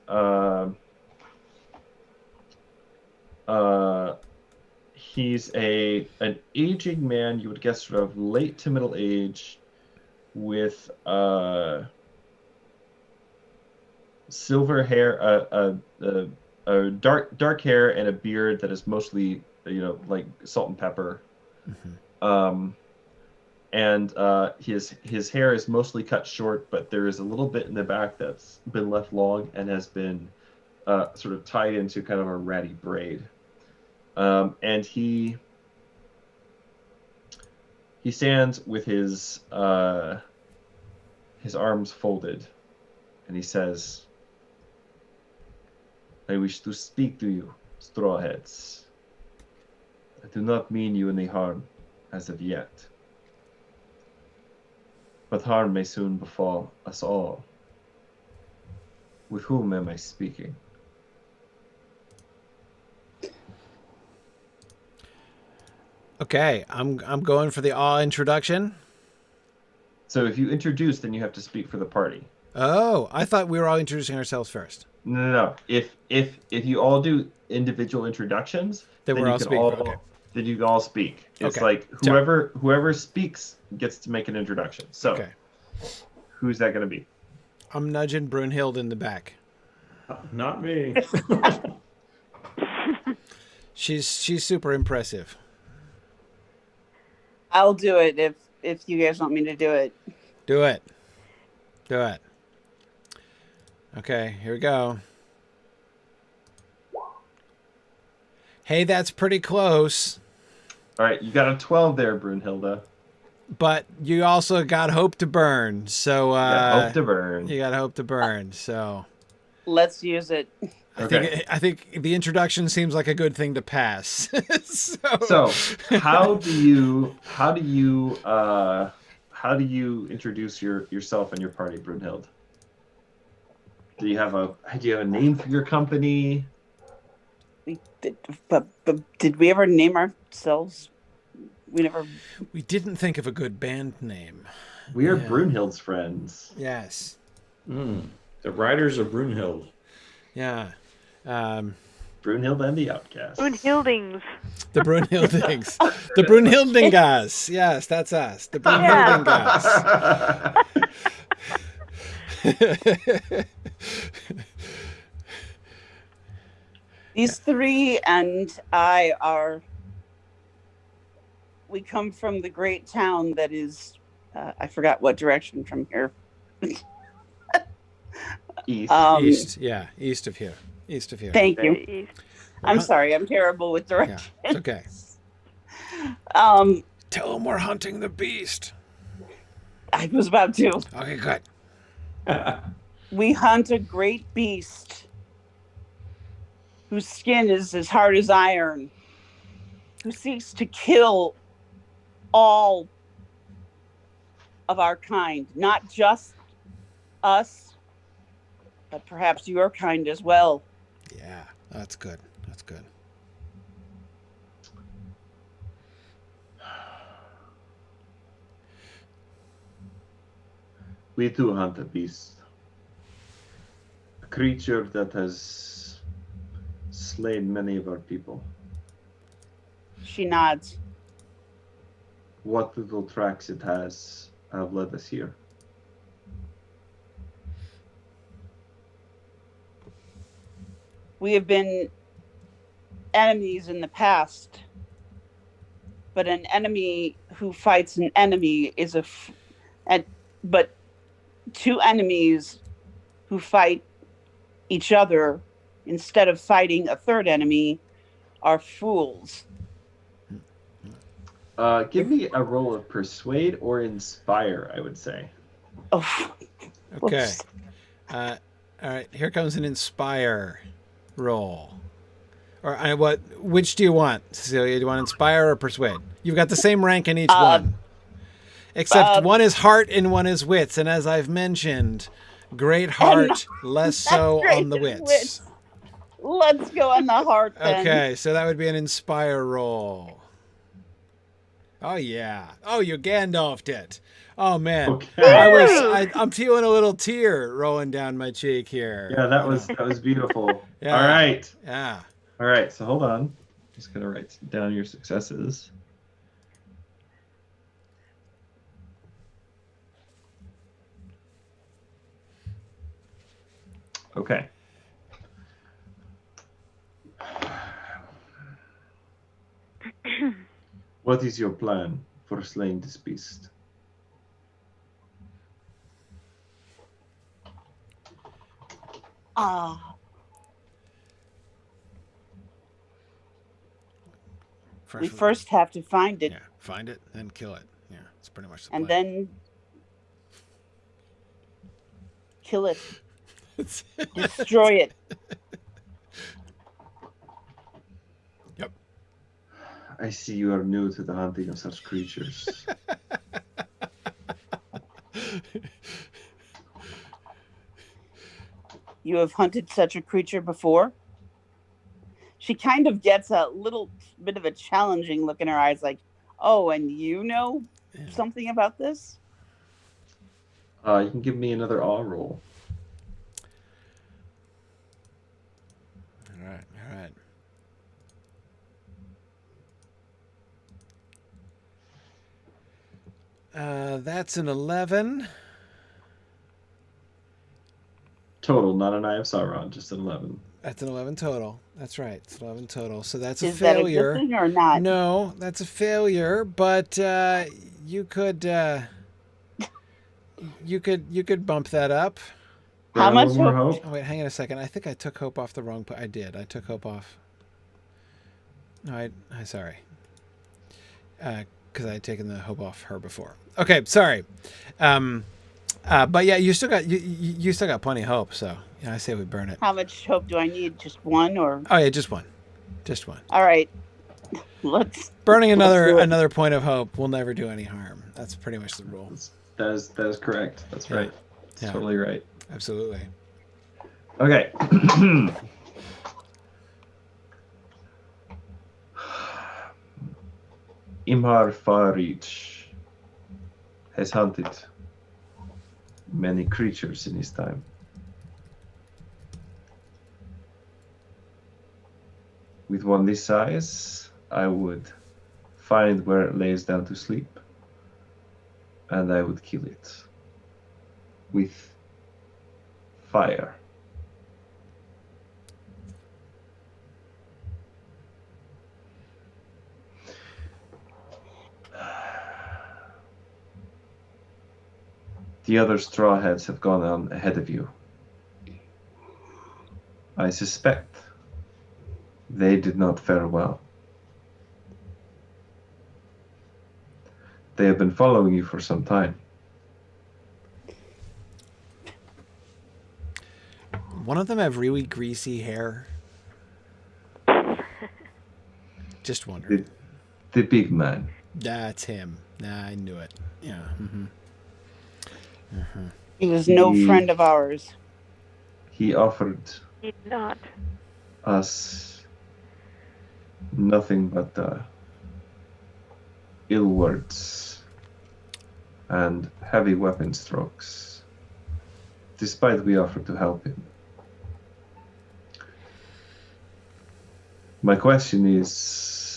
he's an aging man, you would guess sort of late to middle age, with silver hair, dark hair, and a beard that is mostly like salt and pepper. And his hair is mostly cut short, but there is a little bit in the back that's been left long and has been sort of tied into kind of a ratty braid. And he stands with his arms folded, and he says, "I wish to speak to you, strawheads. I do not mean you any harm as of yet. But harm may soon befall us all. With whom am I speaking?" okay, I'm going for the awe introduction. So if you introduce, then you have to speak for the party. Oh, I thought we were all introducing ourselves first. No. If you all do individual introductions, Then we're you all can speaking, okay. Then you can all speak. It's Okay. like whoever speaks gets to make an introduction. So Okay. who's that going to be? I'm nudging Brunhild in the back. Not me. She's super impressive. I'll do it if you guys want me to do it. Do it. Okay, here we go. Hey, that's pretty close. All right, you got a 12 there, Brunhilde. But you also got hope to burn. So Hope to burn. you got hope to burn. So Let's use it. I think the introduction seems like a good thing to pass. So how do you introduce yourself and your party, Brunhild? Do you have a name for your company? But did we ever name ourselves? We never. We didn't think of a good band name. We are Yeah. Brunhild's friends. Yes. The Riders of Brunhild. Yeah. Brunhild and the Outcast. Brunhildings. The Brunhildings. The Brunhildingas. Yes, that's us. The Brunhildingas. These three and I are. We come from the great town that is. I forgot what direction from here. East. East. Yeah, east of here. East of here. Thank you. East. I'm sorry. I'm terrible with directions. Yeah, it's okay. Tell them we're hunting the beast. I was about to. Okay, good. We hunt a great beast whose skin is as hard as iron, who seeks to kill all of our kind, not just us, but perhaps your kind as well. Yeah, that's good. That's good. We too hunt a beast. A creature that has slain many of our people. She nods. What little tracks it has have led us here. We have been enemies in the past, but an enemy who fights an enemy is but two enemies who fight each other instead of fighting a third enemy are fools. Give me a roll of persuade or inspire, I would say. Oh, Okay. whoops. All right. Here comes an inspire roll. Or which do you want, Cecilia? Do you want inspire or persuade? You've got the same rank in each one. Except one is heart and one is wits. And as I've mentioned, great heart, less so great on the wits. Let's go on the heart then. Okay, so that would be an inspire roll. Oh yeah. Oh, you Gandalfed it. Oh man. Okay. I'm feeling a little tear rolling down my cheek here. Yeah, that was beautiful. Yeah. All right. Yeah. All right. So hold on. Just gonna write down your successes. Okay. What is your plan for slaying this beast? We first have to find it, Yeah, find it and kill it. Yeah, it's pretty much the and plan. then kill it, destroy it. Yep. I see you are new to the hunting of such creatures. You have hunted such a creature before? She kind of gets a little bit of a challenging look in her eyes, like, oh, and you know something about this? You can give me another awe roll. All right. That's an 11. Total, not an Eye of Sauron, just an 11. That's an 11 total. That's right. It's 11 total. So that's a Is that a failure. good thing or not? No, that's a failure. But you could bump that up. How Yeah, much one more hope? hope? Oh wait, hang on a second. I think I took hope off the wrong. I did. I took hope off. No, I sorry. Because I had taken the hope off her before. Okay, sorry. But yeah, you still got plenty of hope. So yeah, I say we burn it. How much hope do I need? Just one or? Oh yeah, just one. All right. Let's. Burning do it. another point of hope will never do any harm. That's pretty much the rule. That is correct. That's Yeah. right. That's Yeah. totally right. Absolutely. Okay. Imhar Farich has hunted many creatures in his time. with one this size, I would find where it lays down to sleep, and I would kill it with fire. The other straw hats have gone on ahead of you. I suspect they did not fare well. They have been following you for some time. One of them have really greasy hair. Just wondering. The big man. That's him. Nah, I knew it. Yeah. Mm-hmm. He was no friend of ours. He offered He's not. us nothing but ill words and heavy weapon strokes, despite we offered to help him. My question is,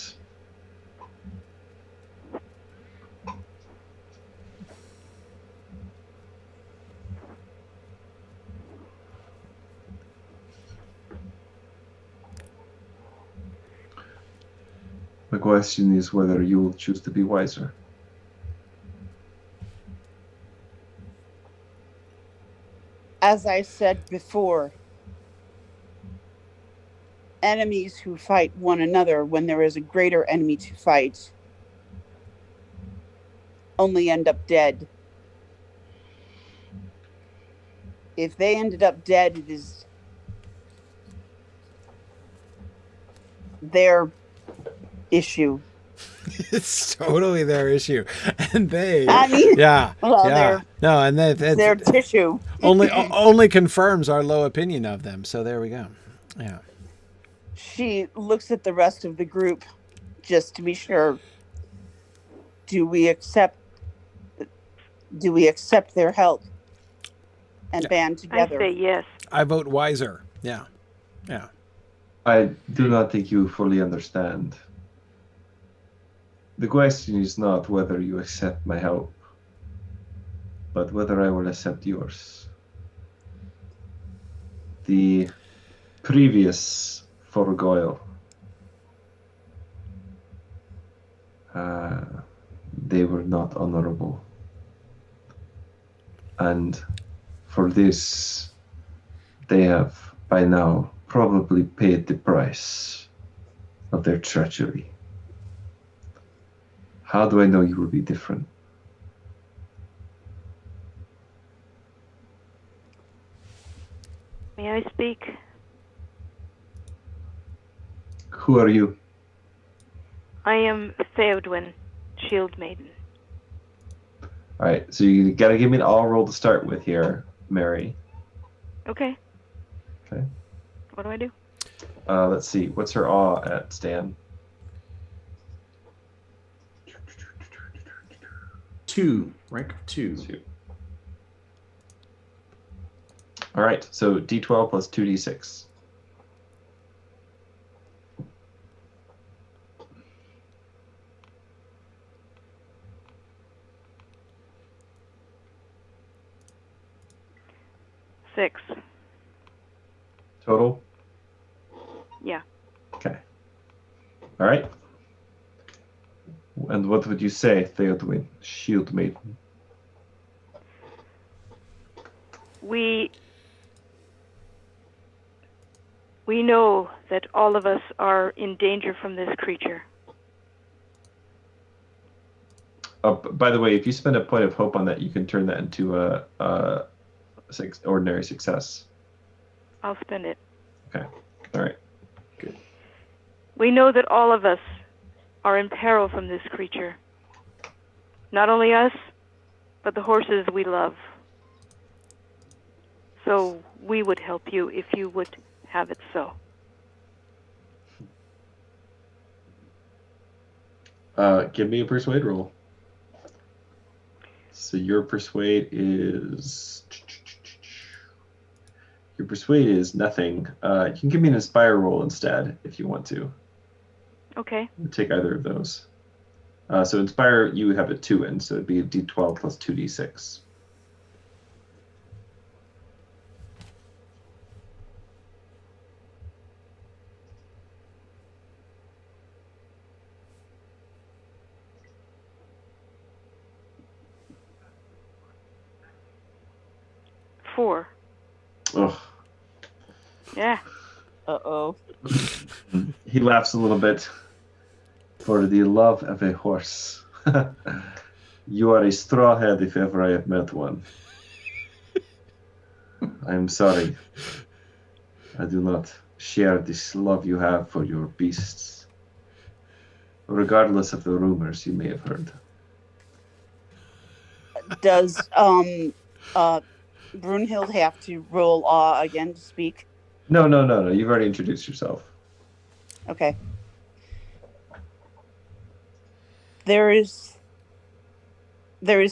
whether you will choose to be wiser. As I said before, enemies who fight one another when there is a greater enemy to fight only end up dead. If they ended up dead, it is their issue. It's totally their issue, and they. I mean, yeah, well, yeah. No, and their tissue only confirms our low opinion of them. So there we go. Yeah. She looks at the rest of the group just to be sure. Do we accept their help and band together? I say yes. I vote wiser. Yeah. Yeah. I do not think you fully understand. The question is not whether you accept my help, but whether I will accept yours. The previous Forgoil, they were not honorable. And for this, they have by now probably paid the price of their treachery. How do I know you will be different? May I speak? Who are you? I am Theodwyn, Shield Maiden. All right, so you gotta give me an all roll to start with here, Mary. Okay. Okay. What do I do? Let's see. What's her awe at, Stan? 2, rank of 2. 2. All right, so D12 plus 2D6. Six. Total? Yeah. Okay. All right. And what would you say, Theodwyn, Shield Maiden? We know that all of us are in danger from this creature. By the way, if you spend a point of hope on that, you can turn that into a ordinary success. I'll spend it. Okay. All right. Good. We know that all of us are in peril from this creature. Not only us, but the horses we love. So we would help you if you would have it so. Give me a persuade roll. So your persuade is nothing. You can give me an inspire roll instead if you want to. Okay. Take either of those. So inspire, you have a 2 in, so it'd be a d12 plus 2d6. Four. Ugh. Yeah. Uh-oh. He laughs a little bit. For the love of a horse. You are a strawhead if ever I have met one. I am sorry. I do not share this love you have for your beasts, regardless of the rumors you may have heard. Does Brunhild have to roll awe again to speak? No. You've already introduced yourself. Okay. There is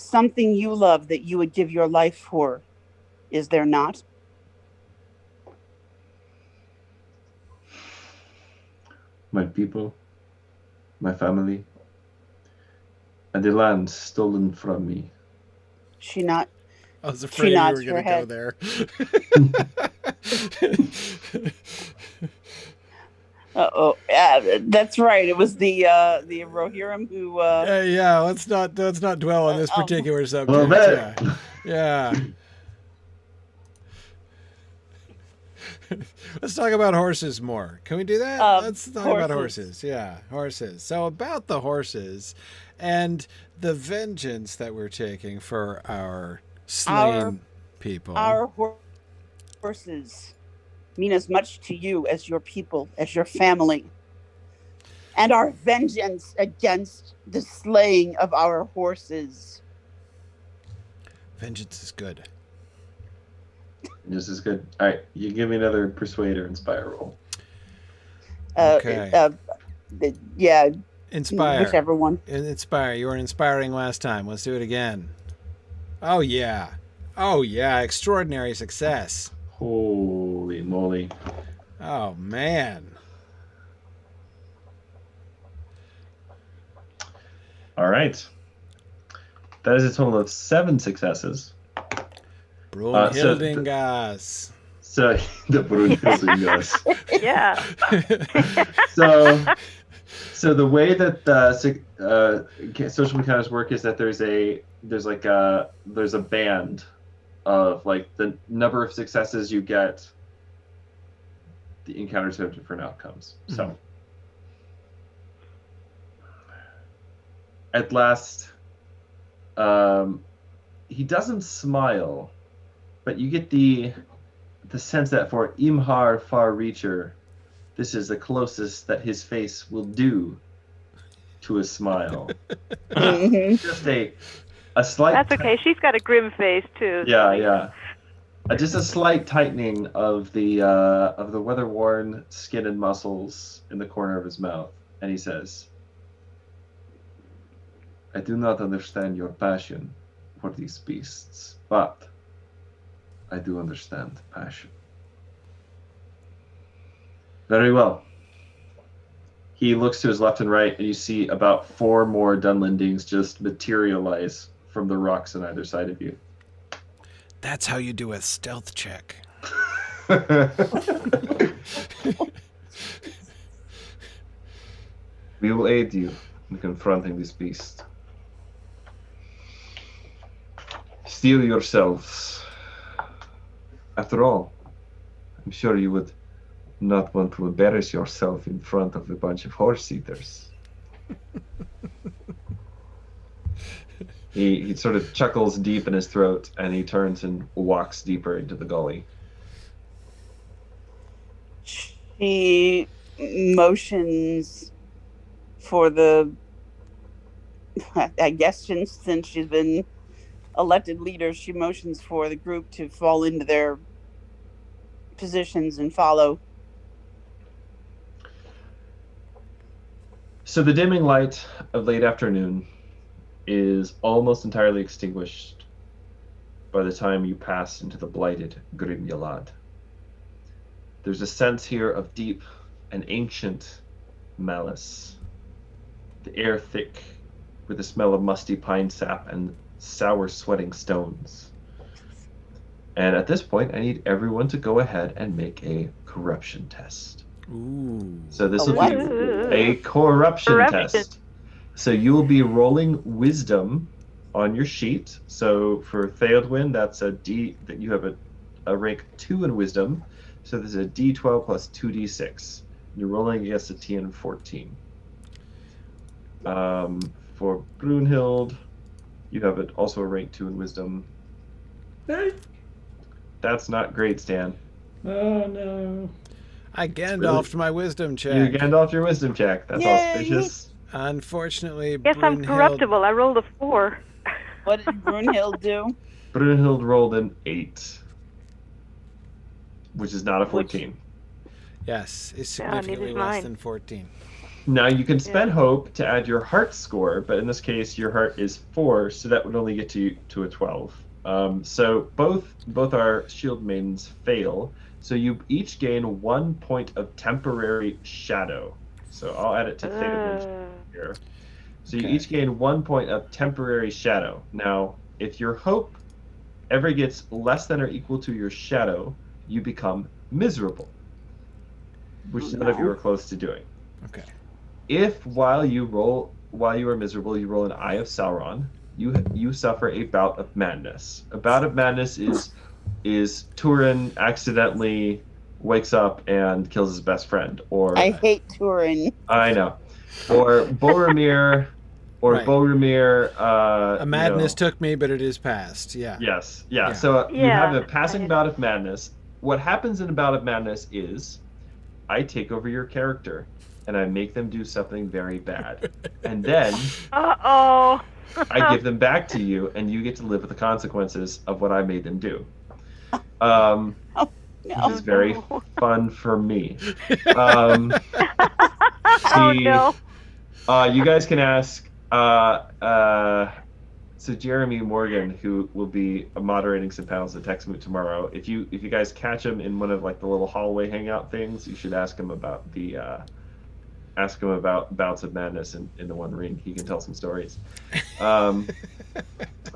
something you love that you would give your life for, is there not? My people, my family, and the land stolen from me. She not. I was afraid you nods were going to her go there. Uh-oh. Yeah, that's right. It was the Rohirrim who Yeah, let's not dwell on this particular subject. A little bit. Yeah. Let's talk about horses more. Can we do that? Let's talk about horses. Yeah, horses. So about the horses and the vengeance that we're taking for our slain people. Our horses mean as much to you as your people, as your family. And our vengeance against the slaying of our horses. Vengeance is good. This is good. All right, you give me another persuade or inspire roll. Okay. Yeah. Inspire. Whichever one. Inspire. You were inspiring last time. Let's do it again. Oh, yeah. Extraordinary success. Holy moly. Oh, man. All right. That is a total of 7 successes. Brunhildingas. So the Brunhildingas. Yeah. So the way that social encounters work is that there's a band of like the number of successes you get. The encounters have different outcomes. Mm-hmm. So at last, he doesn't smile, but you get the sense that for Imhar Far-Reacher, this is the closest that his face will do to a smile. Just a slight. That's okay. She's got a grim face too. Yeah. Just a slight tightening of the weather-worn skin and muscles in the corner of his mouth, and he says, "I do not understand your passion for these beasts, but I do understand passion." Very well. He looks to his left and right, and you see about 4 more Dunlendings just materialize from the rocks on either side of you. That's how you do a stealth check. We will aid you in confronting this beast. Steel yourselves. After all, I'm sure you would not want to embarrass yourself in front of a bunch of horse-eaters. He sort of chuckles deep in his throat, and he turns and walks deeper into the gully. She motions for I guess since she's been elected leader, she motions for the group to fall into their positions and follow. So the dimming light of late afternoon is almost entirely extinguished by the time you pass into the blighted Grimjalad. There's a sense here of deep and ancient malice. The air thick with the smell of musty pine sap and sour sweating stones. And at this point, I need everyone to go ahead and make a corruption test. Ooh. So this A will what? be a corruption Corruption. test. So you will be rolling wisdom on your sheet. So for Theodwin, that's a D that you have a rank 2 in wisdom. So this is a D12 plus 2D6. You're rolling against a TN 14. For Brunhild, you have also a rank 2 in wisdom. That's not great, Stan. Oh no. I Gandalfed my wisdom You check. Gandalf your wisdom check. That's Yay! auspicious. Unfortunately, Yes, I'm Brunhild- corruptible. I rolled a 4. What did Brunhild do? Brunhild rolled an 8, which is not a 14. Yes, is Yeah, neither significantly is less mine. than 14. Now you can spend hope to add your heart score, but in this case your heart is 4, so that would only get you to a 12. So both our shield maidens fail. So you each gain 1 point of temporary shadow. So I'll add it to Theodwin's here. So you Okay. each gain 1 point of temporary shadow. Now, if your hope ever gets less than or equal to your shadow, you become miserable, which none of you are close to doing. Okay. If while you are miserable, you roll an Eye of Sauron, you suffer a bout of madness. A bout of madness is Turin accidentally wakes up and kills his best friend, or I hate Turin. I know, or Boromir, or Right. Boromir. A madness took me, but it is past. Yeah. Yes, yeah. Yeah. So you Yeah, have a passing I- bout of madness. What happens in a bout of madness is, I take over your character, and I make them do something very bad, and then Uh-oh. I give them back to you, and you get to live with the consequences of what I made them do. Which No. is very fun for me. Oh, no. You guys can ask. So Jeremy Morgan, who will be moderating some panels at Texmoot tomorrow, if you guys catch him in one of like the little hallway hangout things, you should ask him about bouts of madness in the One Ring. He can tell some stories.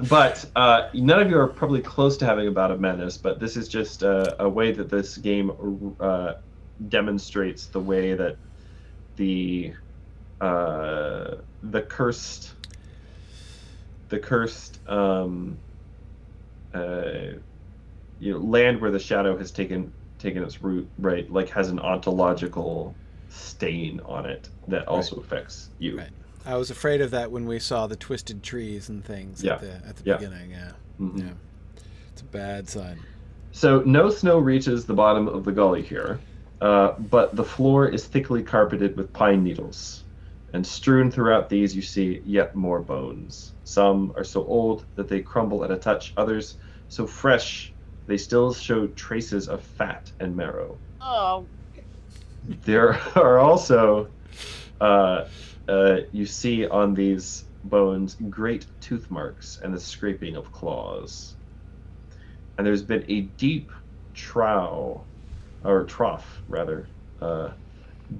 But none of you are probably close to having a bout of madness, but this is just a way that this game demonstrates the way that the cursed land where the shadow has taken its root, right, like has an ontological stain on it that also affects you. Right. I was afraid of that when we saw the twisted trees and things at the Yeah. beginning. Yeah. Mhm. Yeah. It's a bad sign. So no snow reaches the bottom of the gully here, but the floor is thickly carpeted with pine needles, and strewn throughout these you see yet more bones. Some are so old that they crumble at a touch, others so fresh they still show traces of fat and marrow. Oh, There are also, you see on these bones great tooth marks and the scraping of claws. And there's been a deep trough,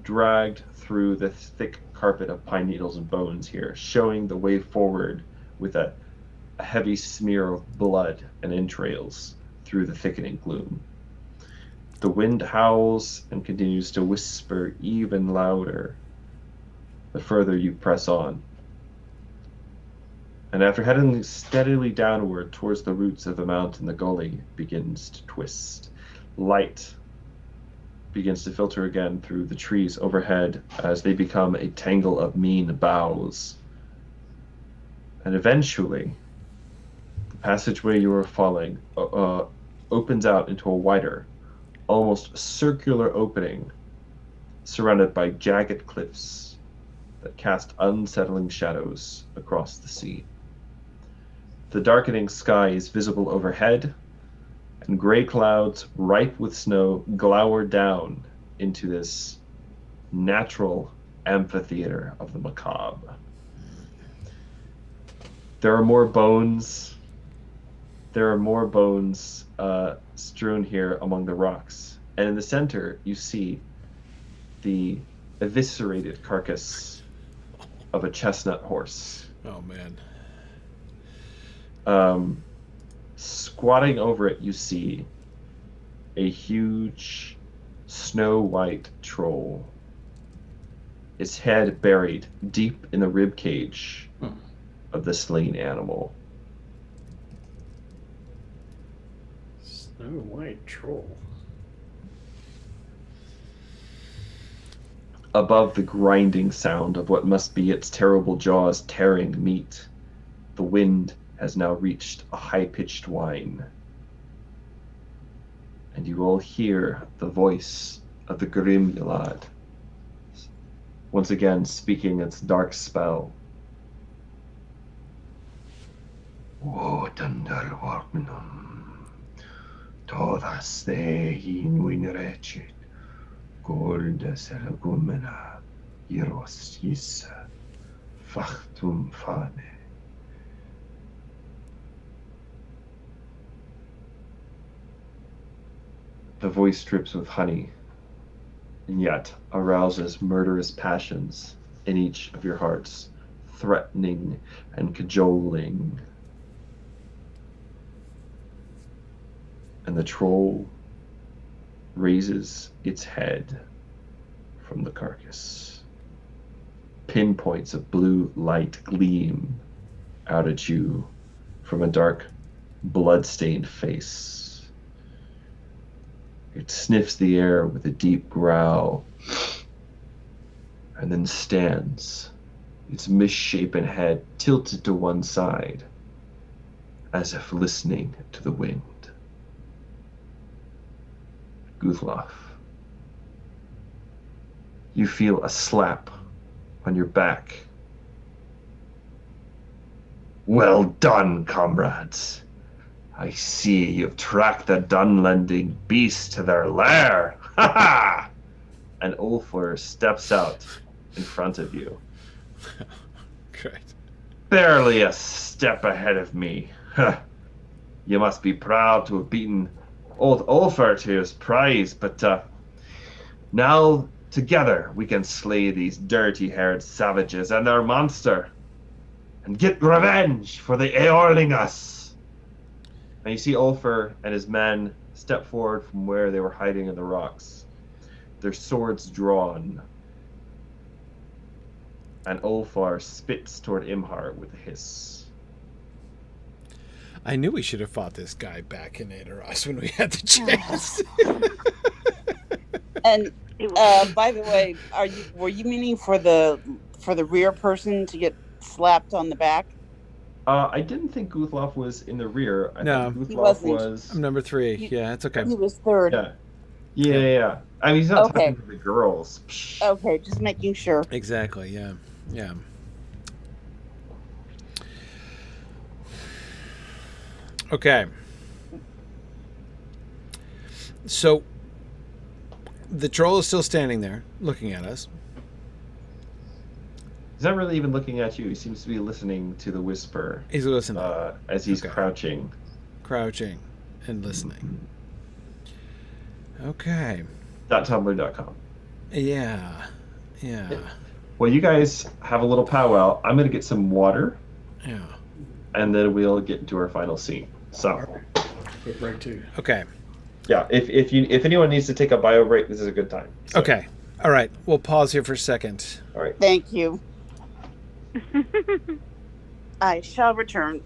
dragged through the thick carpet of pine needles and bones here, showing the way forward with a heavy smear of blood and entrails through the thickening gloom. The wind howls and continues to whisper even louder the further you press on. And after heading steadily downward towards the roots of the mountain, the gully begins to twist. Light begins to filter again through the trees overhead as they become a tangle of mean boughs. And eventually, the passageway you are following opens out into a wider, almost circular opening surrounded by jagged cliffs that cast unsettling shadows across the sea. The darkening sky is visible overhead, and gray clouds ripe with snow glower down into this natural amphitheater of the macabre. There are more bones. Strewn here among the rocks. And in the center, you see the eviscerated carcass of a chestnut horse. Oh, man. Squatting over it, you see a huge snow-white troll. Its head buried deep in the rib cage of the slain animal. Snow White troll. Above the grinding sound of what must be its terrible jaws tearing meat, the wind has now reached a high-pitched whine. And you all hear the voice of the Grimulad, once again speaking its dark spell. Wotandarwarnum, todas the hinwinrechet, golda seragumena, iros yissa, fachtum fane. The voice drips with honey, and yet arouses murderous passions in each of your hearts, threatening and cajoling. And the troll raises its head from the carcass. Pinpoints of blue light gleam out at you from a dark, blood-stained face. It sniffs the air with a deep growl, and then stands, its misshapen head tilted to one side, as if listening to the wind. Guthlof, you feel a slap on your back. Well done, comrades. I see you've tracked the Dunlending beast to their lair. Ha ha! And Ulfur steps out in front of you. Great. Barely a step ahead of me. Huh. You must be proud to have beaten old Ulfur to his prize, but now together we can slay these dirty-haired savages and their monster, and get revenge for the Eorlingas. And you see Ulfur and his men step forward from where they were hiding in the rocks, their swords drawn. And Ulfar spits toward Imhar with a hiss. I knew we should have fought this guy back in Aedoras when we had the chance. And by the way, were you meaning for the rear person to get slapped on the back? I didn't think Guthlof was in the rear. I No. thought He Guthlof wasn't. was. I'm number 3. Yeah, it's okay. He was third. Yeah. I mean, he's not Okay. talking to the girls. Okay, just making sure. Exactly, yeah. Yeah. Okay. So the troll is still standing there looking at us. He's not really even looking at you. He seems to be listening to the whisper. He's listening. As he's Okay. crouching. Crouching and listening. Okay. .tumblr.com. Yeah. Well, you guys have a little powwow. I'm going to get some water, Yeah. and then we'll get into our final scene. So, Take a break too. Okay. yeah, if anyone needs to take a bio break, this is a good time. So, Okay. All right. We'll pause here for a second. All right. Thank you. I shall return.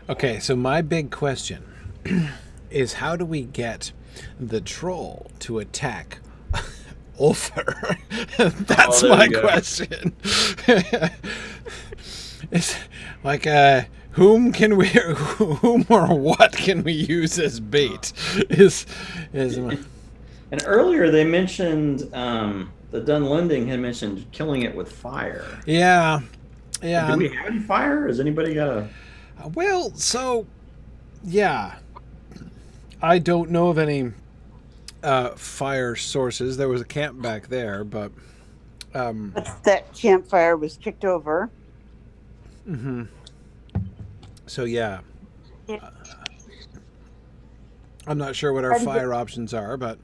Okay, so my big question is how do we get the troll to attack Ulfer? That's there my you go. question. It's like, whom or what can we use as bait? Is my... And earlier they mentioned the Dunlending had mentioned killing it with fire. Yeah. Do we have any fire? Has anybody got a? Well, so yeah, I don't know of any fire sources. There was a camp back there, but that campfire was kicked over. Mm-hmm. So yeah, I'm not sure what our fire options are, but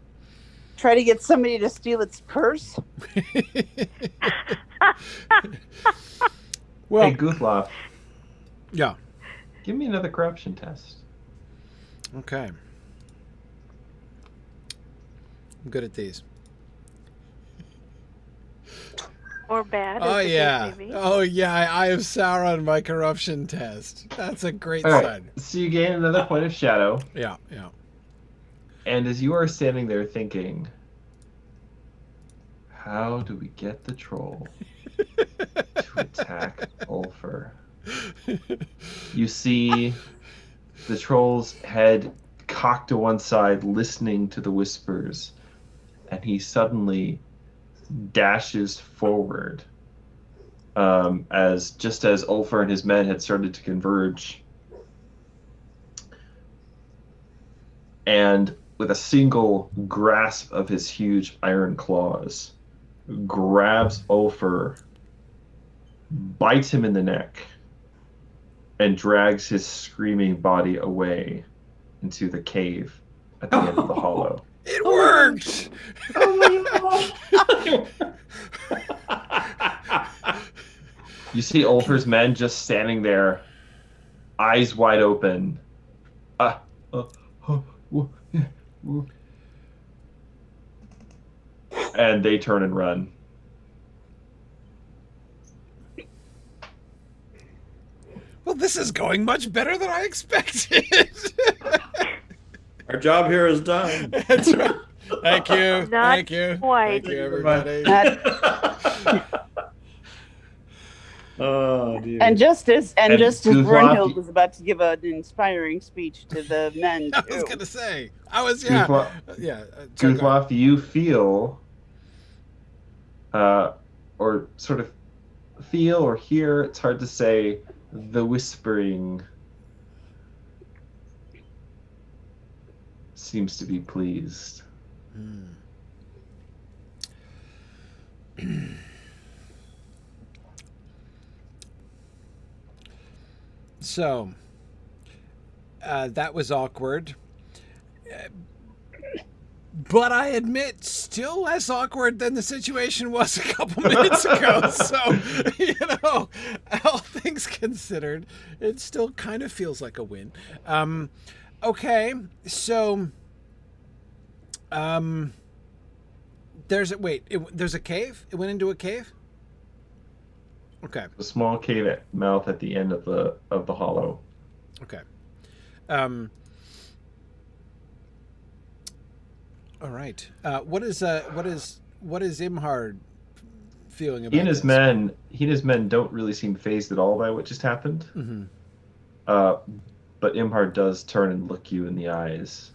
try to get somebody to steal its purse. Well, Hey, Guthlof, yeah. give me another corruption test. Okay. I'm good at these. Or bad. Oh as the case yeah. may be. Oh yeah. I have sour on my corruption test. That's a great All right, sign. so you gain another point of shadow, Yeah. and as you are standing there thinking, how do we get the troll to attack Ulfer? You see the troll's head cocked to one side, listening to the whispers, and he suddenly dashes forward as Ulfer and his men had started to converge. And with a single grasp of his huge iron claws, grabs Ulfer, bites him in the neck, and drags his screaming body away into the cave at the end of the hollow. It worked. Oh my god! You see Ulfer's men just standing there, eyes wide open. And they turn and run. Well, this is going much better than I expected. Our job here is done. That's right. Thank you. Not Thank you. quite. Thank you, everybody. Oh, dear. And just as Guthlof, Brunhild was about to give an inspiring speech to the men, I was too. gonna say. I was Guthlof, Guthlof, do you feel, or sort of feel or hear, it's hard to say, the whispering seems to be pleased. So, that was awkward. But I admit, still less awkward than the situation was a couple minutes ago. So, all things considered, it still kind of feels like a win. Okay, so, there's a cave? It went into a cave? Okay. A small cave mouth at the end of the hollow. Okay. All right. What is Imhard feeling about He and his this? men don't really seem fazed at all by what just happened. Mm-hmm. But Imhard does turn and look you in the eyes.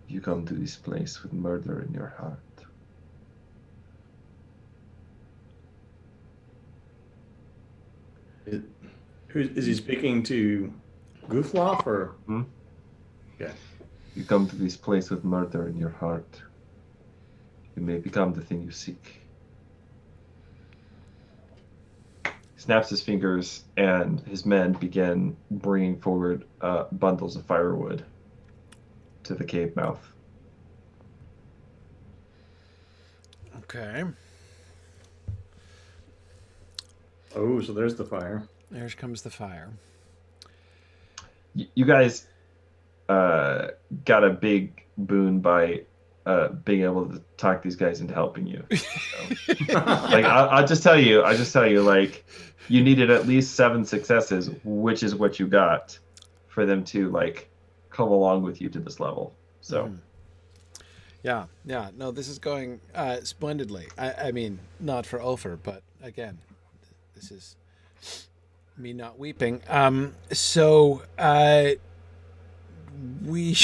You come to this place with murder in your heart. Is he speaking to Guthlof or? Yeah. You come to this place with murder in your heart. You may become the thing you seek. He snaps his fingers, and his men begin bringing forward bundles of firewood to the cave mouth. Okay. Oh, so there's the fire. There comes the fire. You guys got a big boon by being able to talk these guys into helping you. So, like I'll just tell you, like you needed at least 7 successes, which is what you got, for them to like come along with you to this level. So. Yeah. No, this is going splendidly. I mean, not for Ulfer, but again, this is me not weeping. So we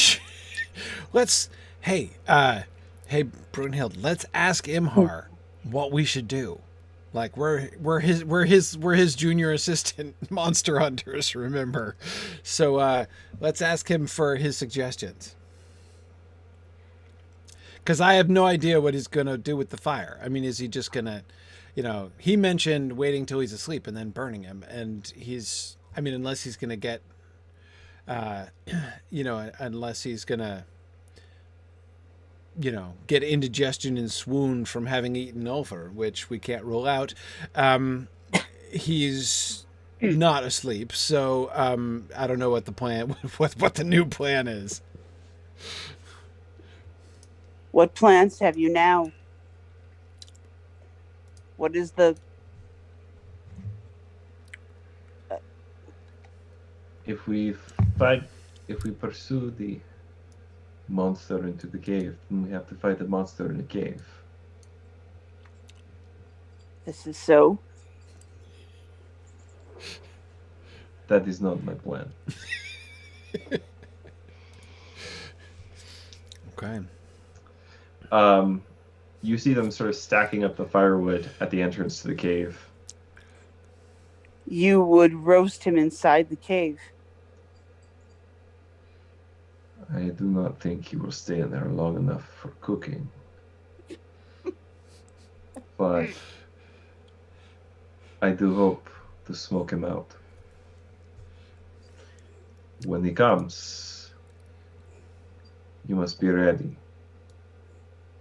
let's hey Brunhild, let's ask Imhar what we should do. Like we're his junior assistant monster hunters, remember? So let's ask him for his suggestions. Because I have no idea what he's going to do with the fire. I mean, is he just going to, he mentioned waiting till he's asleep and then burning him. And unless he's going to get, unless he's going to, get indigestion and swoon from having eaten Ulfer, which we can't rule out. He's not asleep. So I don't know what the plan, what the new plan is. What plans have you now? What is the... If we pursue the monster into the cave, then we have to fight the monster in the cave. This is so? That is not my plan. Okay. You see them sort of stacking up the firewood at the entrance to the cave. You would roast him inside the cave. I do not think he will stay in there long enough for cooking. But I do hope to smoke him out. When he comes, you must be ready.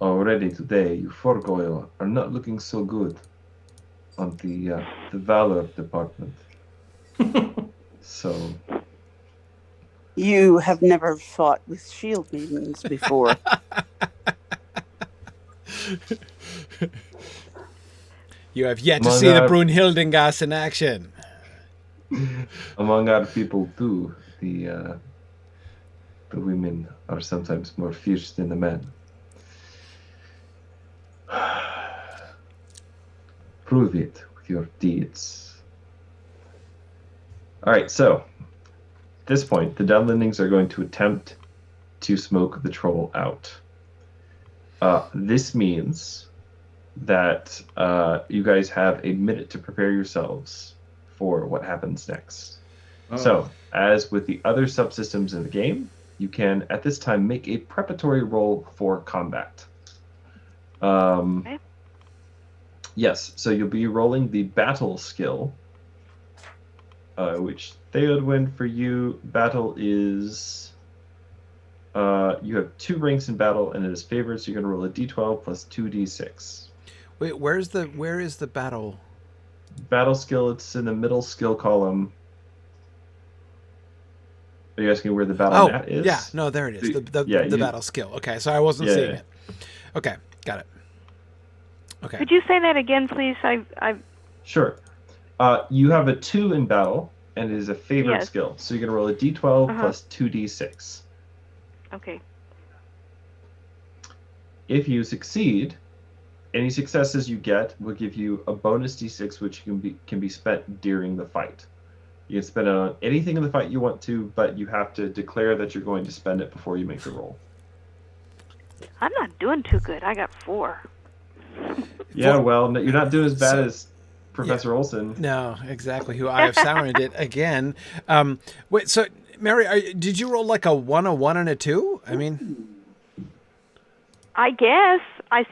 Already today, you Forgoyle are not looking so good on the Valor department. So... You have never fought with shield maidens before. You have yet to see the Brunhildengas in action. Among our people too, the women are sometimes more fierce than the men. Prove it with your deeds. All right, so at this point, the Dunlendings are going to attempt to smoke the troll out. This means that you guys have a minute to prepare yourselves for what happens next. Oh. So, as with the other subsystems in the game, you can, at this time, make a preparatory roll for combat. Okay. Yes, so you'll be rolling the battle skill, which Theodwin for you, battle is... you have 2 ranks in battle, and it is favored, so you're going to roll a d12 plus 2d6. Wait, where is the battle? Battle skill, it's in the middle skill column. Are you asking where the battle mat is? Yeah, no, there it is. The battle skill. Okay, so I wasn't seeing it. Okay, got it. Okay. Could you say that again, please? Sure. You have a 2 in battle, and it is a favored skill. So you're going to roll a d12 plus 2d6. Okay. If you succeed, any successes you get will give you a bonus d6, which can be spent during the fight. You can spend it on anything in the fight you want to, but you have to declare that you're going to spend it before you make the roll. I'm not doing too good. I got 4. Yeah, well, you're not doing as bad as Professor Olson. No, exactly. Who I have soured it again. Wait, so Mary, did you roll like a 1, a 1, and a 2? I mean, I guess I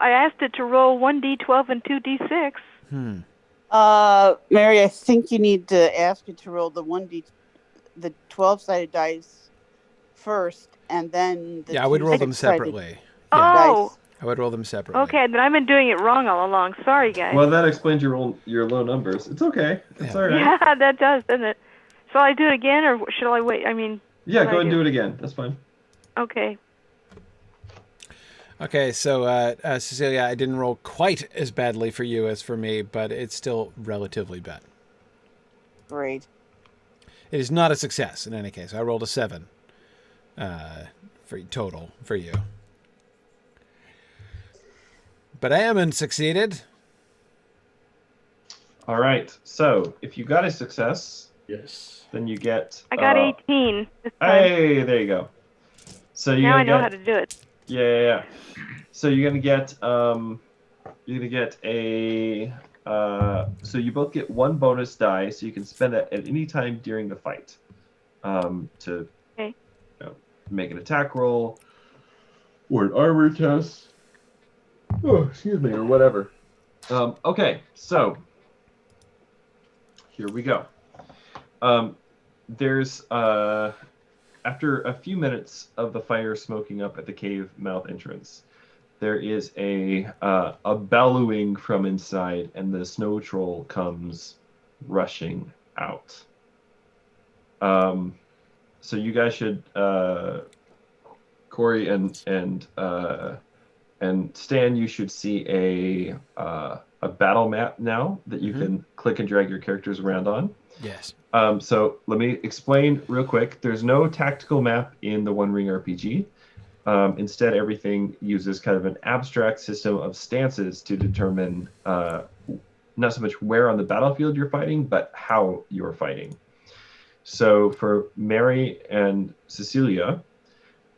asked it to roll 1d12 and 2d6. Mary, I think you need to ask it to roll the 12-sided dice first, and then I would roll them separately. Oh. I would roll them separately. Okay, then I've been doing it wrong all along. Sorry, guys. Well, that explains your low numbers. It's okay. It's all right. Yeah, that does, doesn't it? Shall I do it again, or should I wait? I mean... Yeah, go ahead and do it again. That's fine. Okay. Okay, so Cecilia, I didn't roll quite as badly for you as for me, but it's still relatively bad. Great. It is not a success in any case. I rolled a 7 for total for you. But Ammon succeeded. All right. So if you got a success, Yes. then you get. I got 18 this time. Hey, there you go. So you're Now I gonna know how to do it. Yeah. So you're gonna get a so you both get one bonus die, so you can spend it at any time during the fight to Okay. Make an attack roll or an armor test. Oh, excuse me, or whatever. Okay, so here we go. There's after a few minutes of the fire smoking up at the cave mouth entrance, there is a bellowing from inside, and the snow troll comes rushing out. So you guys should, Corey and Stan, you should see a battle map now that you can click and drag your characters around on. Yes. So let me explain real quick. There's no tactical map in the One Ring RPG. Instead, everything uses kind of an abstract system of stances to determine not so much where on the battlefield you're fighting, but how you're fighting. So for Mary and Cecilia,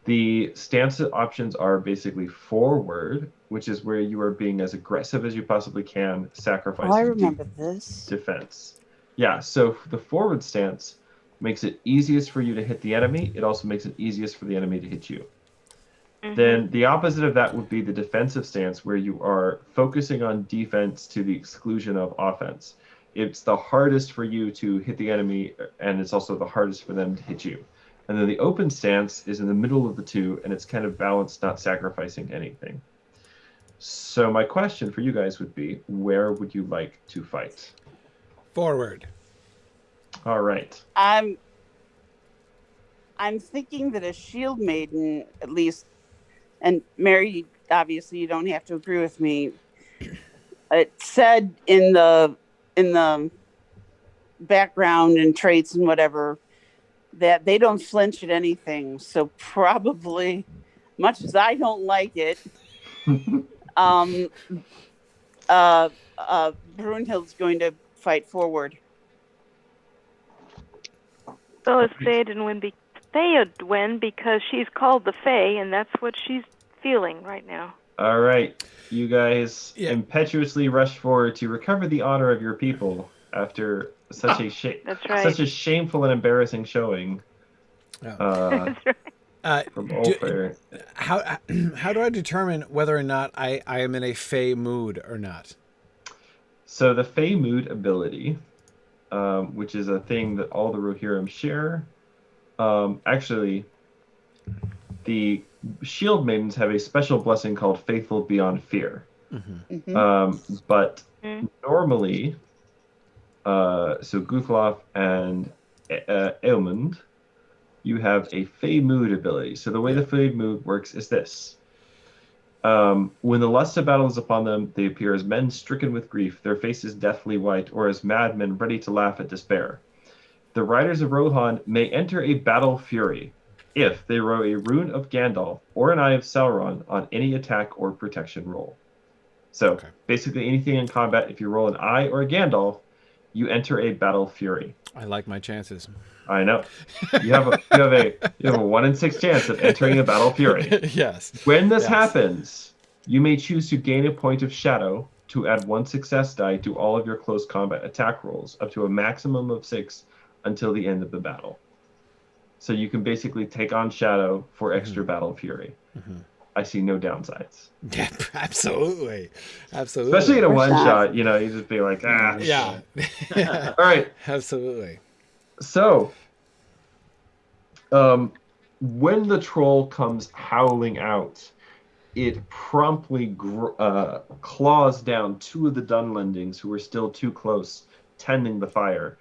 the stance options are basically forward, which is where you are being as aggressive as you possibly can, sacrificing I remember this. defense. Yeah, so the forward stance makes it easiest for you to hit the enemy. It also makes it easiest for the enemy to hit you. Then the opposite of that would be the defensive stance, where you are focusing on defense to the exclusion of offense. It's the hardest for you to hit the enemy, and it's also the hardest for them to hit you. And then the open stance is in the middle of the two, and it's kind of balanced, not sacrificing anything. So my question for you guys would be, where would you like to fight? Forward. All right. I'm thinking that a shield maiden, at least, and Mary, obviously you don't have to agree with me. It said in the background and traits and whatever that they don't flinch at anything. So probably, much as I don't like it, Brunhild's going to fight forward. So is Theodwen because she's called the Fae, and that's what she's feeling right now. All right. You guys impetuously rush forward to recover the honor of your people after such That's right. such a shameful and embarrassing showing. That's right. From Ulfair. How do I determine whether or not I am in a Fey mood or not? So the Fey mood ability, which is a thing that all the Rohirrim share, actually, the Shield Maidens have a special blessing called Faithful Beyond Fear. But normally, so Guthlof and Eamund, you have a Fey mood ability. So the way the Fey mood works is this. When the lust of battle is upon them, they appear as men stricken with grief, their faces deathly white, or as madmen ready to laugh at despair. The riders of Rohlin may enter a battle fury if they roll a rune of Gandalf or an eye of Sauron on any attack or protection roll. So basically anything in combat, if you roll an eye or a Gandalf, you enter a battle fury. I like my chances. I know. You have a 1 in 6 chance of entering a battle fury. Yes. When this happens, you may choose to gain a point of shadow to add 1 success die to all of your close combat attack rolls, up to a maximum of 6 until the end of the battle. So you can basically take on shadow for extra battle fury. I see no downsides. Yeah, absolutely. Absolutely. Especially in a one-shot, you just be like, Yeah. All right. Absolutely. So, when the troll comes howling out, it promptly claws down 2 of the Dunlendings who are still too close, tending the fire,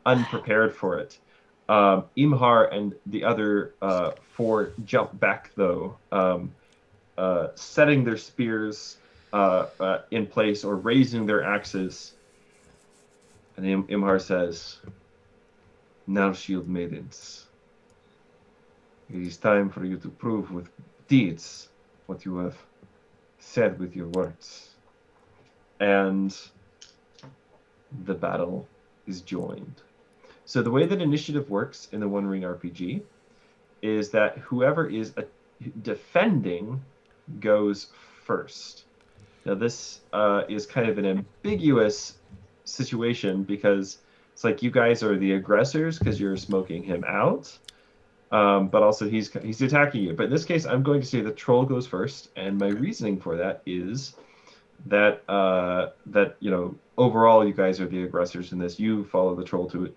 unprepared for it. Imhar and the other 4 jump back, though. setting their spears in place or raising their axes. And Imhar says, "Now, shield maidens, it is time for you to prove with deeds what you have said with your words." And the battle is joined. So the way that initiative works in the One Ring RPG is that whoever is defending goes first. Now this is kind of an ambiguous situation because it's like you guys are the aggressors because you're smoking him out, but also he's attacking you. But in this case, I'm going to say the troll goes first, and my reasoning for that is that overall you guys are the aggressors in this. You follow the troll to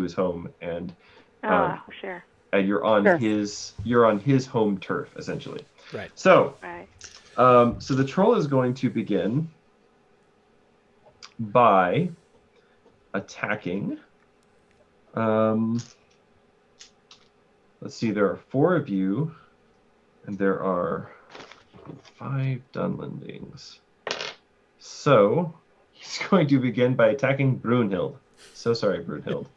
his home, and sure. And you're on his home turf essentially. Right. So Right. So the troll is going to begin by attacking. Let's see, there are 4 of you, and there are 5 Dunlendings. So he's going to begin by attacking Brunhild. So sorry, Brunhild.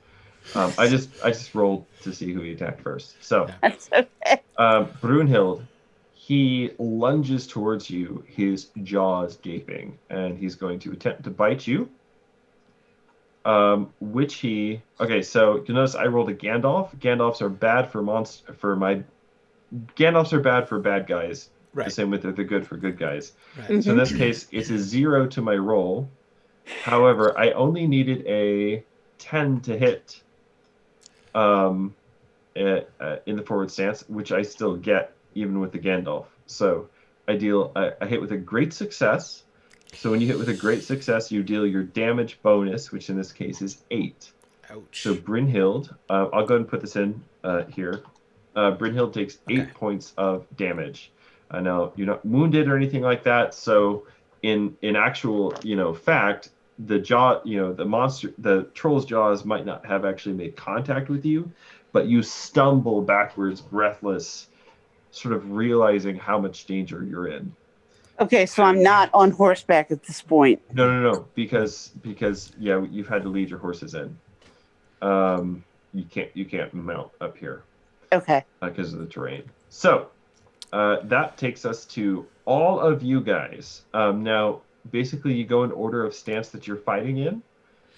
I just rolled to see who he attacked first. So That's okay. Brunhild, he lunges towards you, his jaws gaping, and he's going to attempt to bite you. So you notice I rolled a Gandalf. Gandalfs are bad Gandalfs are bad for bad guys. Right. The same with they're good for good guys. Right. So in this case, it's a 0 to my roll. However, I only needed a 10 to hit in the forward stance, which I still get even with the Gandalf. So I hit with a great success. So when you hit with a great success, you deal your damage bonus, which in this case is 8. Ouch. So Brunhild, I'll go ahead and put this in here. Brunhild takes 8 points of damage. Now you're not wounded or anything like that. So in actual fact, the jaw, the troll's jaws might not have actually made contact with you, but you stumble backwards, breathless, sort of realizing how much danger you're in. Okay, so I'm not on horseback at this point. No, because you've had to lead your horses in. You can't mount up here. Okay. Because of the terrain. So that takes us to all of you guys. Now, basically, you go in order of stance that you're fighting in.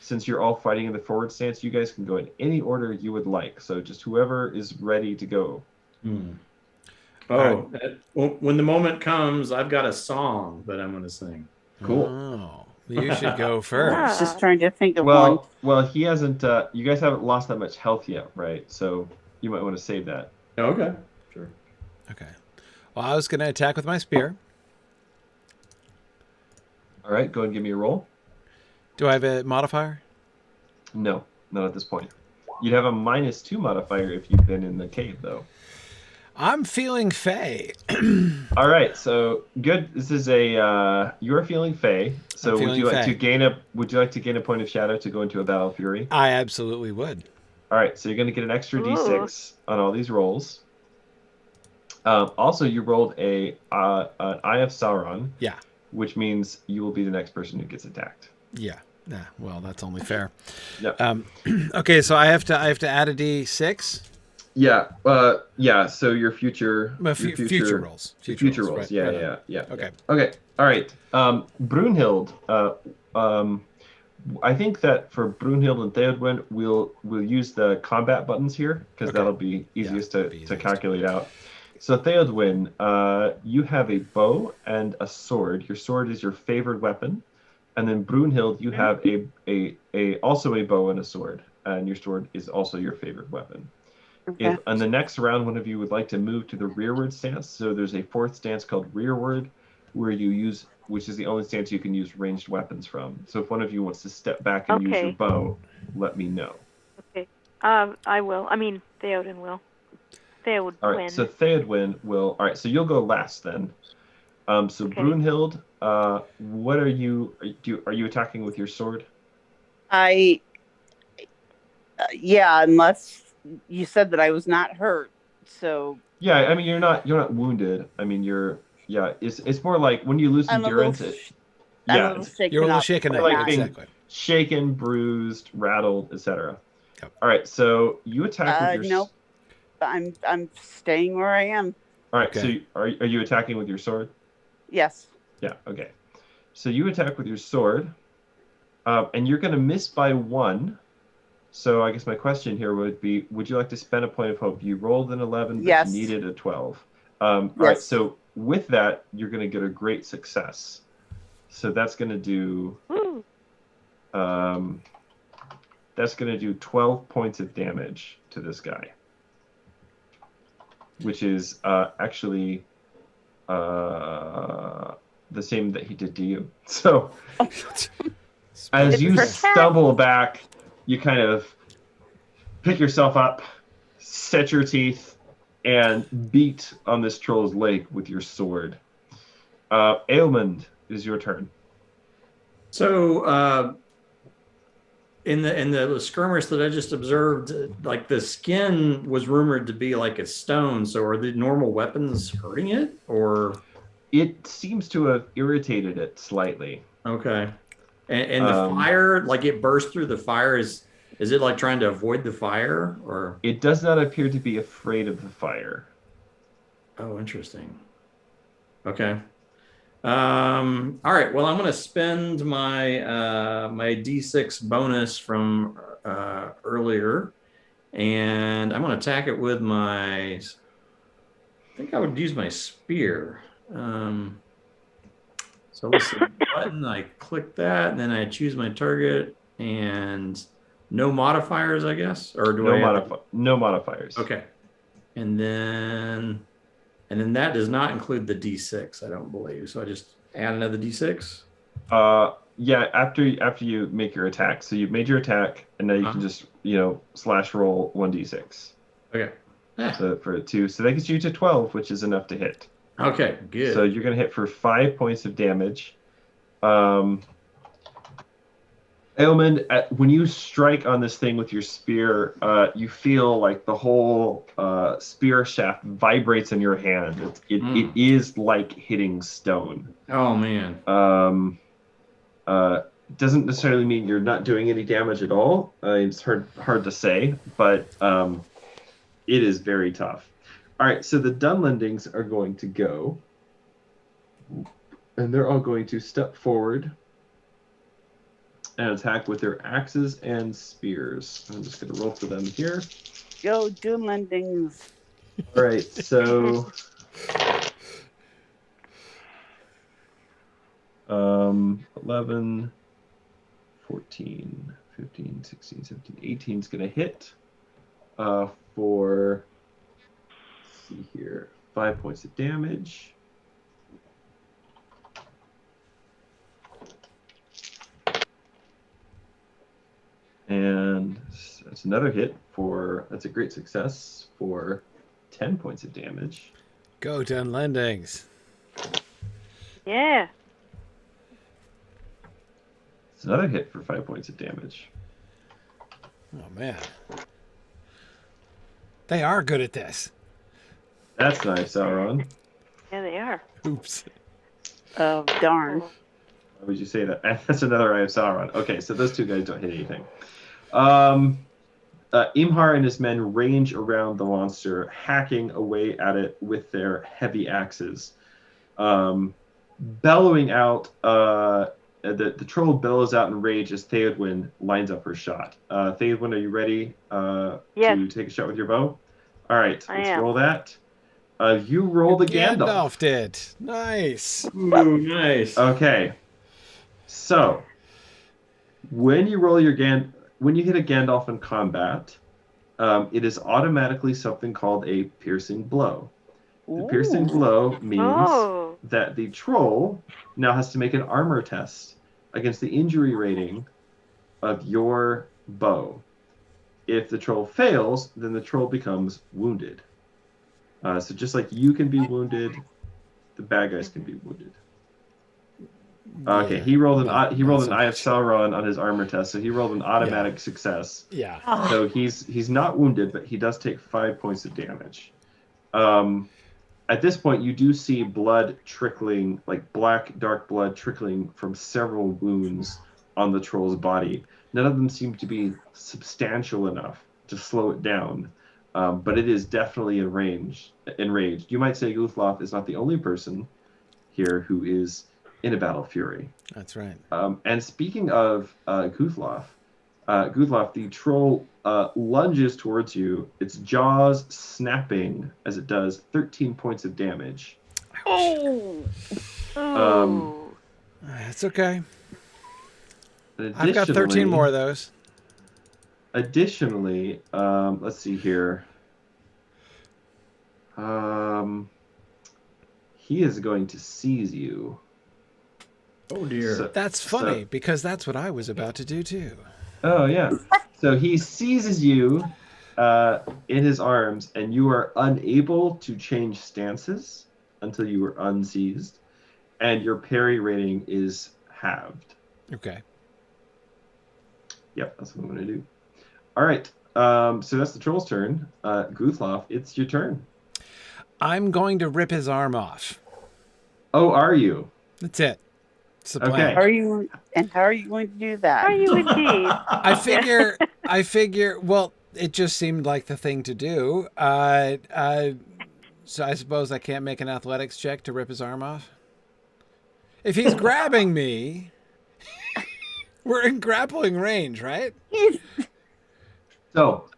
Since you're all fighting in the forward stance, you guys can go in any order you would like. So just whoever is ready to go. Oh, when the moment comes, I've got a song that I'm going to sing. Cool. Oh, you should go I was first. just trying to think of one. Well, he hasn't. You guys haven't lost that much health yet, right? So you might want to save that. Okay, sure. Okay. Well, I was going to attack with my spear. All right, go and give me a roll. Do I have a modifier? No, not at this point. You'd have a -2 modifier if you've been in the cave, though. I'm feeling fey. All right, so good. This is a you're feeling fey. So would you like to gain a point of shadow to go into a battle fury? I absolutely would. All right, so you're going to get an extra d6 on all these rolls. Also, you rolled an Eye of Sauron. Yeah. Which means you will be the next person who gets attacked. Yeah. Nah, well, that's only fair. Yep. Okay, so I have to add a d6. Yeah. So your future rolls. Future rolls. Right, Yeah. Okay. Okay. All right. Brunhild. I think that for Brunhild and Theodwin, we'll use the combat buttons here because that'll be easiest to calculate out. So Theodwin, you have a bow and a sword. Your sword is your favored weapon, and then Brunhild, you have also a bow and a sword, and your sword is also your favorite weapon. Okay. If on the next round one of you would like to move to the rearward stance, so there's a 4th stance called rearward, which is the only stance you can use ranged weapons from. So if one of you wants to step back and use your bow, let me know. Okay. I will. I mean, Theoden will. Theoden. All right. So Theodwin will. All right. So you'll go last then. Okay. Brunhild, what are you? Are you attacking with your sword? Yeah, unless you said that I was not hurt. So Yeah, I mean you're not wounded. I mean it's more like when you lose I'm a little, endurance. I'm a Yeah, little it's shaken You're a little up. shaken more up. like being Exactly. shaken, bruised, rattled, etc. Yep. All right, so you attack with your. Nope. I'm staying where I am. All right, Okay. so are you attacking with your sword? Yes. Yeah. Okay. So you attack with your sword, and you're going to miss by 1. So I guess my question here would be: would you like to spend a point of hope? You rolled an 11, but Yes. you needed a 12. All right. So with that, you're going to get a great success. So that's going to do. Woo. That's going to do 12 points of damage to this guy, which is actually the same that he did to you. So as you stumble back, you kind of pick yourself up, set your teeth, and beat on this troll's leg with your sword. Aelmund, it is your turn. So in the skirmish that I just observed, like the skin was rumored to be like a stone. So are the normal weapons hurting it, or? It seems to have irritated it slightly. Okay. And the fire, like it burst through the fire, is it like trying to avoid the fire, or? It does not appear to be afraid of the fire. Oh, interesting. Okay. All right. Well, I'm going to spend my my D6 bonus from earlier, and I'm going to attack it with my. I think I would use my spear. So let's see. Button. I click that, and then I choose my target, and no modifiers, I guess, or do no modifiers? Okay, and then that does not include the D6, I don't believe. So I just add another D6. Yeah. After you make your attack, so you've made your attack, and now you can just slash roll 1d6. Okay. So for 2, so that gets you to 12, which is enough to hit. Okay, good. So you're going to hit for 5 points of damage. Aelmund, when you strike on this thing with your spear, you feel like the whole spear shaft vibrates in your hand. It is like hitting stone. Oh, man. Doesn't necessarily mean you're not doing any damage at all. It's hard to say, but it is very tough. All right, so the Dunlendings are going to go, and they're all going to step forward and attack with their axes and spears. I'm just going to roll for them here. Go Dunlendings. All right, so 11, 14, 15, 16, 17, 18 is going to hit for, let's see here, 5 points of damage. And that's another hit that's a great success for 10 points of damage. Go Dunlendings. Yeah. It's another hit for 5 points of damage. Oh, man. They are good at this. That's nice, Sauron. Yeah, they are. Oops. Oh, darn. Why would you say that? That's another Eye of Sauron. Okay, so those two guys don't hit anything. Imhar and his men range around the monster, hacking away at it with their heavy axes. Bellowing out, the troll bellows out in rage as Theodwyn lines up her shot. Theodwyn, are you ready Yes. to take a shot with your bow? All right, I let's am. roll that. You rolled a Gandalf. Gandalf did. Nice. Ooh, nice. Okay. So, when you roll when you hit a Gandalf in combat, it is automatically something called a piercing blow. The piercing blow means that the troll now has to make an armor test against the injury rating of your bow. If the troll fails, then the troll becomes wounded. So just like you can be wounded, the bad guys can be wounded. Okay, Yeah. he rolled an Not so Eye of much. Sauron on his armor test, so he rolled an automatic success. Yeah. So he's not wounded, but he does take 5 points of damage. At this point, you do see blood trickling, like black, dark blood trickling from several wounds on the troll's body. None of them seem to be substantial enough to slow it down, but it is definitely enraged. You might say Guthlof is not the only person here who is in a battle fury. That's right. And speaking of Guthlof, the troll lunges towards you, its jaws snapping as it does 13 points of damage. Oh. It's okay. I've got 13 more of those. Additionally, let's see here. He is going to seize you. Oh dear. That's funny because that's what I was about to do too. Oh yeah. So he seizes you in his arms, and you are unable to change stances until you are unseized, and your parry rating is halved. Okay. Yep, that's what I'm going to do. All right. So that's the troll's turn. Guthlof, it's your turn. I'm going to rip his arm off. Oh, are you? That's it. It's the plan. Okay. How are you going to do that? Are you indeed? I figure, well, it just seemed like the thing to do. So I suppose I can't make an athletics check to rip his arm off? If he's grabbing me, we're in grappling range, right? So,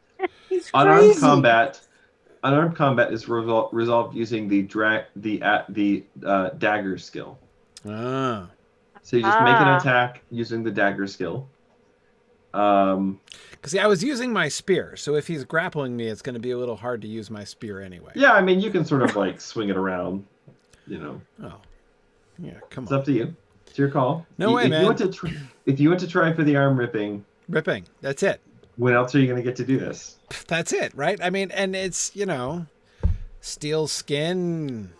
He's unarmed crazy. combat. Unarmed combat is resolved using the dagger skill. Ah. So you just make an attack using the dagger skill. Because I was using my spear, so if he's grappling me, it's going to be a little hard to use my spear anyway. Yeah, I mean, you can sort of like swing it around, you know. Oh. Yeah, come It's on. up to you. It's your call. No way, man. If you want to try for the arm ripping, Ripping. That's it. when else are you going to get to do this? That's it, right? I mean, and it's, steel skin.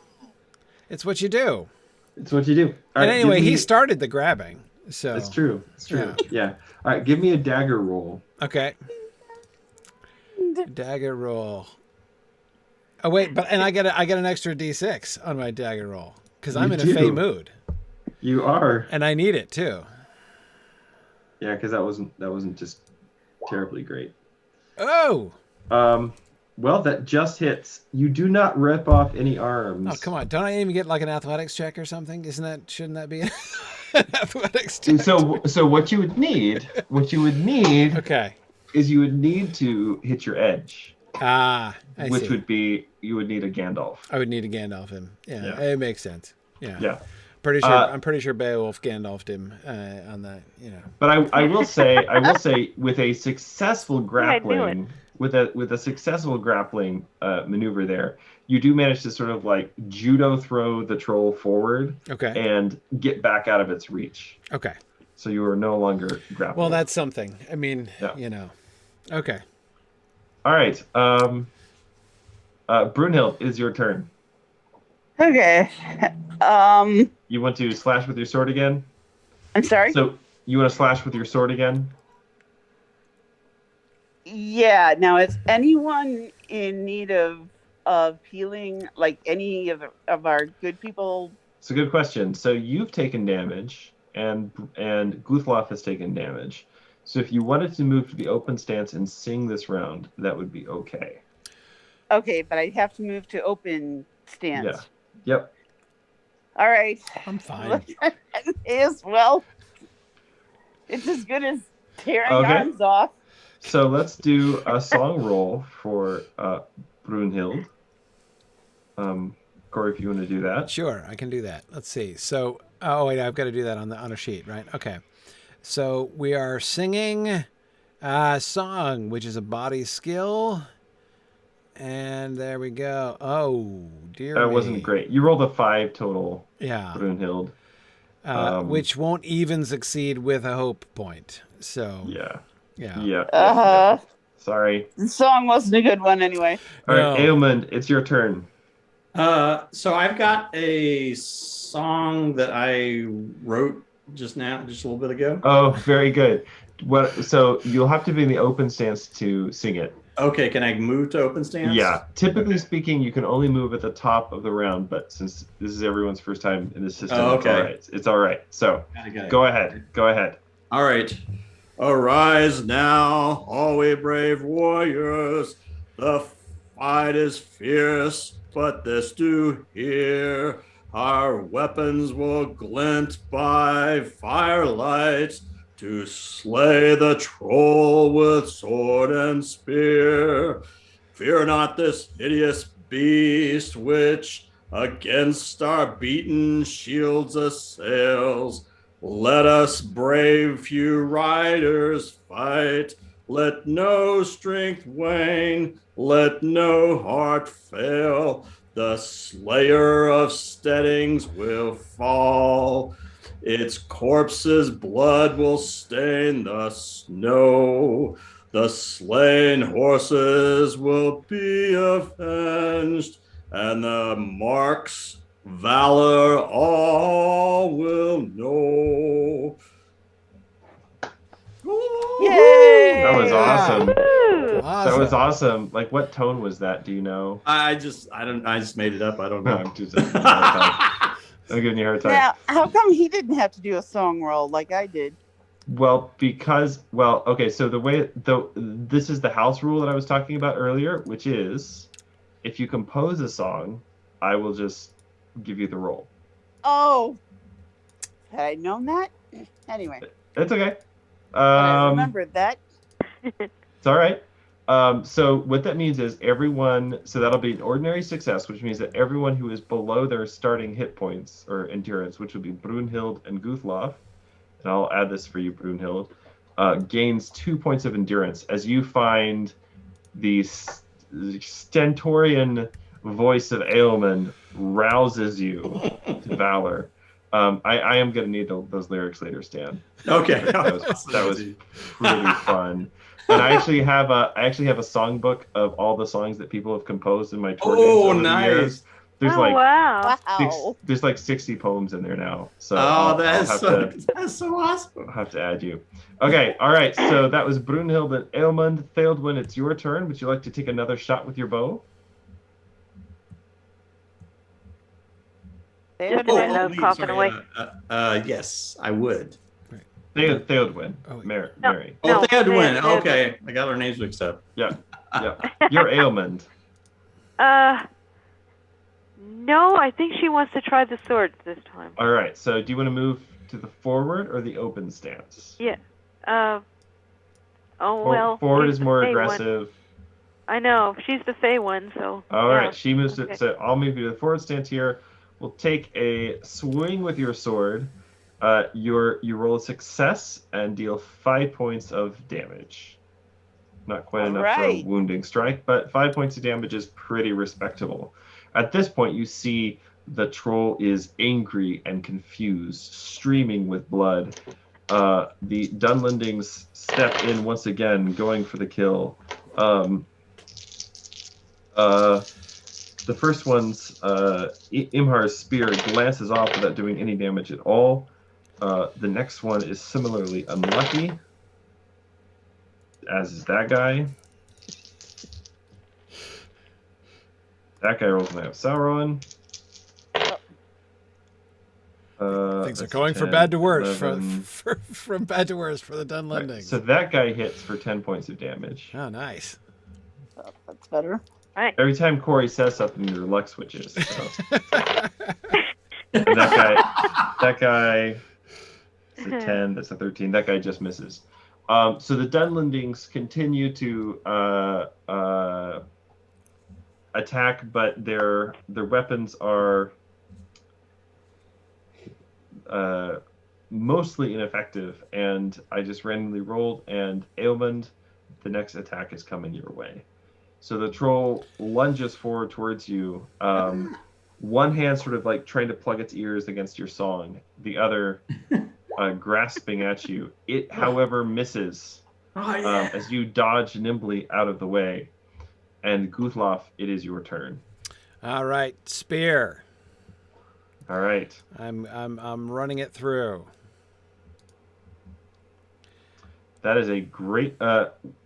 It's what you do. It's what you do. All And right, anyway, give me- he started the grabbing. So It's true. It's true. Yeah. All right, give me a dagger roll. Okay. Dagger roll. Oh wait, and I get an extra D6 on my dagger roll because I'm in a fey mood You are. and I need it too. Yeah, because that wasn't just terribly great. Oh. Well, that just hits. You do not rip off any arms. Oh come on! Don't I even get like an athletics check or something? Shouldn't that be an athletics check? So what you would need, Okay. is you would need to hit your edge, I which see. would be you would need a Gandalf. I would need to Gandalf him. Yeah, Yeah. it makes sense. Yeah. Yeah. I'm pretty sure Beowulf Gandalfed him on that. But I will say with a successful grappling, with a successful grappling maneuver there, you do manage to sort of like judo throw the troll forward. Okay. And get back out of its reach. Okay. So you are no longer grappling. Well, that's something. I mean, Yeah. Okay. All right. Brunhild, it is your turn. Okay. You want to slash with your sword again? I'm sorry. So you want to slash with your sword again? Yeah. Now, is anyone in need of healing? Like any of our good people? It's a good question. So you've taken damage, and Guthlof has taken damage. So if you wanted to move to the open stance and sing this round, that would be okay. Okay, but I'd have to move to open stance. Yeah. Yep. All right. I'm fine. Is well. It's as good as tearing Okay. arms off. So let's do a song roll for Brunhild. Corey, if you want to do that. Sure, I can do that. Let's see. So, oh wait, I've got to do that on a sheet, right? Okay. So we are singing a song, which is a body skill, and there we go. Oh dear. That me. wasn't great. You rolled a 5 total, Yeah. Brunhild. Which won't even succeed with a hope point. So Yeah. yeah. Yeah. Sorry. The song wasn't a good one anyway. All right, No. Ailman, it's your turn. So I've got a song that I wrote just a little bit ago. Oh, very good. What? So you'll have to be in the open stance to sing it. Okay, can I move to open stance? Yeah. Typically speaking, you can only move at the top of the round, but since this is everyone's first time in this system, it's all right. It's all right. So go ahead. Go ahead. All right. Arise now, all we brave warriors. The fight is fierce, but this do hear. Our weapons will glint by firelight to slay the troll with sword and spear. Fear not this hideous beast which against our beaten shields assails. Let us brave few riders fight. Let no strength wane, let no heart fail. The slayer of steadings will fall. Its corpse's blood will stain the snow. The slain horses will be avenged, and the marks valor all will know. Yay! That was awesome. Woo! That was awesome. Like, what tone was that? Do you know? I just made it up. I don't know. I'm just giving you a hard time. I'm giving you a hard time. Now, how come he didn't have to do a song roll like I did? Well, okay, so this is the house rule that I was talking about earlier, which is if you compose a song, I will just give you the roll. Oh, had I known that? Anyway, It's okay. I remembered that. It's all right. So what that means is so that'll be an ordinary success, which means that everyone who is below their starting hit points or endurance, which would be Brunhild and Guthlof, and I'll add this for you, Brunhild, gains 2 points of endurance as you find the stentorian voice of Aelman rouses you to valor. I am going to need those lyrics later, Stan. Okay. That was pretty fun. And I actually have a songbook of all the songs that people have composed in my tour games over the years. There's there's like 60 poems in there now. So that's so awesome. I'll have to add you. Okay, all right. So that was Brunhild and Aelmund. Theodwyn, it's your turn. Would you like to take another shot with your bow? Coughing away. Yes, I would. Theodwyn. Mary. Oh, Theodwyn. Okay, I got our names mixed up. Yeah. You're Aelmund. No, I think she wants to try the sword this time. All right. So do you want to move to the forward or the open stance? Yeah. Forward is more aggressive. I know. She's the Fey one, so. All right. She moves it. So I'll move you to the forward stance here. We'll take a swing with your sword. You roll a success and deal 5 points of damage. Not quite enough for a wounding strike, but 5 points of damage is pretty respectable. At this point, you see the troll is angry and confused, streaming with blood. The Dunlendings step in once again, going for the kill. The first one's Imhar's spear glances off without doing any damage at all. The next one is similarly unlucky, as is that guy. That guy rolls an Eye of Sauron. Things are going from bad to worse. From bad to worse for the Dunlendings. Right. So that guy hits for 10 points of damage. Oh, nice. Oh, that's better. Right. Every time Corey says something, your luck switches. So. And that guy is a 10. That's a 13. That guy just misses. So the Dunlendings continue to attack, but their weapons are mostly ineffective, and I just randomly rolled, and Aelmund, the next attack is coming your way. So the troll lunges forward towards you, one hand sort of like trying to plug its ears against your song, the other grasping at you. It, however, misses as you dodge nimbly out of the way. And Guthlof, it is your turn. All right, spear. All right. I'm running it through. That is a great.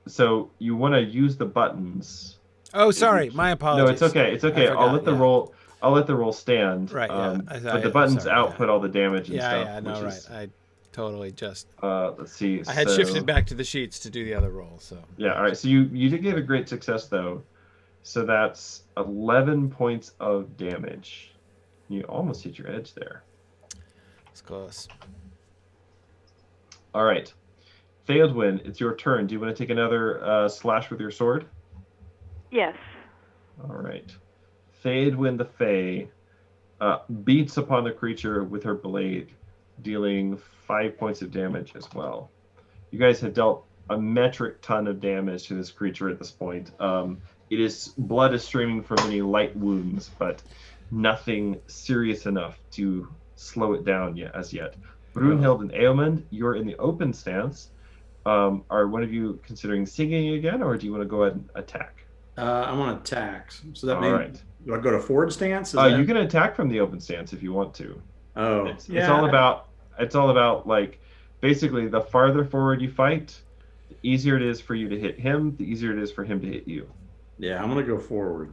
So you want to use the buttons. Oh, sorry, my apologies. No, it's okay. It's okay. I I'll let forgot, the yeah. roll. I'll let the roll stand. Right, yeah. But the buttons output all the damage and stuff. Yeah, no, right. I totally just. Let's see. I had shifted back to the sheets to do the other roll, so. Yeah. All right. So you did get a great success though. So that's 11 points of damage. You almost hit your edge there. It's close. All right. Theodwyn, it's your turn. Do you want to take another slash with your sword? Yes. All right. Theodwyn the Fae beats upon the creature with her blade, dealing 5 points of damage as well. You guys have dealt a metric ton of damage to this creature at this point. Blood is streaming from many light wounds, but nothing serious enough to slow it down as yet. Brunhild and Eamund, you're in the open stance. Are one of you considering singing again, or do you want to go ahead and attack? I want to attack. So that All means, right. do I go to forward stance? You can attack from the open stance if you want to. Oh, It's all about like basically the farther forward you fight, the easier it is for you to hit him, the easier it is for him to hit you. Yeah, I'm gonna go forward.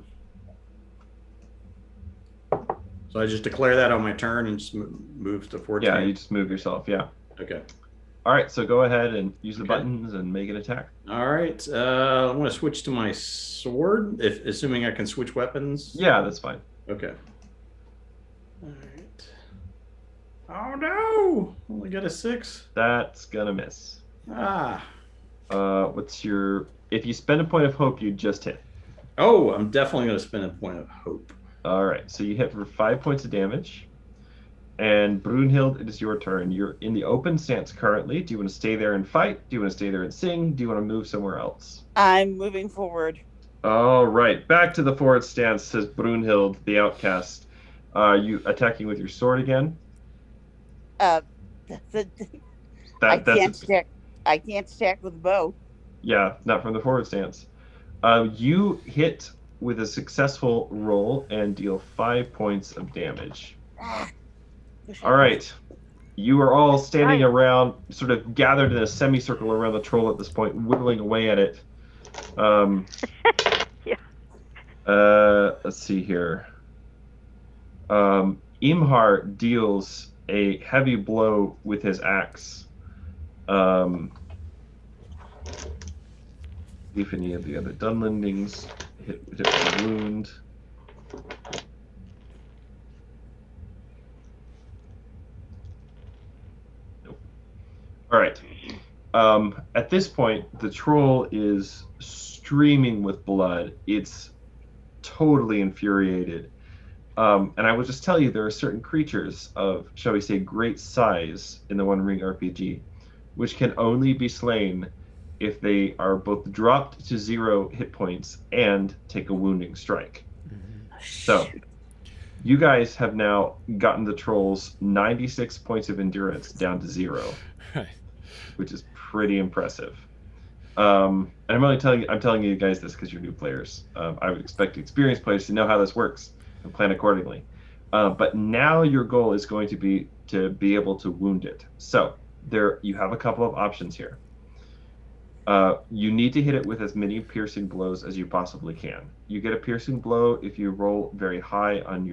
So I just declare that on my turn and just move to forward. Yeah, you just move yourself. Yeah. Okay. All right, so go ahead and use the buttons and make an attack. All right, I'm going to switch to my sword, assuming I can switch weapons. Yeah, that's fine. Okay. All right. Oh no! Only got a 6. That's gonna miss. Ah. What's your? If you spend a point of hope, you just hit. Oh, I'm definitely going to spend a point of hope. All right, so you hit for 5 points of damage. And Brunhild, it is your turn. You're in the open stance currently. Do you want to stay there and fight? Do you want to stay there and sing? Do you want to move somewhere else? I'm moving forward. All right, back to the forward stance, says Brunhild the Outcast. Are you attacking with your sword again? I can't stack with a bow. Yeah, not from the forward stance. You hit with a successful roll and deal 5 points of damage. All right. You are all standing around, sort of gathered in a semicircle around the troll at this point, whittling away at it. Yeah. Let's see here. Imhar deals a heavy blow with his axe. If any of the other Dunlendings hit with a wound. All right. At this point, the troll is streaming with blood. It's totally infuriated. And I will just tell you, there are certain creatures of, shall we say, great size in the One Ring RPG, which can only be slain if they are both dropped to 0 hit points and take a wounding strike. Mm-hmm. So, you guys have now gotten the troll's 96 points of endurance down to 0. Right. Which is pretty impressive. And I'm telling you guys this because you're new players. I would expect experienced players to know how this works and plan accordingly. But now your goal is going to be able to wound it. So you have a couple of options here. You need to hit it with as many piercing blows as you possibly can. You get a piercing blow if you roll very high on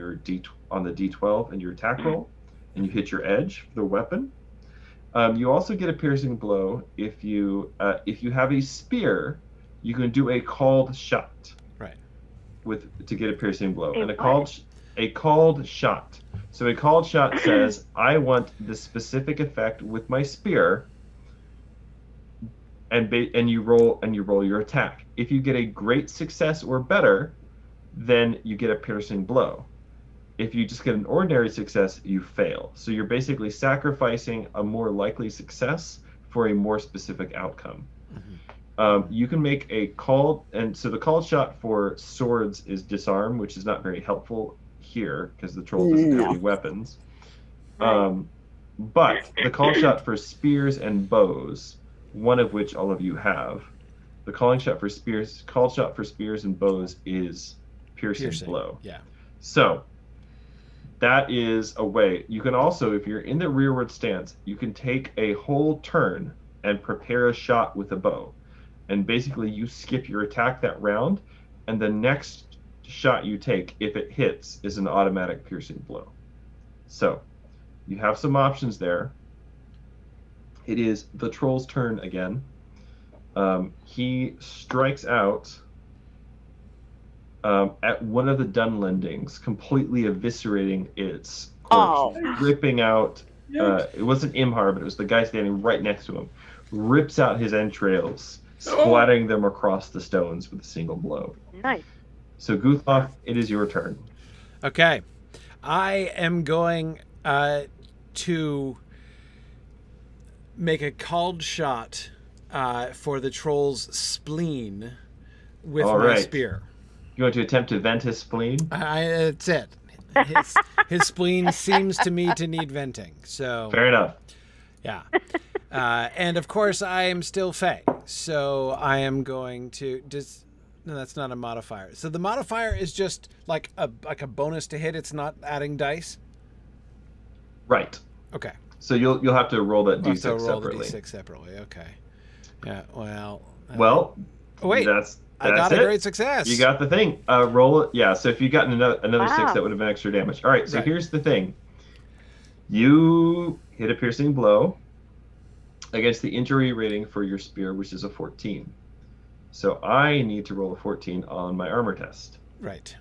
on the D12 and your attack roll, and you hit your edge for the weapon. You also get a piercing blow if you have a spear. You can do a called shot, right? To get a piercing blow, and a called shot. So a called shot says, "I want this specific effect with my spear," and you roll your attack. If you get a great success or better, then you get a piercing blow. If you just get an ordinary success, you fail. So you're basically sacrificing a more likely success for a more specific outcome. Mm-hmm. You can make a called, and so the called shot for swords is disarm, which is not very helpful here because the troll doesn't have any weapons. Right. But the called shot for spears and bows, one of which all of you have, the called shot for spears and bows is piercing blow. Yeah. So that is a way. You can also, if you're in the rearward stance, you can take a whole turn and prepare a shot with a bow. And basically you skip your attack that round, and the next shot you take, if it hits, is an automatic piercing blow. So you have some options there. It is the troll's turn again. He strikes out at one of the Dunlendings, completely eviscerating its corpse, ripping out. It wasn't Imhar, but it was the guy standing right next to him. Rips out his entrails, splattering them across the stones with a single blow. Nice. So Guthlof, it is your turn. Okay. I am going to make a called shot for the troll's spleen with my spear. You want to attempt to vent his spleen? That's it. His spleen seems to me to need venting. So fair enough. Yeah. And of course, I am still Fey. So I am going to just... No, that's not a modifier. So the modifier is just like a bonus to hit. It's not adding dice? Right. Okay. So you'll have to roll that d6 roll separately. The d6 separately. Okay. Yeah. Well. Oh, wait. That's I got it. a great success. You got the thing. Roll it. Yeah. So if you got another 6, that would have been extra damage. All right. So here's the thing. You hit a piercing blow against the injury rating for your spear, which is a 14. So I need to roll a 14 on my armor test. Right.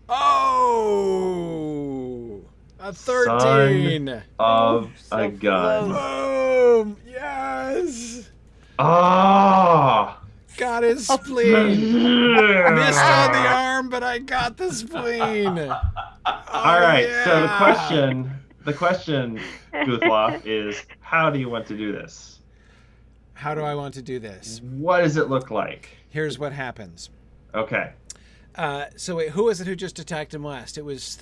Oh! A 13! Son of a gun. Boom! Yes! Ah! Got his spleen. Missed on the arm, but I got the spleen. All right. Yeah. So the question, Guthlof, is how do you want to do this? How do I want to do this? What does it look like? Here's what happens. Okay. So wait, who was it who just attacked him last? It was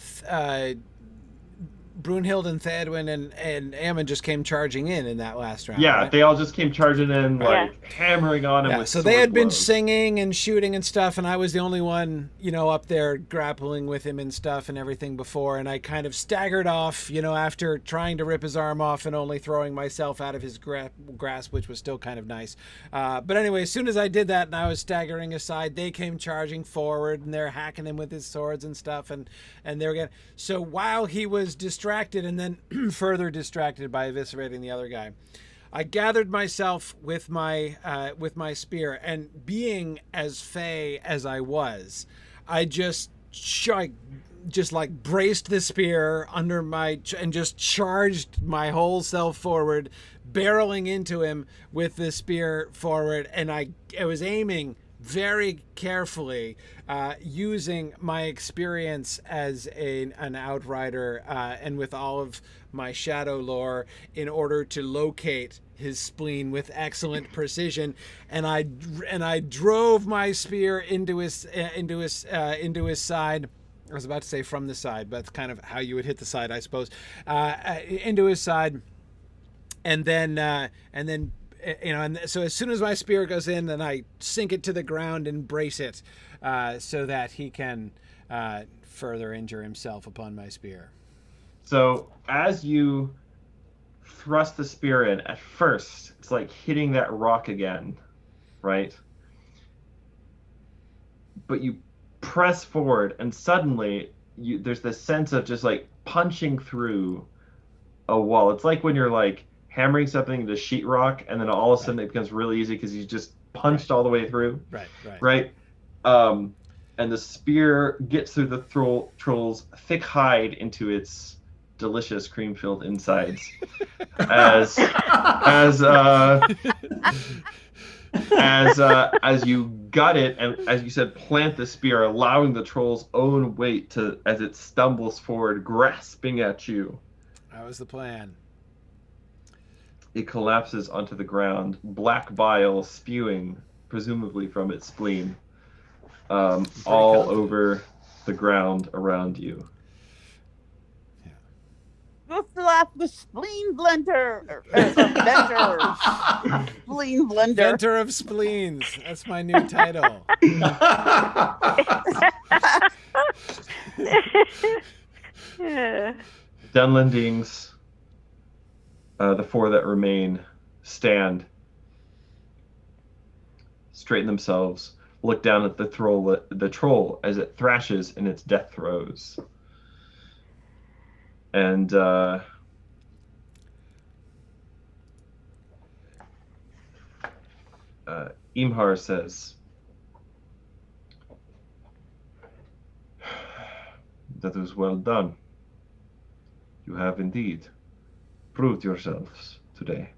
Brunhild and Theodwin and Ammon just came charging in that last round. Yeah, right? they all just came charging in, hammering on him with so they had been blows. singing and shooting and stuff, and I was the only one, up there grappling with him and stuff and everything before, and I kind of staggered off, after trying to rip his arm off and only throwing myself out of his grasp, which was still kind of nice. But anyway, as soon as I did that and I was staggering aside, they came charging forward, and they're hacking him with his swords and stuff, and they were getting... So while he was distracted and then further distracted by eviscerating the other guy, I gathered myself with my spear, and being as fey as I was, I just braced the spear under and just charged my whole self forward, barreling into him with the spear forward, and I was aiming very carefully, using my experience as an outrider and with all of my shadow lore in order to locate his spleen with excellent precision, and I drove my spear into his side. I was about to say from the side, but that's kind of how you would hit the side, I suppose. Into his side, and then so as soon as my spear goes in, then I sink it to the ground and brace it, so that he can further injure himself upon my spear. So as you thrust the spear in, at first it's like hitting that rock again, right? But you press forward, and suddenly there's this sense of just like punching through a wall. It's like when you're like hammering something into sheetrock, and then all of a sudden it becomes really easy because you just punched all the way through. Right. And the spear gets through the troll's thick hide into its delicious cream-filled insides, as you gut it, and as you said, plant the spear, allowing the troll's own weight to, as it stumbles forward, grasping at you. That was the plan. It collapses onto the ground, black bile spewing, presumably from its spleen, all over the ground around you. Guthlof the spleen blender. Spleen blender. Venter of spleens. That's my new title. Dunlendings The four that remain stand, straighten themselves, look down at the troll as it thrashes in its death throes. And Imhar says, "That was well done. You have indeed proved yourselves today.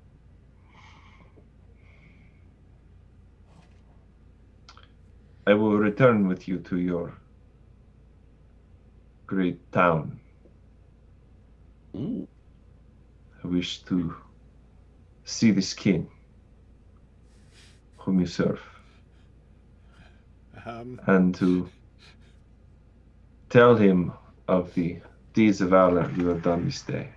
I will return with you to your great town. Ooh. I wish to see this king whom you serve, and to tell him of the deeds of valor you have done this day."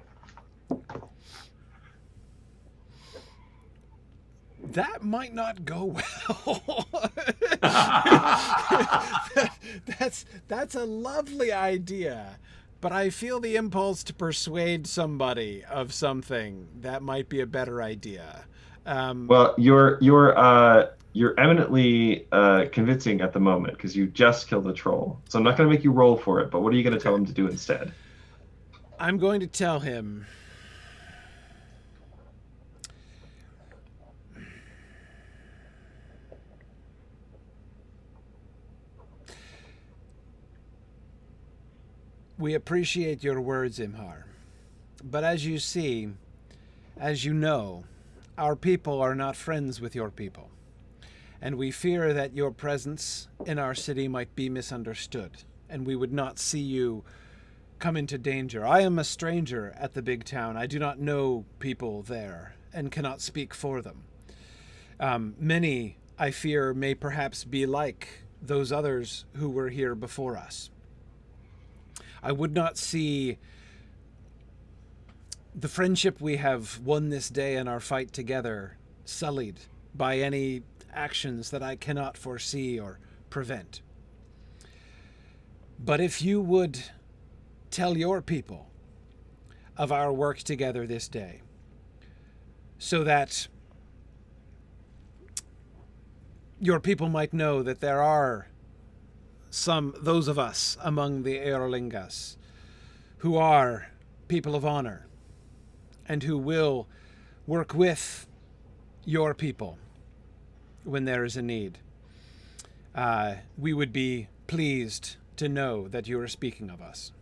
That might not go well. That's a lovely idea, but I feel the impulse to persuade somebody of something that might be a better idea. Well, you're eminently convincing at the moment because you just killed a troll. So I'm not going to make you roll for it. But what are you going to tell him to do instead? I'm going to tell him. We appreciate your words, Imhar. But as you see, as you know, our people are not friends with your people. And we fear that your presence in our city might be misunderstood, and we would not see you come into danger. I am a stranger at the big town. I do not know people there, and cannot speak for them. Many, I fear, may perhaps be like those others who were here before us. I would not see the friendship we have won this day in our fight together sullied by any actions that I cannot foresee or prevent. But if you would tell your people of our work together this day, so that your people might know that there are those of us among the Eorlingas who are people of honor and who will work with your people when there is a need, we would be pleased to know that you are speaking of us.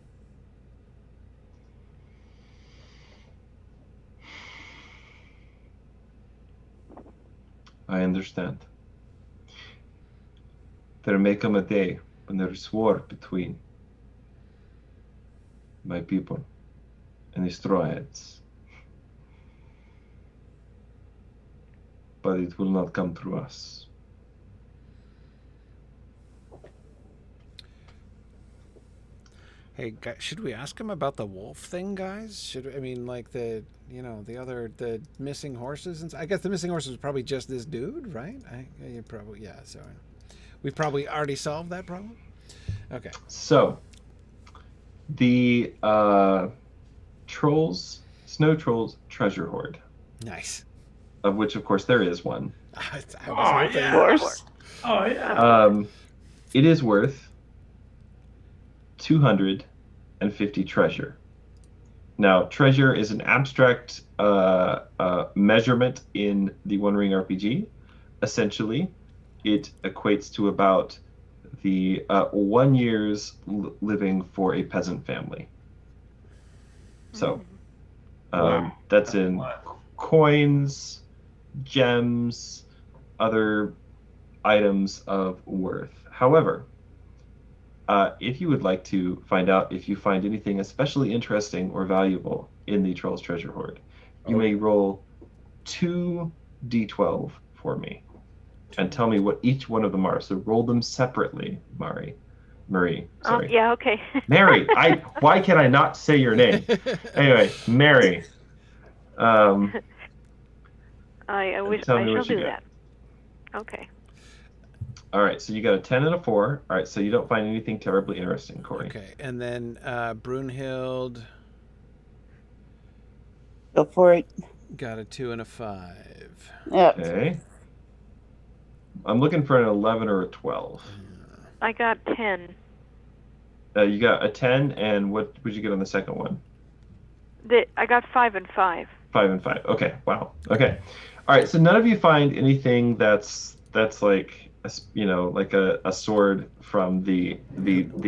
I understand. There may come a day when there is war between my people and the Strawheads. But it will not come through us. Hey, guys, should we ask him about the wolf thing, guys? Like the missing horses? And I guess the missing horses was probably just this dude, right? So we've probably already solved that problem. Okay. So, the snow trolls treasure hoard. Nice. Of which, of course, there is one. Of course. Oh, yeah. It is worth 250 treasure. Now, treasure is an abstract measurement in the One Ring RPG. Essentially, it equates to about the 1 year's living for a peasant family. So, that's in coins, gems, other items of worth. However, if you would like to find out if you find anything especially interesting or valuable in the Troll's Treasure Hoard, you may roll 2d12 for me and tell me what each one of them are. So roll them separately, Marie. Sorry. Yeah, okay. Mary. Why can I not say your name? Anyway, Mary. I wish I shall do that. Okay. All right, so you got a 10 and a 4. All right, so you don't find anything terribly interesting, Corey. Okay, and then Brunhild. Go for it. Got a 2 and a 5. Yep. Okay. I'm looking for an 11 or a 12. I got 10. You got a 10, and what would you get on the second one? I got 5 and 5. 5 and 5. Okay. Wow. Okay. All right. So none of you find anything that's like like a sword from the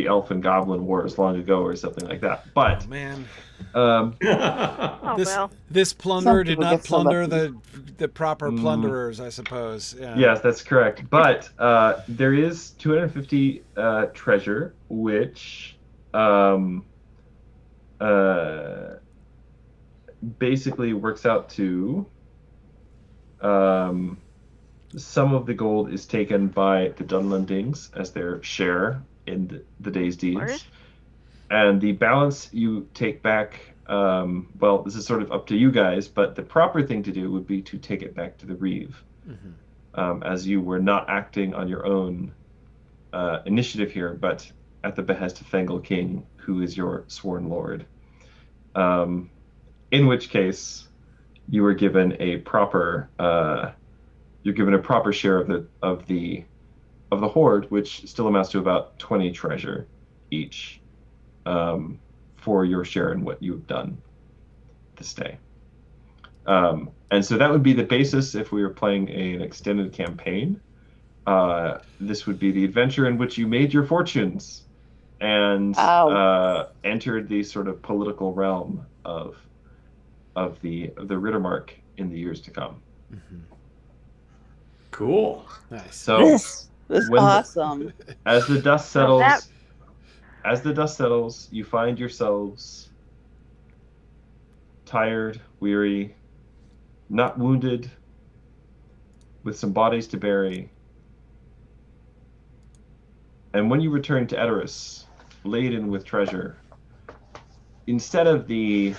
elf and goblin wars long ago or something like that. But Oh, man. Oh, This, well. this plunderer Some did people not get so plunder lucky. the proper plunderers, I suppose. Yeah. yes, that's correct. But there is 250 treasure, which basically works out to some of the gold is taken by the Dunlendings as their share in the day's deeds. Where? And the balance you take back, well, this is sort of up to you guys, but the proper thing to do would be to take it back to the Reeve, as you were not acting on your own initiative here, but at the behest of Fengal King, who is your sworn lord. In which case, you were given a proper share of the hoard, which still amounts to about 20 treasure each, for your share in what you've done this day. And so that would be the basis if we were playing an extended campaign. This would be the adventure in which you made your fortunes and entered the sort of political realm of the Rittermark in the years to come. Cool. Nice. So This is when awesome. as the dust settles, Well, you find yourselves tired, weary, not wounded, with some bodies to bury. And when you return to Edoras, laden with treasure, instead of the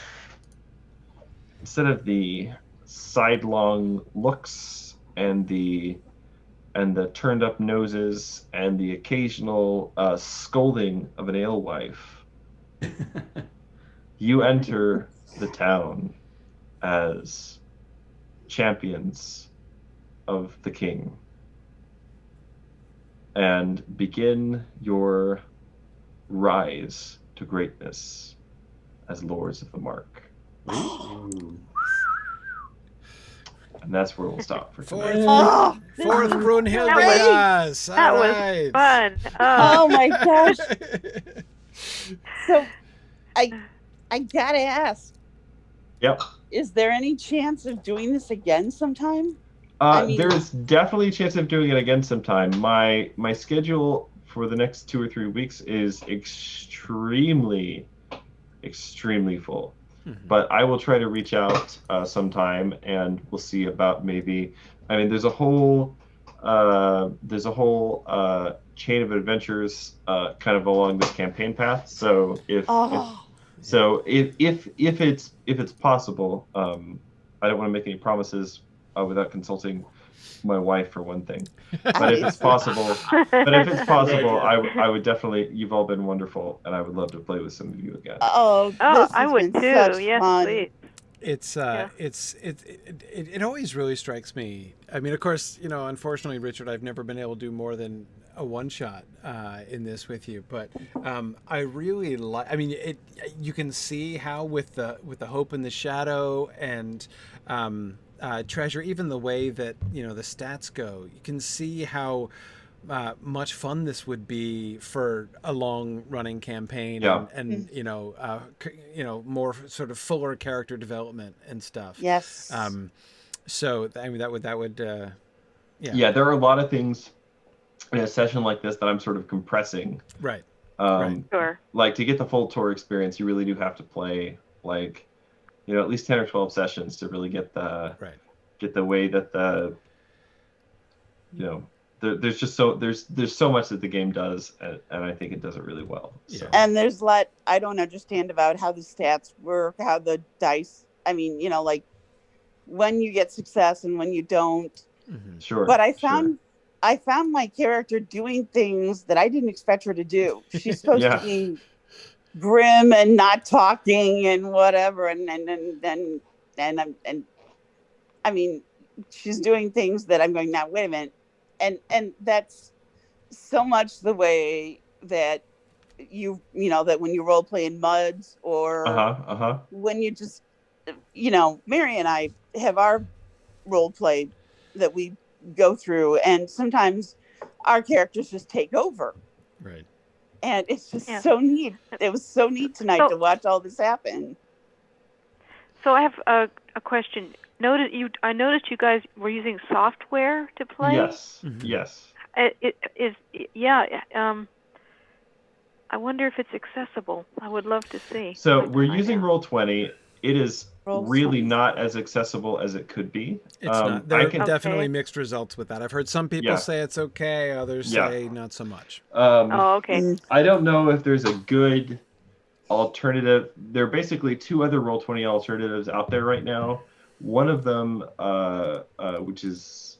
sidelong looks and the turned up noses and the occasional scolding of an alewife, you enter the town as champions of the king and begin your rise to greatness as lords of the mark. And that's where we'll stop for tonight. Oh, Fourth Brunhild the That Outcast. that All was right. fun. oh my gosh. So I gotta ask, Yep. is there any chance of doing this again sometime? I mean- There's definitely a chance of doing it again sometime. My schedule for the next 2 or 3 weeks is extremely full. But I will try to reach out sometime, and we'll see about maybe. I mean, there's a whole chain of adventures kind of along this campaign path. So if it's possible, I don't want to make any promises without consulting my wife for one thing. But if it's possible, I would definitely. You've all been wonderful, and I would love to play with some of you again. Oh, this I has would been too. such Yes, fun. please. It always really strikes me. I mean, of course, unfortunately, Richard, I've never been able to do more than a one shot in this with you, but I really like. I mean, you can see how with the hope in the shadow and treasure, even the way that the stats go, you can see how much fun this would be for a long running campaign. Yeah. and more sort of fuller character development and stuff. Yes. So I mean that would Yeah, there are a lot of things in a session like this that I'm sort of compressing. Right. Sure. Like to get the full tour experience, you really do have to play like at least 10 or 12 sessions to really get the way that there's just there's so much that the game does, and I think it does it really well. So. And there's I don't understand about how the stats work, how the dice. I mean, like when you get success and when you don't. Sure. But I found my character doing things that I didn't expect her to do. She's supposed to be grim and not talking and whatever, and I mean, she's doing things that I'm going, now wait a minute, and that's so much the way that that when you role play in muds, or when you just, Mary and I have our role play that we go through, and sometimes our characters just take over. Right. And it's just so neat. It was so neat tonight to watch all this happen. So I have a question. I noticed you guys were using software to play. Yes. Mm-hmm. Yes. I wonder if it's accessible. I would love to see. So we're using Roll20. It is really Roll20. not as accessible as it could be. It's not. There are definitely mixed results with that. I've heard some people say it's okay, others say not so much. Okay. I don't know if there's a good alternative. There are basically two other Roll20 alternatives out there right now. One of them, which is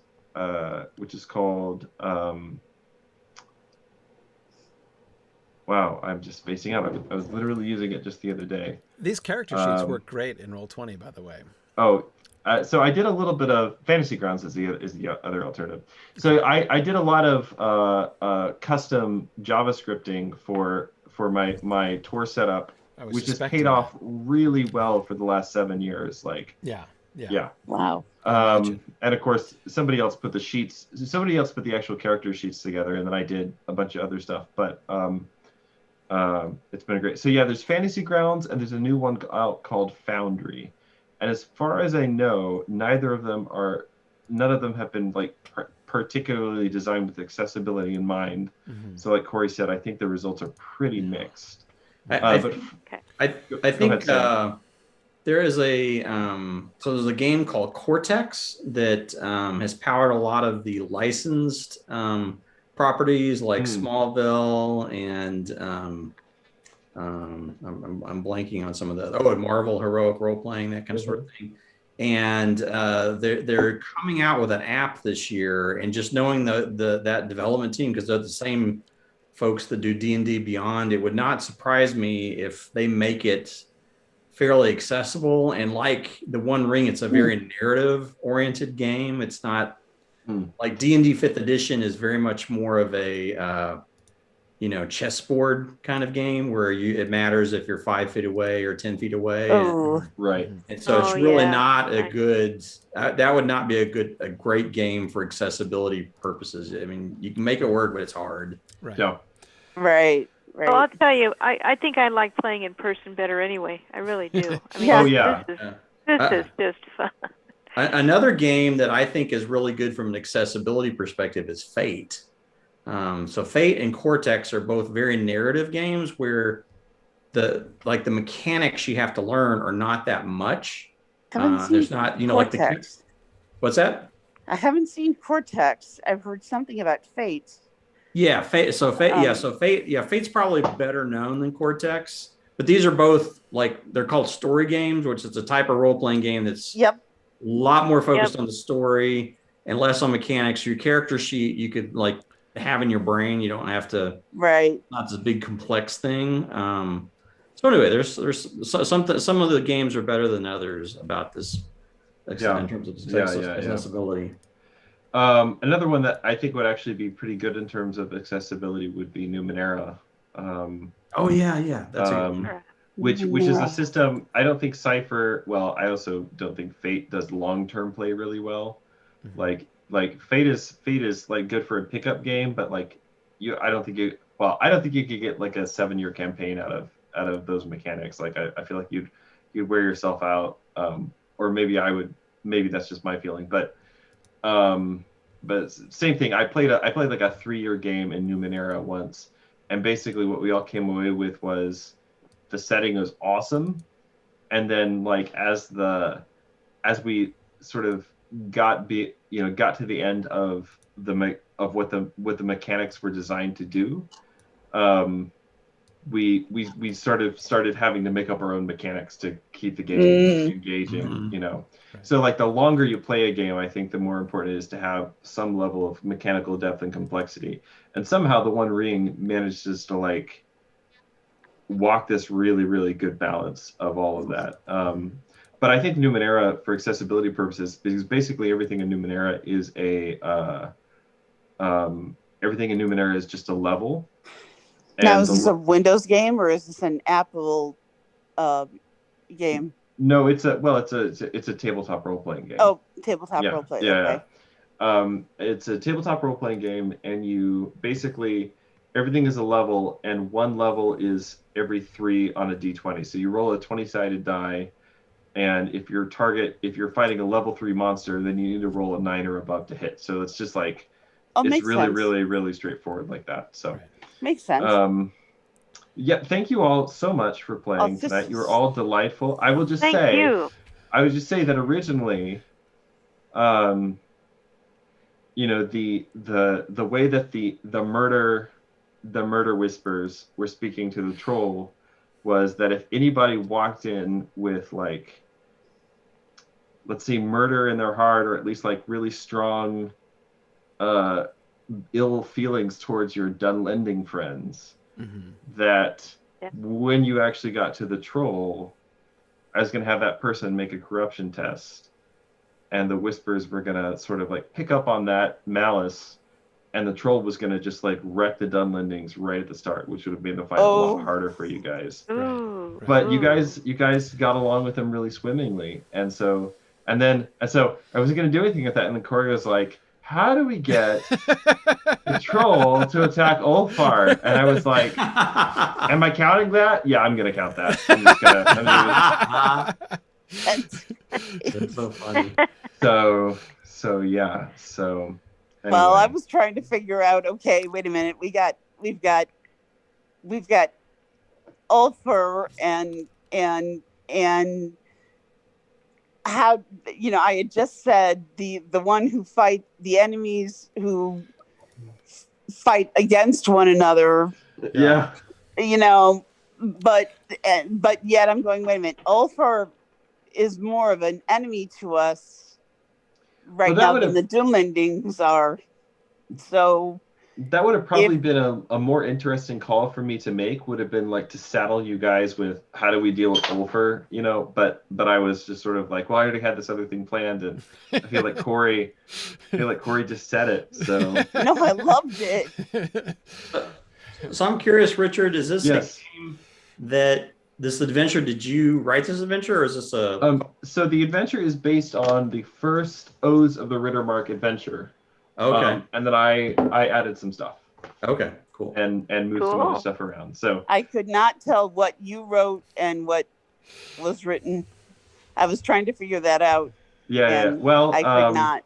called. Wow, I'm just spacing out. I was literally using it just the other day. These character sheets work great in Roll20, by the way. Oh, so I did a little bit of Fantasy Grounds is the other alternative. So I did a lot of custom JavaScripting for my tour setup, which has paid off really well for the last 7 years. Like yeah. Wow. And of course, somebody else put the actual character sheets together, and then I did a bunch of other stuff. But it's been great. So yeah, there's Fantasy Grounds, and there's a new one out called Foundry. And as far as I know, none of them have been like particularly designed with accessibility in mind. Mm-hmm. So like Corey said, I think the results are pretty mixed. I think there is there's a game called Cortex that has powered a lot of the licensed properties like Smallville and I'm blanking on some of the Marvel heroic role playing, that kind of sort of thing. And they're coming out with an app this year, and just knowing that development team, because they're the same folks that do D&D Beyond, it would not surprise me if they make it fairly accessible. And like the One Ring, it's a very narrative oriented game. It's not like D&D 5th edition is very much more of a chessboard kind of game where it matters if you're 5 feet away or 10 feet away. Right. And so it's really not a good, that would not be a great game for accessibility purposes. I mean, you can make it work, but it's hard. Right. Yeah. Right. Well, I'll tell you, I think I like playing in person better anyway. I really do. I mean, this is just fun. Another game that I think is really good from an accessibility perspective is Fate. So Fate and Cortex are both very narrative games where the mechanics you have to learn are not that much. There's not, Cortex. What's that? I haven't seen Cortex. I've heard something about Fate. Yeah, Fate. So Fate's probably better known than Cortex. But these are both they're called story games, which is a type of role playing game that's a lot more focused on the story and less on mechanics. Your character sheet you could have in your brain. You don't have to. Right. Not this big complex thing. So anyway, there's some of the games are better than others about this in terms of accessibility. Another one that I think would actually be pretty good in terms of accessibility would be Numenera. That's a good which is a system. I don't think Cypher. Well, I also don't think Fate does long-term play really well. Mm-hmm. Like Fate is like good for a pickup game, but I don't think you could get like a 7-year campaign out of those mechanics. Like I feel like you'd wear yourself out. Or maybe that's just my feeling, but same thing. I played like a 3-year game in Numenera once, and basically what we all came away with was the setting was awesome, and then as we sort of got to the end of what the mechanics were designed to do, we started having to make up our own mechanics to keep the game engaging, Right. So the longer you play a game, I think the more important it is to have some level of mechanical depth and complexity. And somehow the One Ring manages to walk this really, really good balance of all of that. but I think Numenera, for accessibility purposes, because basically everything in Numenera is everything in Numenera is just a level. Now, And is this a Windows game or is this an Apple game? No, it's a tabletop role playing game. Oh, tabletop role play. Okay. It's a tabletop role playing game, and you basically everything is a level, and one level is every 3 on a d20. So you roll a 20-sided die, and if you're fighting a level 3 monster, then you need to roll a 9 or above to hit. So it's just like it's really, sense. really, really straightforward like that. So makes sense. Yeah, thank you all so much for playing tonight. You were all delightful. I will just say, I would just say that originally, the way that the murder whispers were speaking to the troll was that if anybody walked in with like, let's say, murder in their heart, or at least like really strong, ill feelings towards your Dunlending friends. Mm-hmm. That when you actually got to the troll, I was going to have that person make a corruption test, and the whispers were going to sort of like pick up on that malice, and the troll was going to just like wreck the Dunlendings right at the start, which would have made the fight a lot harder for you guys. Ooh. But you guys got along with them really swimmingly, and so I wasn't going to do anything with that, and then Corey was like, how do we get the troll to attack Ulfar? And I was like, am I counting that? Yeah, I'm going to count that. That's so funny. So yeah. So anyway. Well, I was trying to figure out, okay, wait a minute. We've got Ulfar and how, I had just said the one who fight the enemies who fight against one another. Yeah. But yet I'm going, wait a minute. Ulfar is more of an enemy to us right now than the Dunlendings are. So that would have probably been a more interesting call for me to make, would have been like to saddle you guys with how do we deal with Ulfar, but I was just sort of like, well, I already had this other thing planned, and I feel like Corey just said it. So no, I loved it. So I'm curious, Richard, is this a game that this adventure, did you write this adventure, or is this a so the adventure is based on the first O's of the Rittermark adventure. Okay. And then I added some stuff. Okay, cool. And moved some other stuff around. So I could not tell what you wrote and what was written. I was trying to figure that out. Yeah. Well, I could not.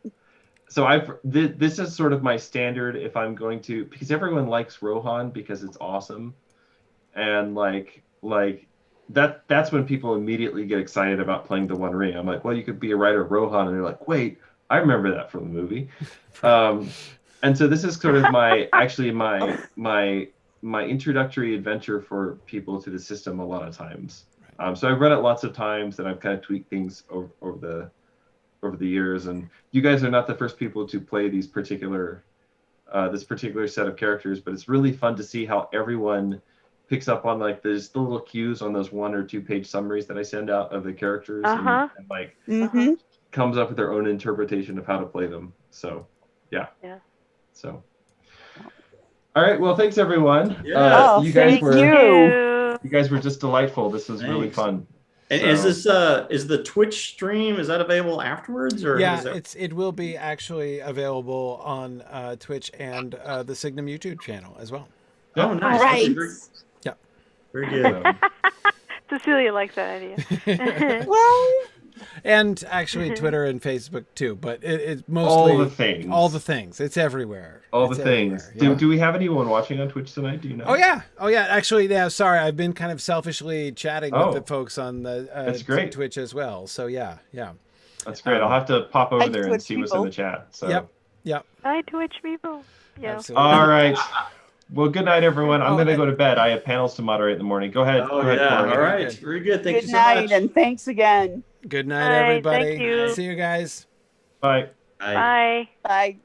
So this is sort of my standard if I'm going to, because everyone likes Rohan because it's awesome, and like that's when people immediately get excited about playing the One Ring. I'm like, well, you could be a writer of Rohan, and they're like, wait, I remember that from the movie. And so this is sort of my introductory adventure for people to the system a lot of times. So I've run it lots of times, and I've kind of tweaked things over the years. And you guys are not the first people to play these particular set of characters, but it's really fun to see how everyone picks up on like the little cues on those 1 or 2 page summaries that I send out of the characters, and like comes up with their own interpretation of how to play them. So yeah. So all right, well, thanks everyone. You guys were just delightful. This was really fun. And is this is the Twitch stream, is that available afterwards, or it will be actually available on Twitch and the Signum YouTube channel as well. Oh, nice. Right. Yeah. Very good. Cecilia likes that idea. Well, and actually Twitter and Facebook too, but it's mostly all the things. It's everywhere. Things. Yeah. Do we have anyone watching on Twitch tonight? Do you know? Oh yeah. Actually, sorry, I've been kind of selfishly chatting with the folks on the that's great. Twitch as well. So yeah. That's great. I'll have to pop over there and see what's in the chat. So. Yep. Hi, Twitch people. Yeah. Absolutely. All right. Well, good night, everyone. I'm going to go to bed. I have panels to moderate in the morning. Go ahead. Oh, Go ahead, Corey. All right. Very good. Thank you so much. Good much. night, and thanks again. Good night, everybody. Thank you. See you guys. Bye. Bye. Bye.